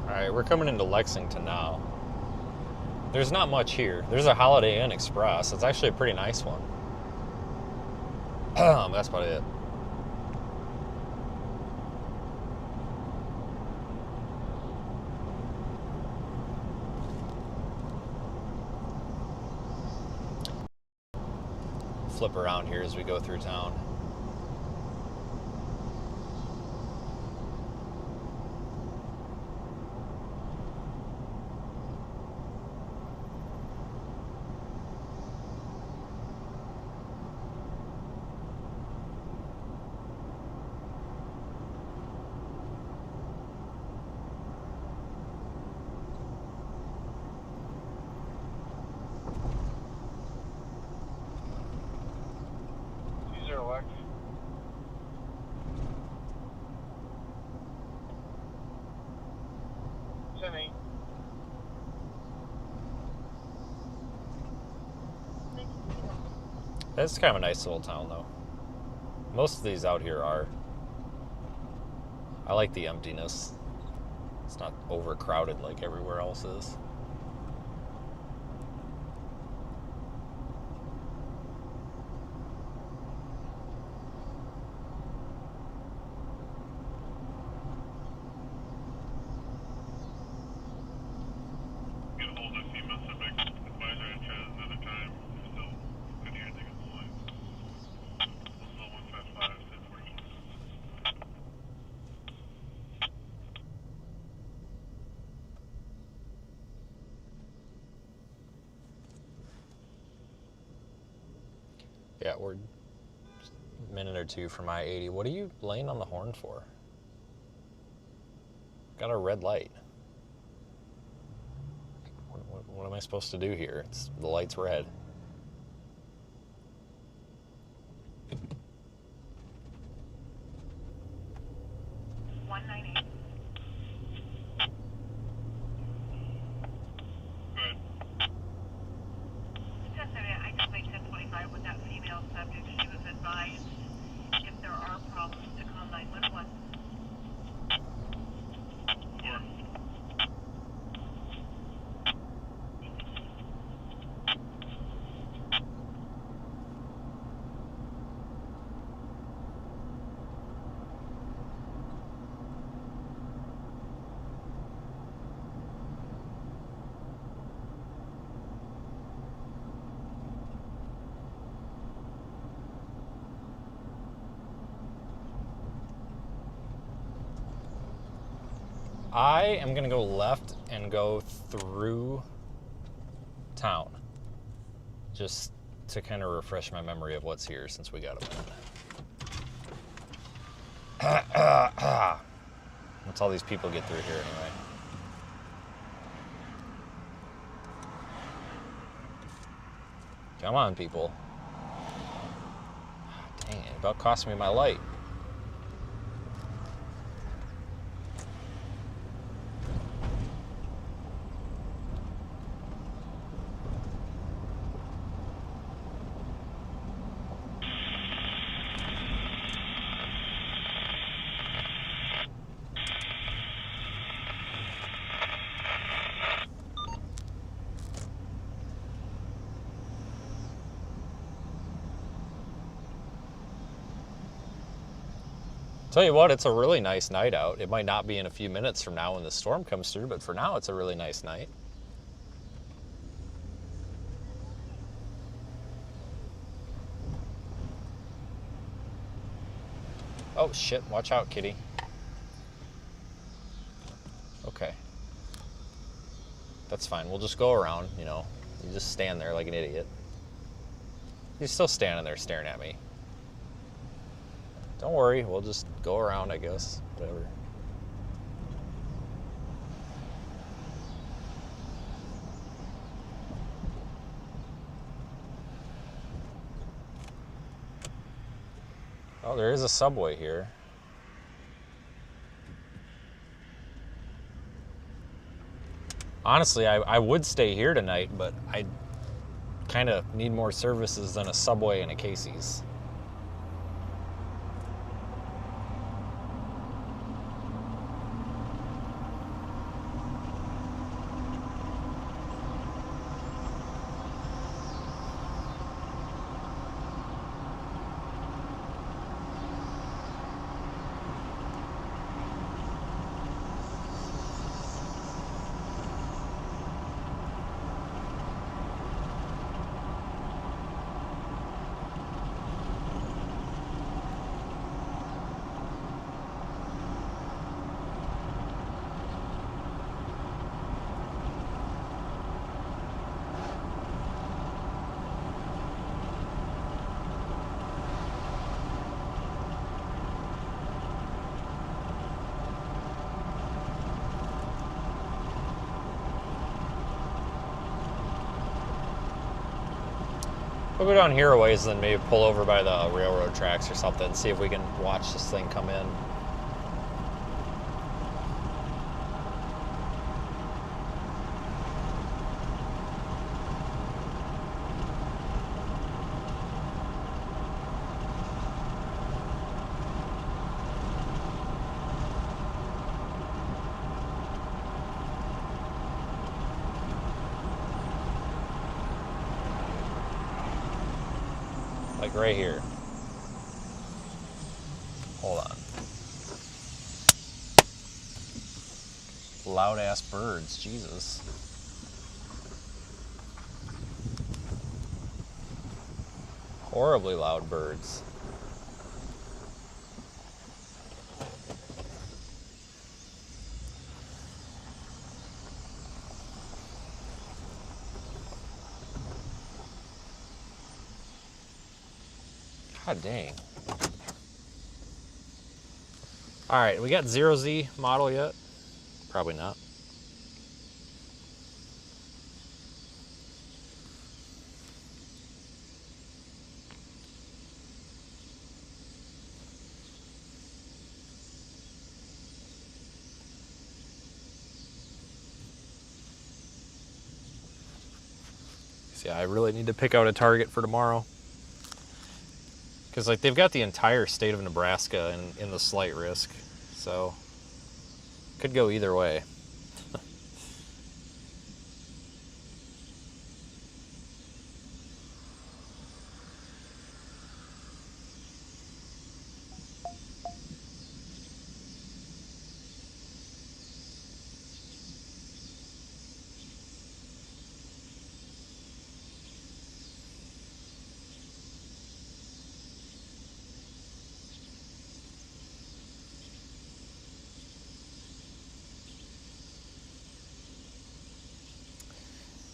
Alright, we're coming into Lexington now. There's not much here. There's a Holiday Inn Express. It's actually a pretty nice one. That's about it. Flip around here as we go through town. Jimmy. It's kind of a nice little town, though. Most of these out here are. I like the emptiness. It's not overcrowded like everywhere else is. Yeah, we're a minute or two from I-80. What are you laying on the horn for? Got a red light. What am I supposed to do here? The light's red. I am going to go left and go through town. Just to kind of refresh my memory of what's here since we got a minute. What's all these people get through here anyway? Come on, people. Dang it, about cost me my light. Tell you what, it's a really nice night out. It might not be in a few minutes from now when the storm comes through, but for now it's a really nice night. Oh shit, watch out, kitty. Okay. That's fine, we'll just go around, you know. You just stand there like an idiot. You're still standing there staring at me. Don't worry, we'll just go around, I guess. Whatever. Oh, there is a subway here. Honestly, I would stay here tonight, but I kind of need more services than a Subway and a Casey's. We'll go down here a ways and then maybe pull over by the railroad tracks or something, see if we can watch this thing come in. Like right here. Hold on. Loud ass birds, Jesus. Horribly loud birds. God dang. Alright, we got 0Z model yet? Probably not. See, I really need to pick out a target for tomorrow. Because like they've got the entire state of Nebraska in the slight risk, so could go either way.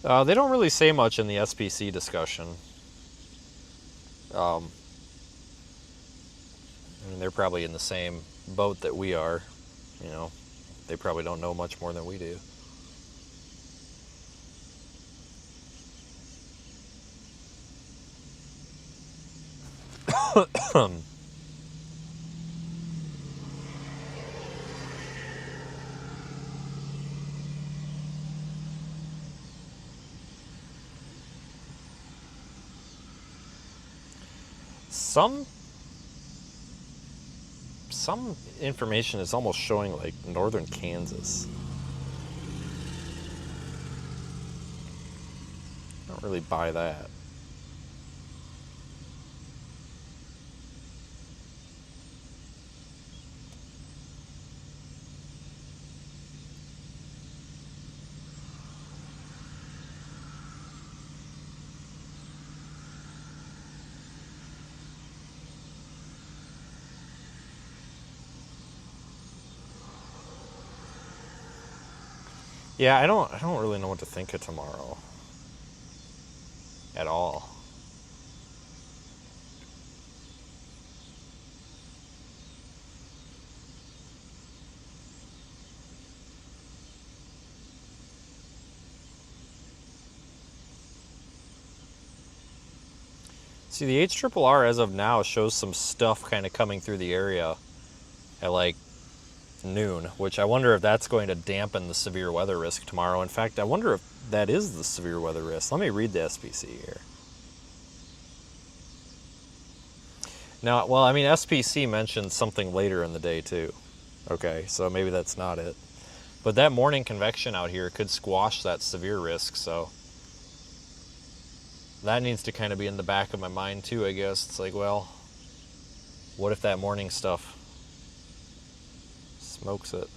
They don't really say much in the SPC discussion. I mean, they're probably in the same boat that we are. You know, they probably don't know much more than we do. Some information is almost showing like northern Kansas. I don't really buy that. Yeah, I don't really know what to think of tomorrow at all. See, the HRRR as of now shows some stuff kind of coming through the area at like noon, which I wonder if that's going to dampen the severe weather risk tomorrow. In fact, I wonder if that is the severe weather risk. Let me read the SPC here. Now, well, I mean, SPC mentioned something later in the day too. Okay, so maybe that's not it. But that morning convection out here could squash that severe risk, so that needs to kind of be in the back of my mind too, I guess. It's like, well, what if that morning stuff smokes it?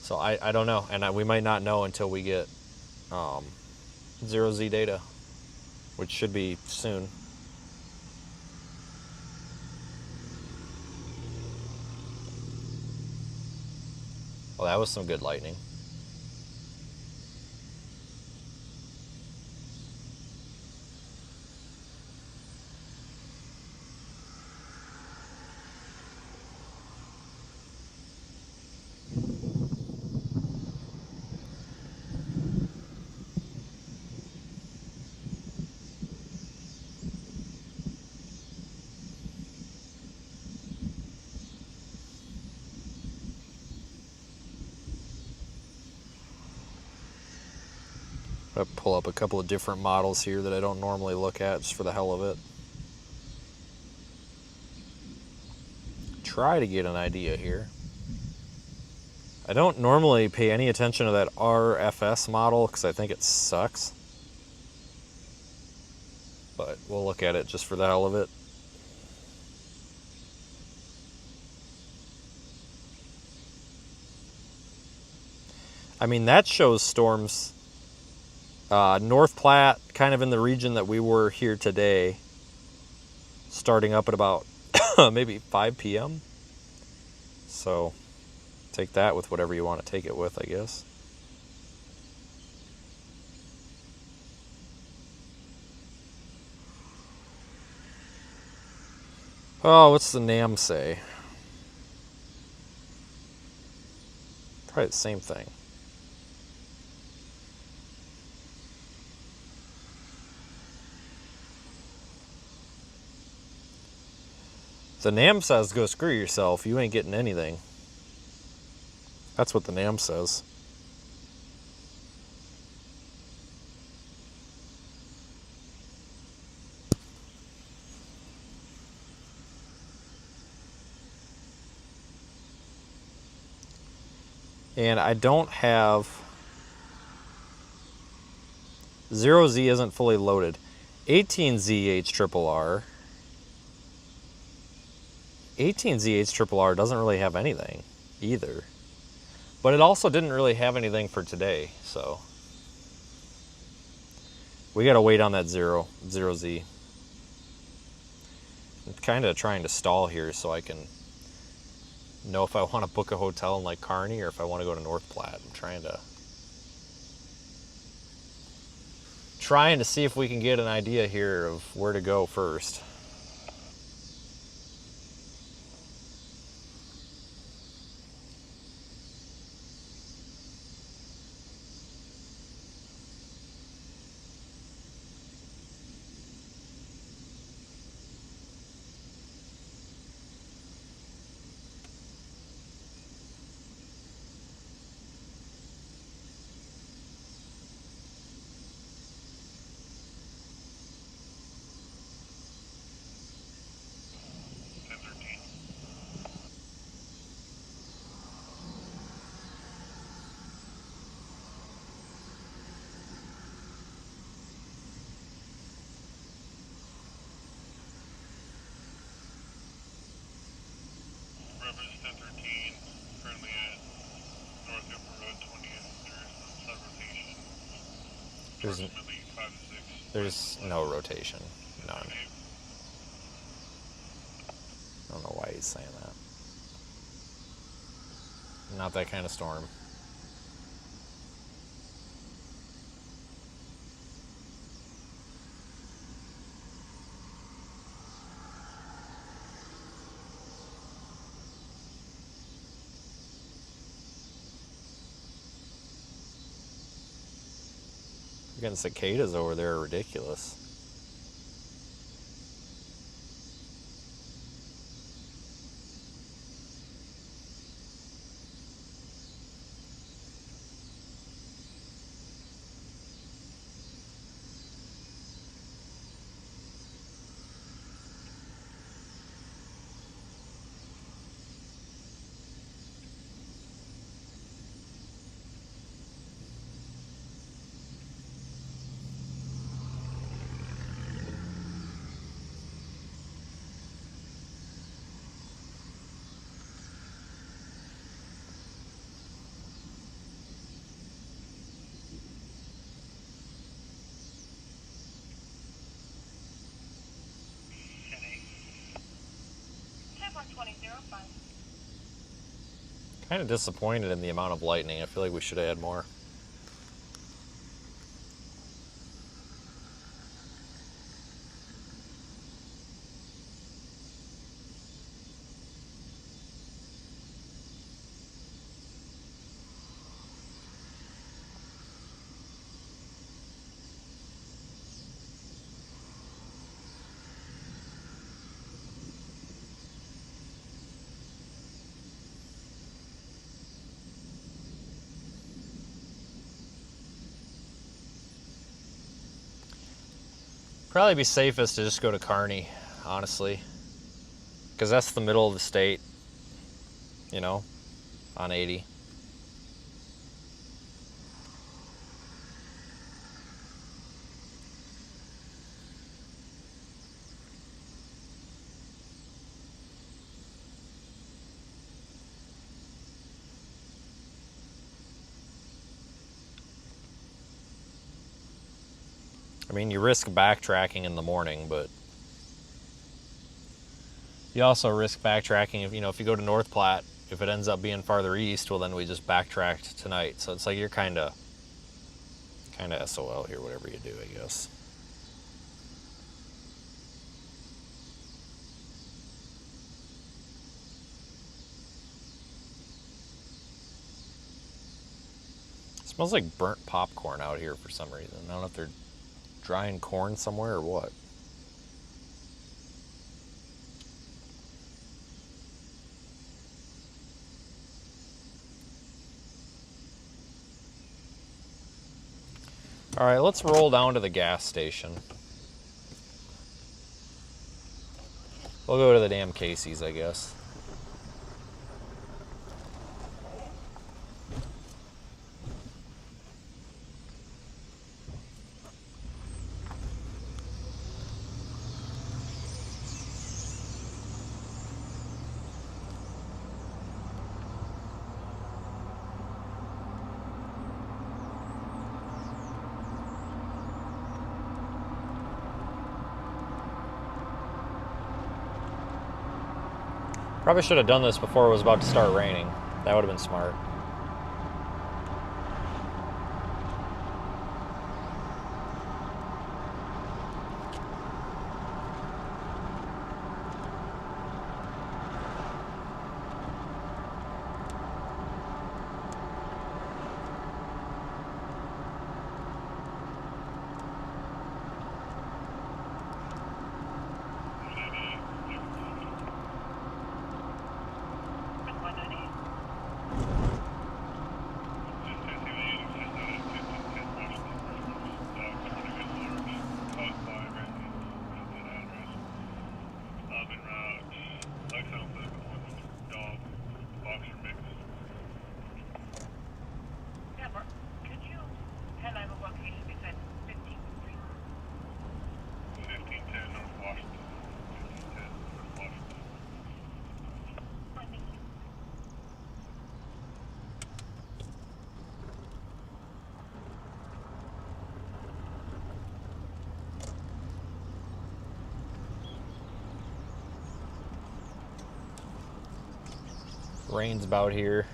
So I don't know, and we might not know until we get 0Z data, which should be soon. Well, that was some good lightning. I'll pull up a couple of different models here that I don't normally look at just for the hell of it. Try to get an idea here. I don't normally pay any attention to that RFS model because I think it sucks. But we'll look at it just for the hell of it. I mean, that shows storms North Platte, kind of in the region that we were here today, starting up at about maybe 5 p.m. So take that with whatever you want to take it with, I guess. Oh, what's the NAM say? Probably the same thing. The NAM says go screw yourself, you ain't getting anything. That's what the NAM says. And I don't have... 0Z isn't fully loaded. 18Z HRRR. 18Z HRRR doesn't really have anything either. But it also didn't really have anything for today, so we gotta wait on that 0Z. I'm kind of trying to stall here so I can know if I want to book a hotel in like Kearney or if I want to go to North Platte. I'm trying to trying to see if we can get an idea here of where to go first. Reference 1013, currently at North Hooper Road 20th. There's some rotation. Approximately 5 to 6. There's no rotation. None. I don't know why he's saying that. Not that kind of storm. Again, cicadas over there are ridiculous. Kind of disappointed in the amount of lightning. I feel like we should have had more. Probably be safest to just go to Kearney, honestly, because that's the middle of the state, you know, on 80. I mean, you risk backtracking in the morning, but you also risk backtracking if, you know, if you go to North Platte, if it ends up being farther east, well, then we just backtracked tonight. So it's like you're kind of SOL here, whatever you do, I guess. It smells like burnt popcorn out here for some reason. I don't know if they're drying corn somewhere or what. All right, let's roll down to the gas station. We'll go to the damn Casey's, I guess. Probably should have done this before it was about to start raining. That would have been smart. Rain's about here.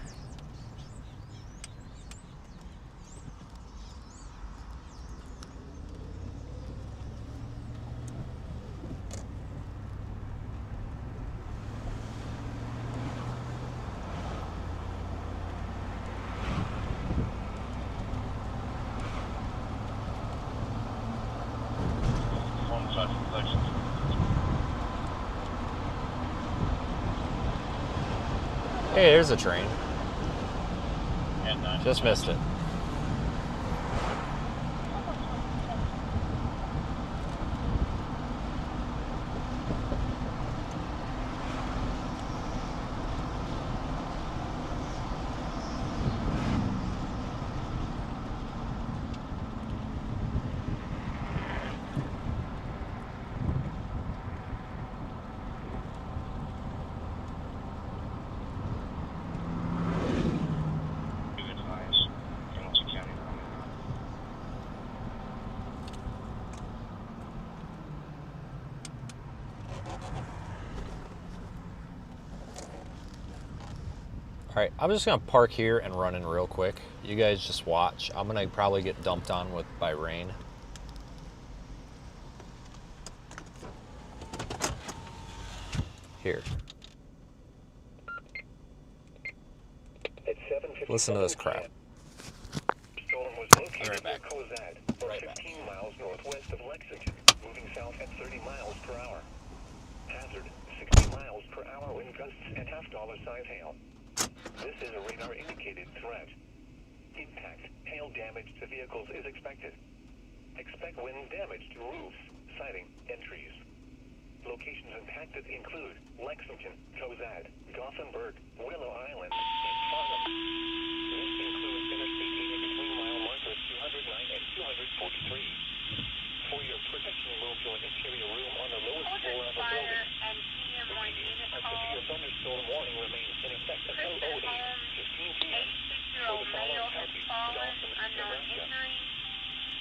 Hey, there's a train. Just missed it. All right, I'm just gonna park here and run in real quick. You guys just watch. I'm gonna probably get dumped on by rain. Here. Listen to this crap. Storm was located Right back. near Cozad, or Right back. 15 miles northwest of Lexington, moving south at 30 miles per hour. Hazard, 60 miles per hour wind gusts and half-dollar-size hail. This is a radar-indicated threat. Impact, hail damage to vehicles is expected. Expect wind damage to roofs, siding, and trees. Locations impacted include Lexington, Cozad, Gothenburg, Willow Island, and Farnham. This includes Interstate 80 between mile markers 209 and 243. For your protection, move to an interior room on the lowest floor of a building. And PM1 unit A call. severe thunderstorm warning remains in effect until 08:15 p.m. 86-year-old male has fallen, unknown injury.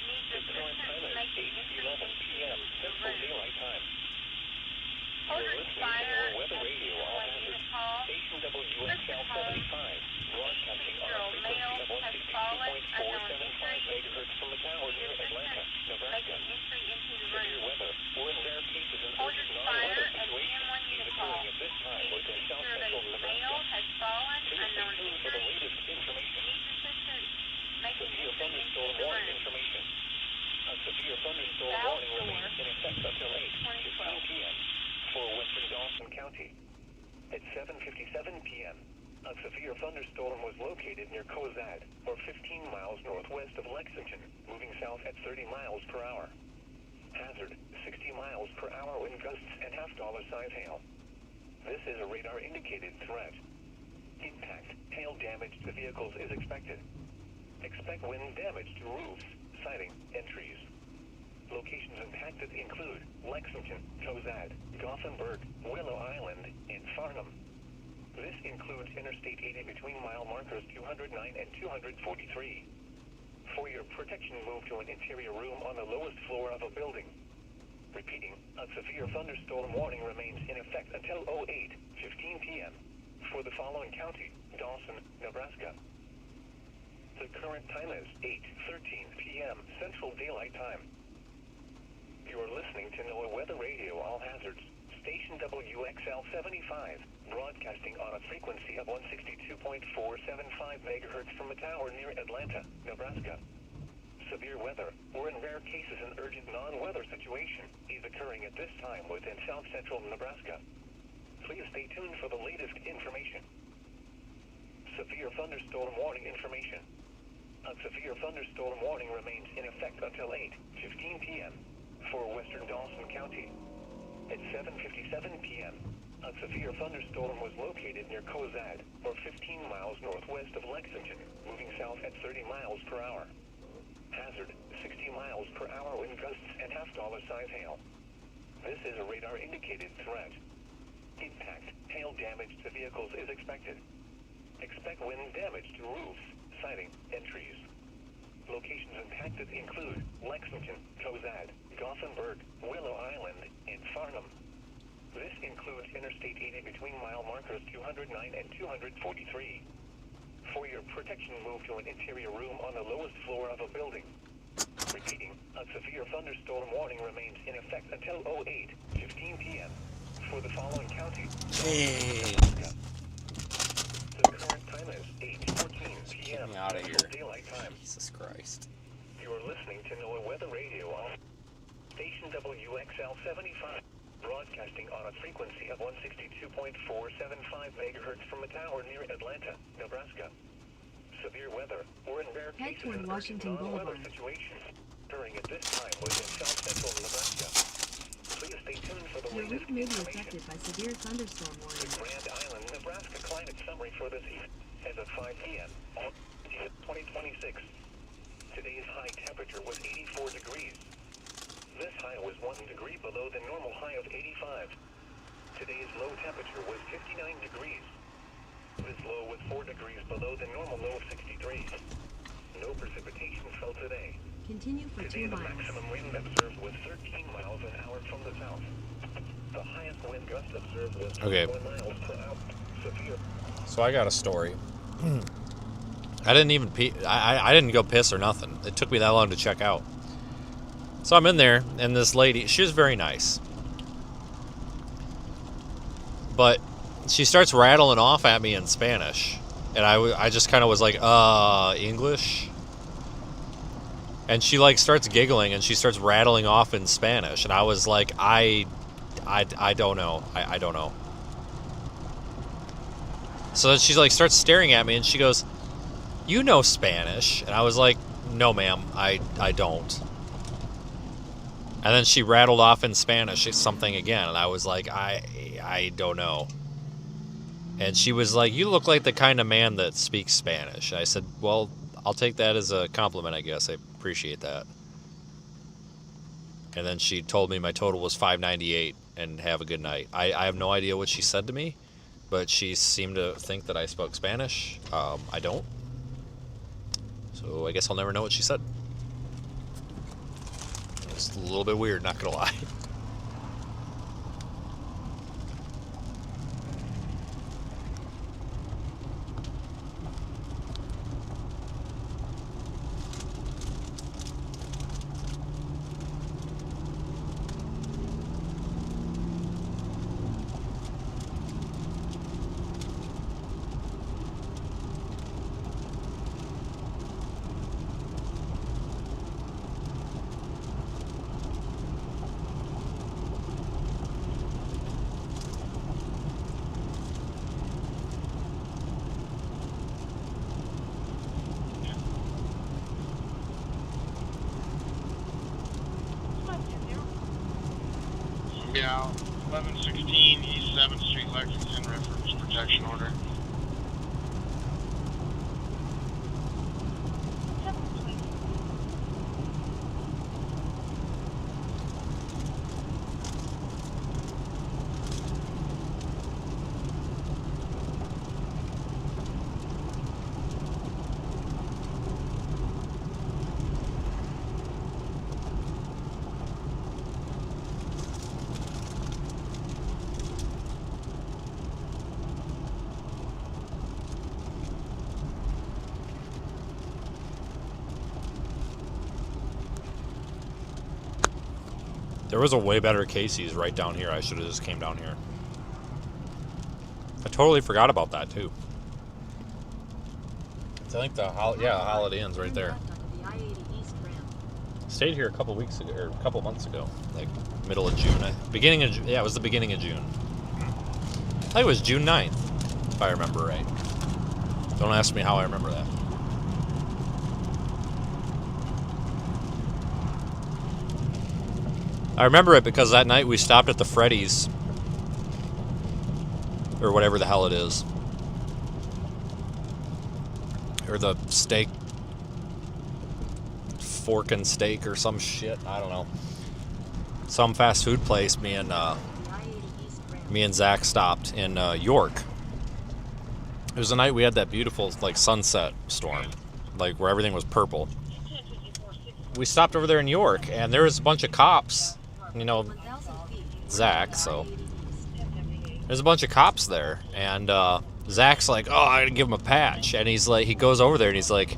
Needs The current time assistance is making entry 8:11 into p.m. Central room. Daylight Time. You are Holders listening to fire your and weather radio all PM1 unit hazards. call. Station WXL 75, broadcasting on a 86-year-old frequency male of has fallen, unknown 162.475 injury. megahertz from the tower near Atlanta, Nebraska. Making entry into the Severe room. weather or in rare cases an Holders urgent fire non-weather and situation PM1 is unit call. occurring at this time within south central 86-year-old Nebraska. male has fallen, Please stay unknown tuned for the injury. latest information. Needs assistance making Severe entry into thunderstorm the warning room. information. A severe thunderstorm South warning remains in effect until 8:15 p.m. for western Dawson County. At 7:57 p.m., a severe thunderstorm was located near Cozad, or 15 miles northwest of Lexington, moving south at 30 miles per hour. Hazard, 60 miles per hour wind gusts and half-dollar-size hail. This is a radar-indicated threat. Impact, hail damage to vehicles is expected. Expect wind damage to roofs, siding, and trees. Locations impacted include Lexington, Cozad, Gothenburg, Willow Island, and Farnham. This includes Interstate 80 between mile markers 209 and 243. For your protection, move to an interior room on the lowest floor of a building. Repeating, a severe thunderstorm warning remains in effect until 08:15 p.m. for the following county: Dawson, Nebraska. The current time is 8:13 p.m. Central Daylight Time. You are listening to NOAA Weather Radio All Hazards, station WXL 75, broadcasting on a frequency of 162.475 megahertz from a tower near Atlanta, Nebraska. Severe weather, or in rare cases an urgent non-weather situation, is occurring at this time within south central Nebraska. Please stay tuned for the latest information. Severe thunderstorm warning information. A severe thunderstorm warning remains in effect until 8:15 p.m. for western Dawson County. At 7:57 p.m., a severe thunderstorm was located near Cozad, or 15 miles northwest of Lexington, moving south at 30 miles per hour. Hazard, 60 miles per hour wind gusts and half-dollar-size hail. This is a radar-indicated threat. Impact, hail damage to vehicles is expected. Expect wind damage to roofs, siding, and trees. Locations impacted include Lexington, Cozad, Gothenburg, Willow Island, and Farnham. This includes include Interstate 80 between mile markers 209 and 243. For your protection, move to an interior room on the lowest floor of a building. Repeating, a severe thunderstorm warning remains in effect until 08:15 p.m. for the following counties. Hey. The current time is 8:14 p.m. Get me outta here. Central Daylight Time. Jesus Christ. You are listening to NOAA Weather Radio on station WXL 75, broadcasting on a frequency of 162.475 megahertz from a tower near Atlanta, Nebraska. Severe weather, or in rare Head cases, toward an Washington urgent non-weather Boulevard. situation occurring at this time within south central Nebraska. Please stay tuned for the Your latest route may be information. affected by severe thunderstorm The warnings. Grand Island, Nebraska climate summary for this evening as of 5 p.m. on 2026. Today's high temperature was 84 degrees. This high was 1 degree below the normal high of 85. Today's low temperature was 59 degrees. This low was 4 degrees below the normal low of 63. No precipitation fell today. Continue for Today 2 the miles. maximum wind observed was 13 miles an hour from the south. The highest wind gust observed was Okay. 4 miles per hour. Severe. So I got a story. I didn't even pee. I didn't go piss or nothing. It took me that long to check out. So I'm in there, and this lady, she was very nice. But she starts rattling off at me in Spanish. And I just kind of was like, English? And she like starts giggling and she starts rattling off in Spanish. And I was like, I don't know. I don't know. So then she like starts staring at me and she goes, "You know Spanish?" And I was like, "No, ma'am, I don't." And then she rattled off in Spanish something again, and I was like, I don't know. And she was like, "You look like the kind of man that speaks Spanish." I said, "Well, I'll take that as a compliment, I guess. I appreciate that." And then she told me my total was $598 and have a good night. I have no idea what she said to me, but she seemed to think that I spoke Spanish. I don't. So I guess I'll never know what she said. It's a little bit weird, not gonna lie. Yeah, 1116 East 7th Street, Lexington, reference protection order. There was a way better Casey's right down here. I should have just came down here. I totally forgot about that too. I think the Holiday Inn's right there. Turn left onto the I-80 East ramp. Stayed here a couple weeks ago, or a couple months ago, like middle of June. It was the beginning of June. I think it was June 9th, if I remember right. Don't ask me how I remember that. I remember it because that night we stopped at the Freddy's, or whatever the hell it is, or the steak, fork and steak or some shit. I don't know. Some fast food place. Me and Zach stopped in York. It was the night we had that beautiful like sunset storm, like where everything was purple. We stopped over there in York, and there was a bunch of cops. You know, Zach, so There's a bunch of cops there, and Zach's like, "Oh, I gotta give him a patch," and he's like, he goes over there and he's like,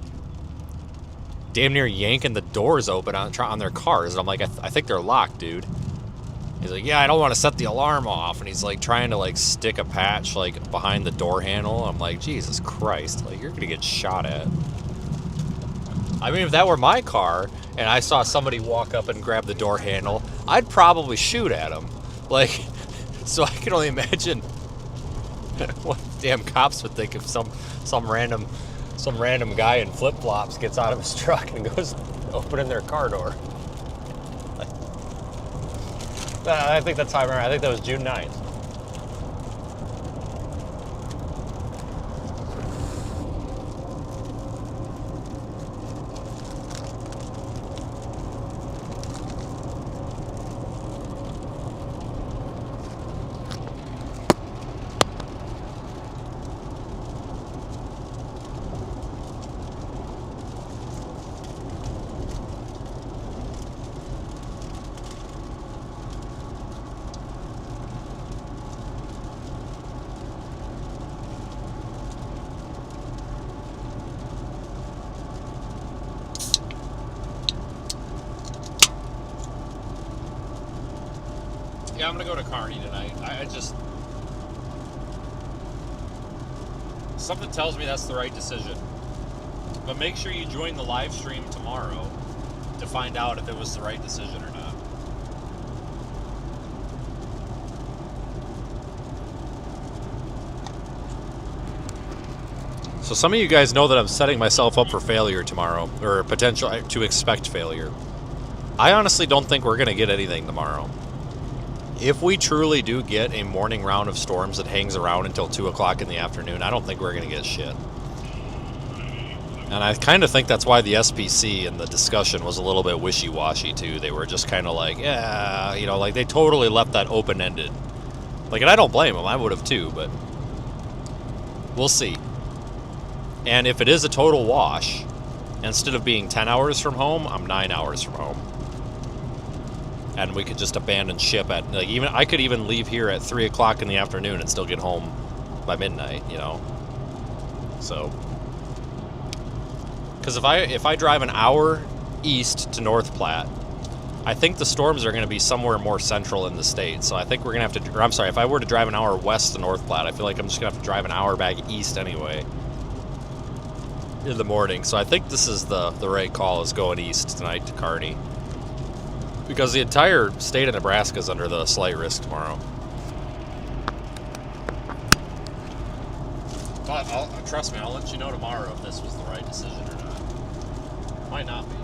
damn near yanking the doors open on their cars, and I'm like, I think they're locked, dude. He's like, "Yeah, I don't want to set the alarm off," and he's like trying to like stick a patch like behind the door handle. I'm like, Jesus Christ, like you're gonna get shot at. I mean, if that were my car and I saw somebody walk up and grab the door handle, I'd probably shoot at him. Like, so I can only imagine what damn cops would think if some random guy in flip-flops gets out of his truck and goes opening their car door. I think that's how I remember. I think that was June 9th. Yeah, I'm gonna go to Kearney tonight. I just... Something tells me that's the right decision. But make sure you join the live stream tomorrow to find out if it was the right decision or not. So some of you guys know that I'm setting myself up for failure tomorrow, or potential to expect failure. I honestly don't think we're gonna get anything tomorrow. If we truly do get a morning round of storms that hangs around until 2 o'clock in the afternoon, I don't think we're going to get shit. And I kind of think that's why the SPC and the discussion was a little bit wishy-washy, too. They were just kind of like, yeah, you know, like they totally left that open-ended. Like, and I don't blame them. I would have, too, but we'll see. And if it is a total wash, instead of being 10 hours from home, I'm 9 hours from home. And we could just abandon ship at, like, even I could even leave here at 3 o'clock in the afternoon and still get home by midnight, you know. So, because if I drive an hour east to North Platte, I think the storms are going to be somewhere more central in the state. So I think we're going to have to, or I'm sorry, if I were to drive an hour west to North Platte, I feel like I'm just going to have to drive an hour back east anyway in the morning. So I think this is the right call, is going east tonight to Kearney. Because the entire state of Nebraska is under the slight risk tomorrow. But trust me, I'll let you know tomorrow if this was the right decision or not. Might not be.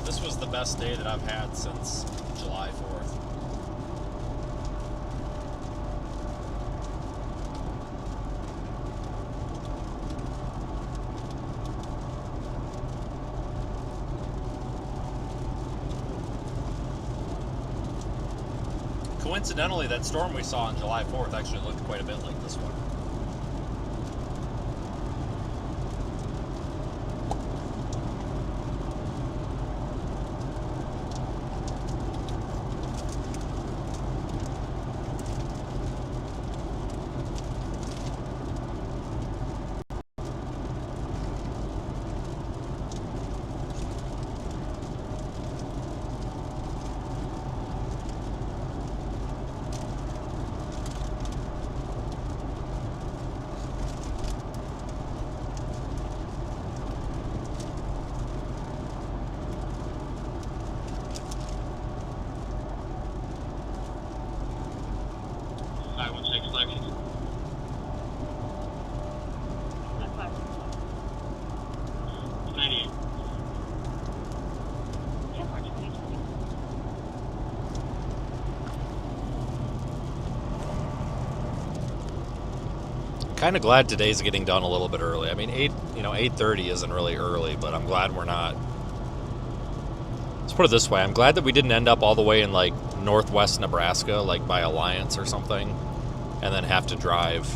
This was the best day that I've had since July 4th. Coincidentally, that storm we saw on July 4th actually looked quite a bit like this one. kind of glad today's getting done a little bit early. I mean, 8:30 isn't really early, but I'm glad we're not. Let's put it this way. I'm glad that we didn't end up all the way in, like, northwest Nebraska, like by Alliance or something, and then have to drive,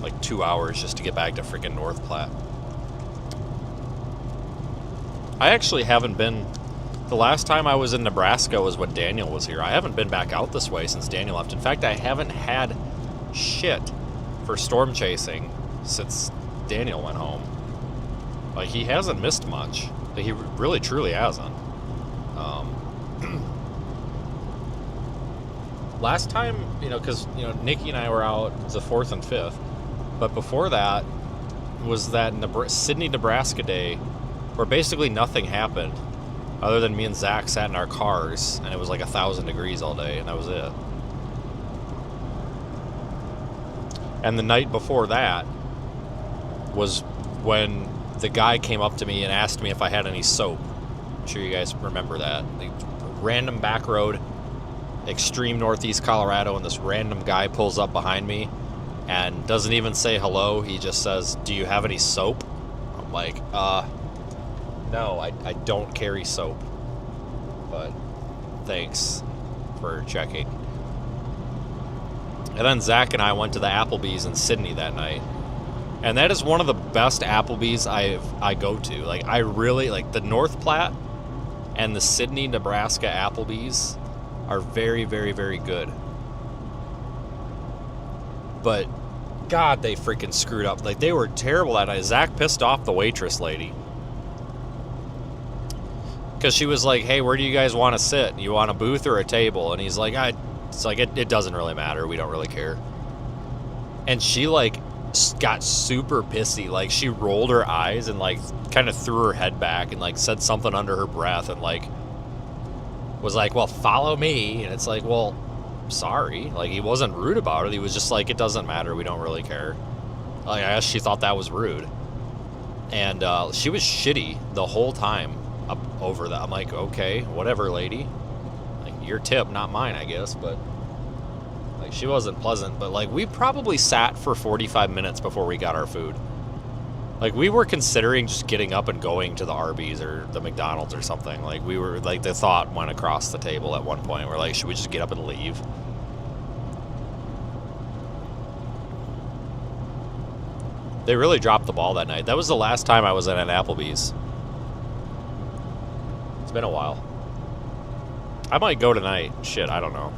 like, 2 hours just to get back to freaking North Platte. I actually haven't been... The last time I was in Nebraska was when Daniel was here. I haven't been back out this way since Daniel left. In fact, I haven't had shit for storm chasing since Daniel went home. Like, he hasn't missed much. He really, truly hasn't. Last time, because, Nikki and I were out the 4th and 5th. But before that was that Sydney, Nebraska day where basically nothing happened other than me and Zach sat in our cars and it was like 1,000 degrees all day, and that was it. And the night before that was when the guy came up to me and asked me if I had any soap. I'm sure you guys remember that. The random back road, extreme northeast Colorado, and this random guy pulls up behind me and doesn't even say hello. He just says, "Do you have any soap?" I'm like, no, I don't carry soap. But thanks for checking. And then Zach and I went to the Applebee's in Sydney that night. And that is one of the best Applebee's I go to. Like, I really, like, the North Platte and the Sydney, Nebraska Applebee's are very, very, very good. But, God, they freaking screwed up. Like, they were terrible that night. Zach pissed off the waitress lady. Because she was like, "Hey, where do you guys want to sit? You want a booth or a table?" And he's like, it doesn't really matter. We don't really care. And she, like, got super pissy. Like, she rolled her eyes and, like, kind of threw her head back and, like, said something under her breath and, like, was like, "Well, follow me." And it's like, well, sorry. Like, he wasn't rude about it. He was just like, "It doesn't matter. We don't really care." Like, I guess she thought that was rude. And she was shitty the whole time up over that. I'm like, okay, whatever, lady. Like, your tip, not mine, I guess. But, like, she wasn't pleasant. But, like, we probably sat for 45 minutes before we got our food. Like, we were considering just getting up and going to the Arby's or the McDonald's or something. Like, we were, like, the thought went across the table at one point. We're like, should we just get up and leave? They really dropped the ball that night. That was the last time I was at an Applebee's. It's been a while. I might go tonight. Shit, I don't know.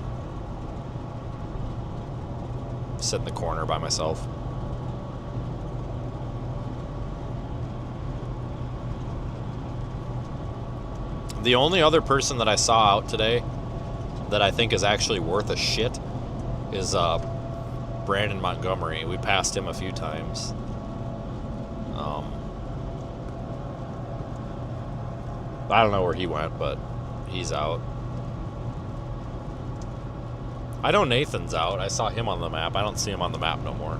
Sit in the corner by myself. The only other person that I saw out today that I think is actually worth a shit is Brandon Montgomery. We passed him a few times. I don't know where he went, but he's out. I know Nathan's out. I saw him on the map. I don't see him on the map no more.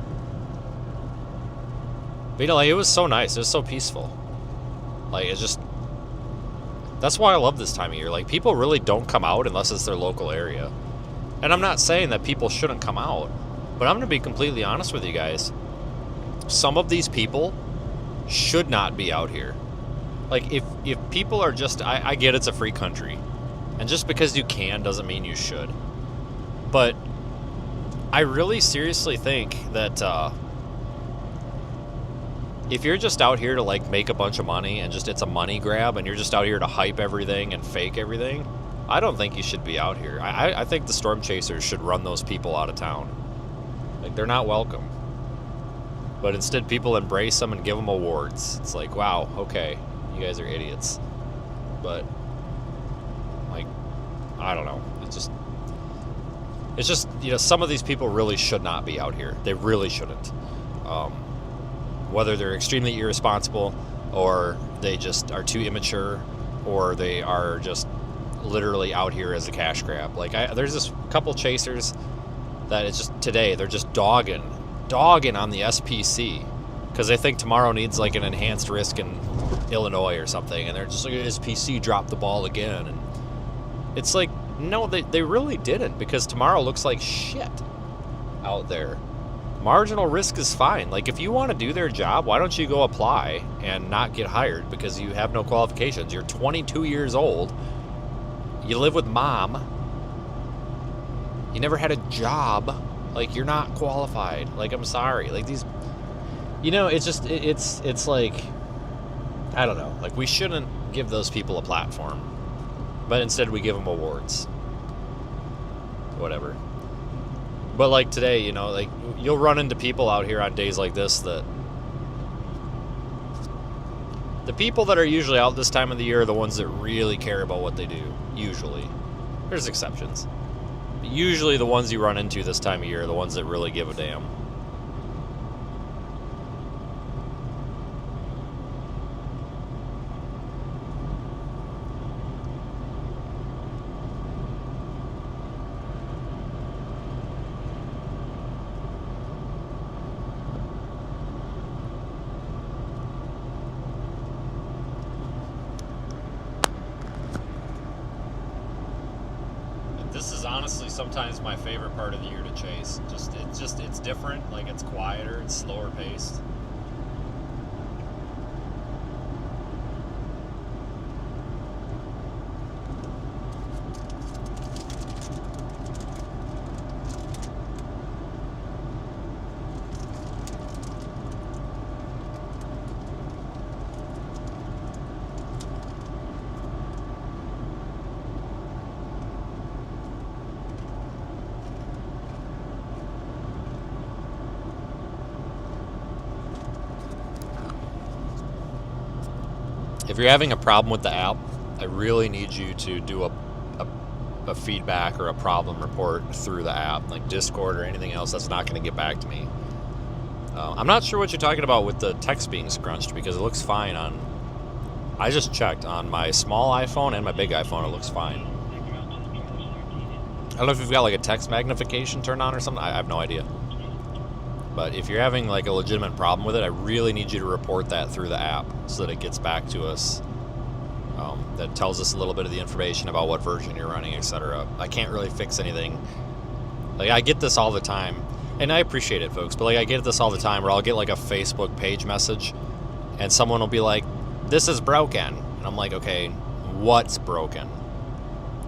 But, like, it was so nice. It was so peaceful. Like, it's just... That's why I love this time of year. Like, people really don't come out unless it's their local area. And I'm not saying that people shouldn't come out, but I'm going to be completely honest with you guys. Some of these people should not be out here. Like, if people are just... I get it's a free country. And just because you can doesn't mean you should. But I really seriously think that if you're just out here to, like, make a bunch of money and just it's a money grab and you're just out here to hype everything and fake everything, I don't think you should be out here. I think the storm chasers should run those people out of town. Like, they're not welcome. But instead people embrace them and give them awards. It's like, wow, okay, you guys are idiots. But, like, I don't know. It's just, you know, some of these people really should not be out here. They really shouldn't. Whether they're extremely irresponsible, or they just are too immature, or they are just literally out here as a cash grab. Like, there's this couple chasers that it's just today, they're just dogging on the SPC because they think tomorrow needs, like, an enhanced risk in Illinois or something, and they're just like, SPC dropped the ball again. And it's like, no, they really didn't, because tomorrow looks like shit out there. marginal risk is fine. Like, if you want to do their job, why don't you go apply and not get hired because you have no qualifications? You're 22 years old. You live with mom. You never had a job. Like, you're not qualified. Like, I'm sorry. Like, these, you know, it's just, it's like, I don't know. Like, we shouldn't give those people a platform. But instead we give them awards. Whatever. But like today, you know, like you'll run into people out here on days like this that the people that are usually out this time of the year are the ones that really care about what they do. Usually. There's exceptions. But usually the ones you run into this time of year are the ones that really give a damn. This is honestly sometimes my favorite part of the year to chase. It's different. Like, it's quieter, it's slower paced. If you're having a problem with the app, I really need you to do a feedback or a problem report through the app, like Discord or anything else that's not going to get back to me. I'm not sure what you're talking about with the text being scrunched because it looks fine on... I just checked on my small iPhone and my big iPhone, it looks fine. I don't know if you've got like a text magnification turned on or something, I have no idea. But if you're having like a legitimate problem with it, I really need you to report that through the app so that it gets back to us. That tells us a little bit of the information about what version you're running, etc. I can't really fix anything. Like, I get this all the time, and I appreciate it, folks, but like I get this all the time where I'll get like a Facebook page message and someone will be like, "This is broken." And I'm like, "Okay, what's broken?"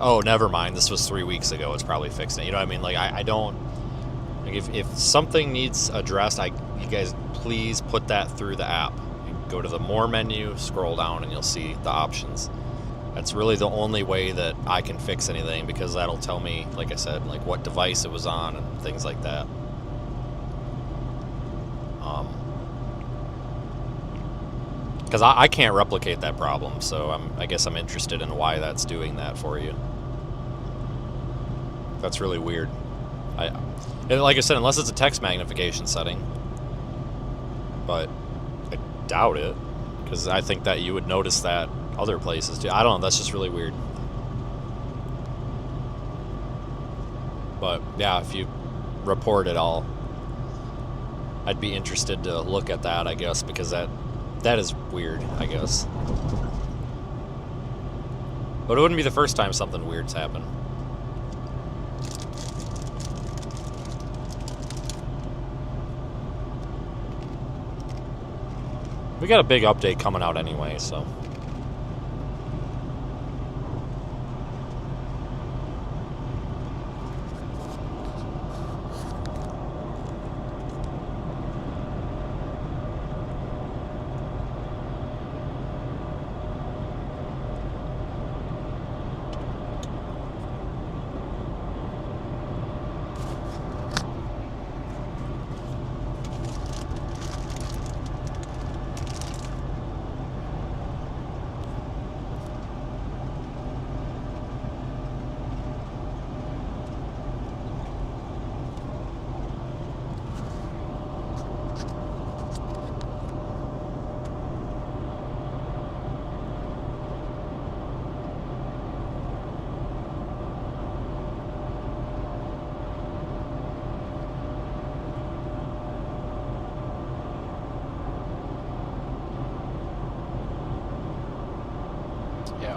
"Oh, never mind. This was 3 weeks ago. It's probably fixing it." You know what I mean? Like, I don't... Like, if something needs addressed, you guys please put that through the app. You go to the More menu, scroll down, and you'll see the options. That's really the only way that I can fix anything, because that'll tell me, like I said, like what device it was on and things like that. Because I can't replicate that problem, so I guess I'm interested in why that's doing that for you. That's really weird. And like I said, unless it's a text magnification setting, but I doubt it, because I think that you would notice that other places too. I don't know, that's just really weird. But yeah, if you report it all, I'd be interested to look at that, I guess, because that is weird, I guess. But it wouldn't be the first time something weird's happened. We got a big update coming out anyway, so.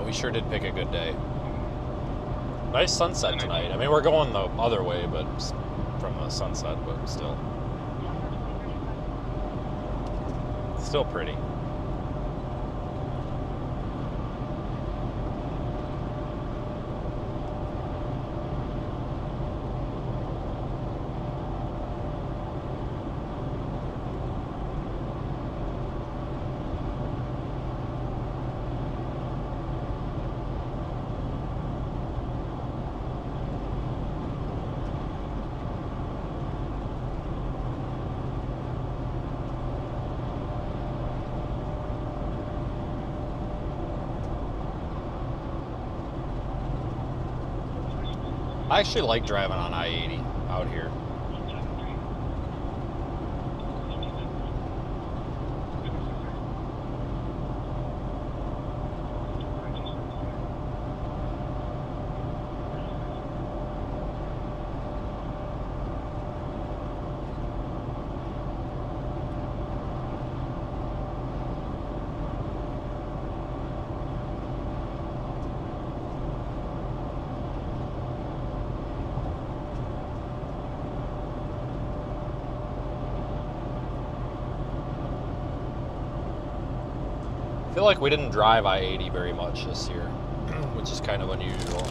We sure did pick a good day. Nice sunset tonight. I mean, we're going the other way, but from the sunset, but still. still pretty. I actually like driving on I-80 out here. I feel like we didn't drive I-80 very much this year, which is kind of unusual.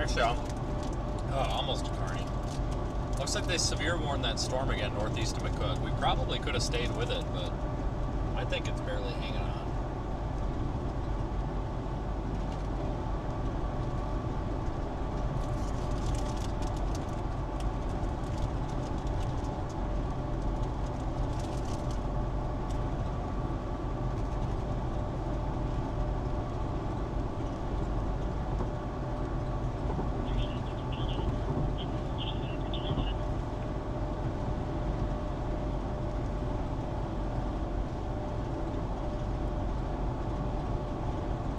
Actually, almost to Kearney. Looks like they severe warned that storm again northeast of McCook. We probably could have stayed with it, but I think it's barely hanging on.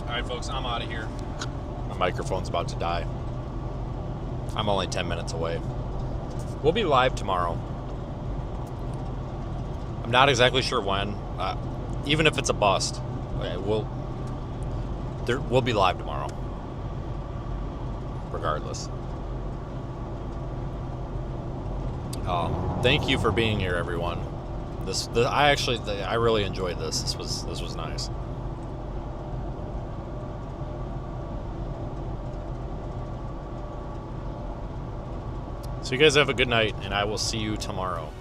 Alright folks, I'm out of here. My microphone's about to die. I'm only 10 minutes away. We'll be live tomorrow. I'm not exactly sure when. Even if it's a bust, we'll be live tomorrow. Regardless. Thank you for being here, everyone. I really enjoyed this. This was nice. So you guys have a good night, and I will see you tomorrow.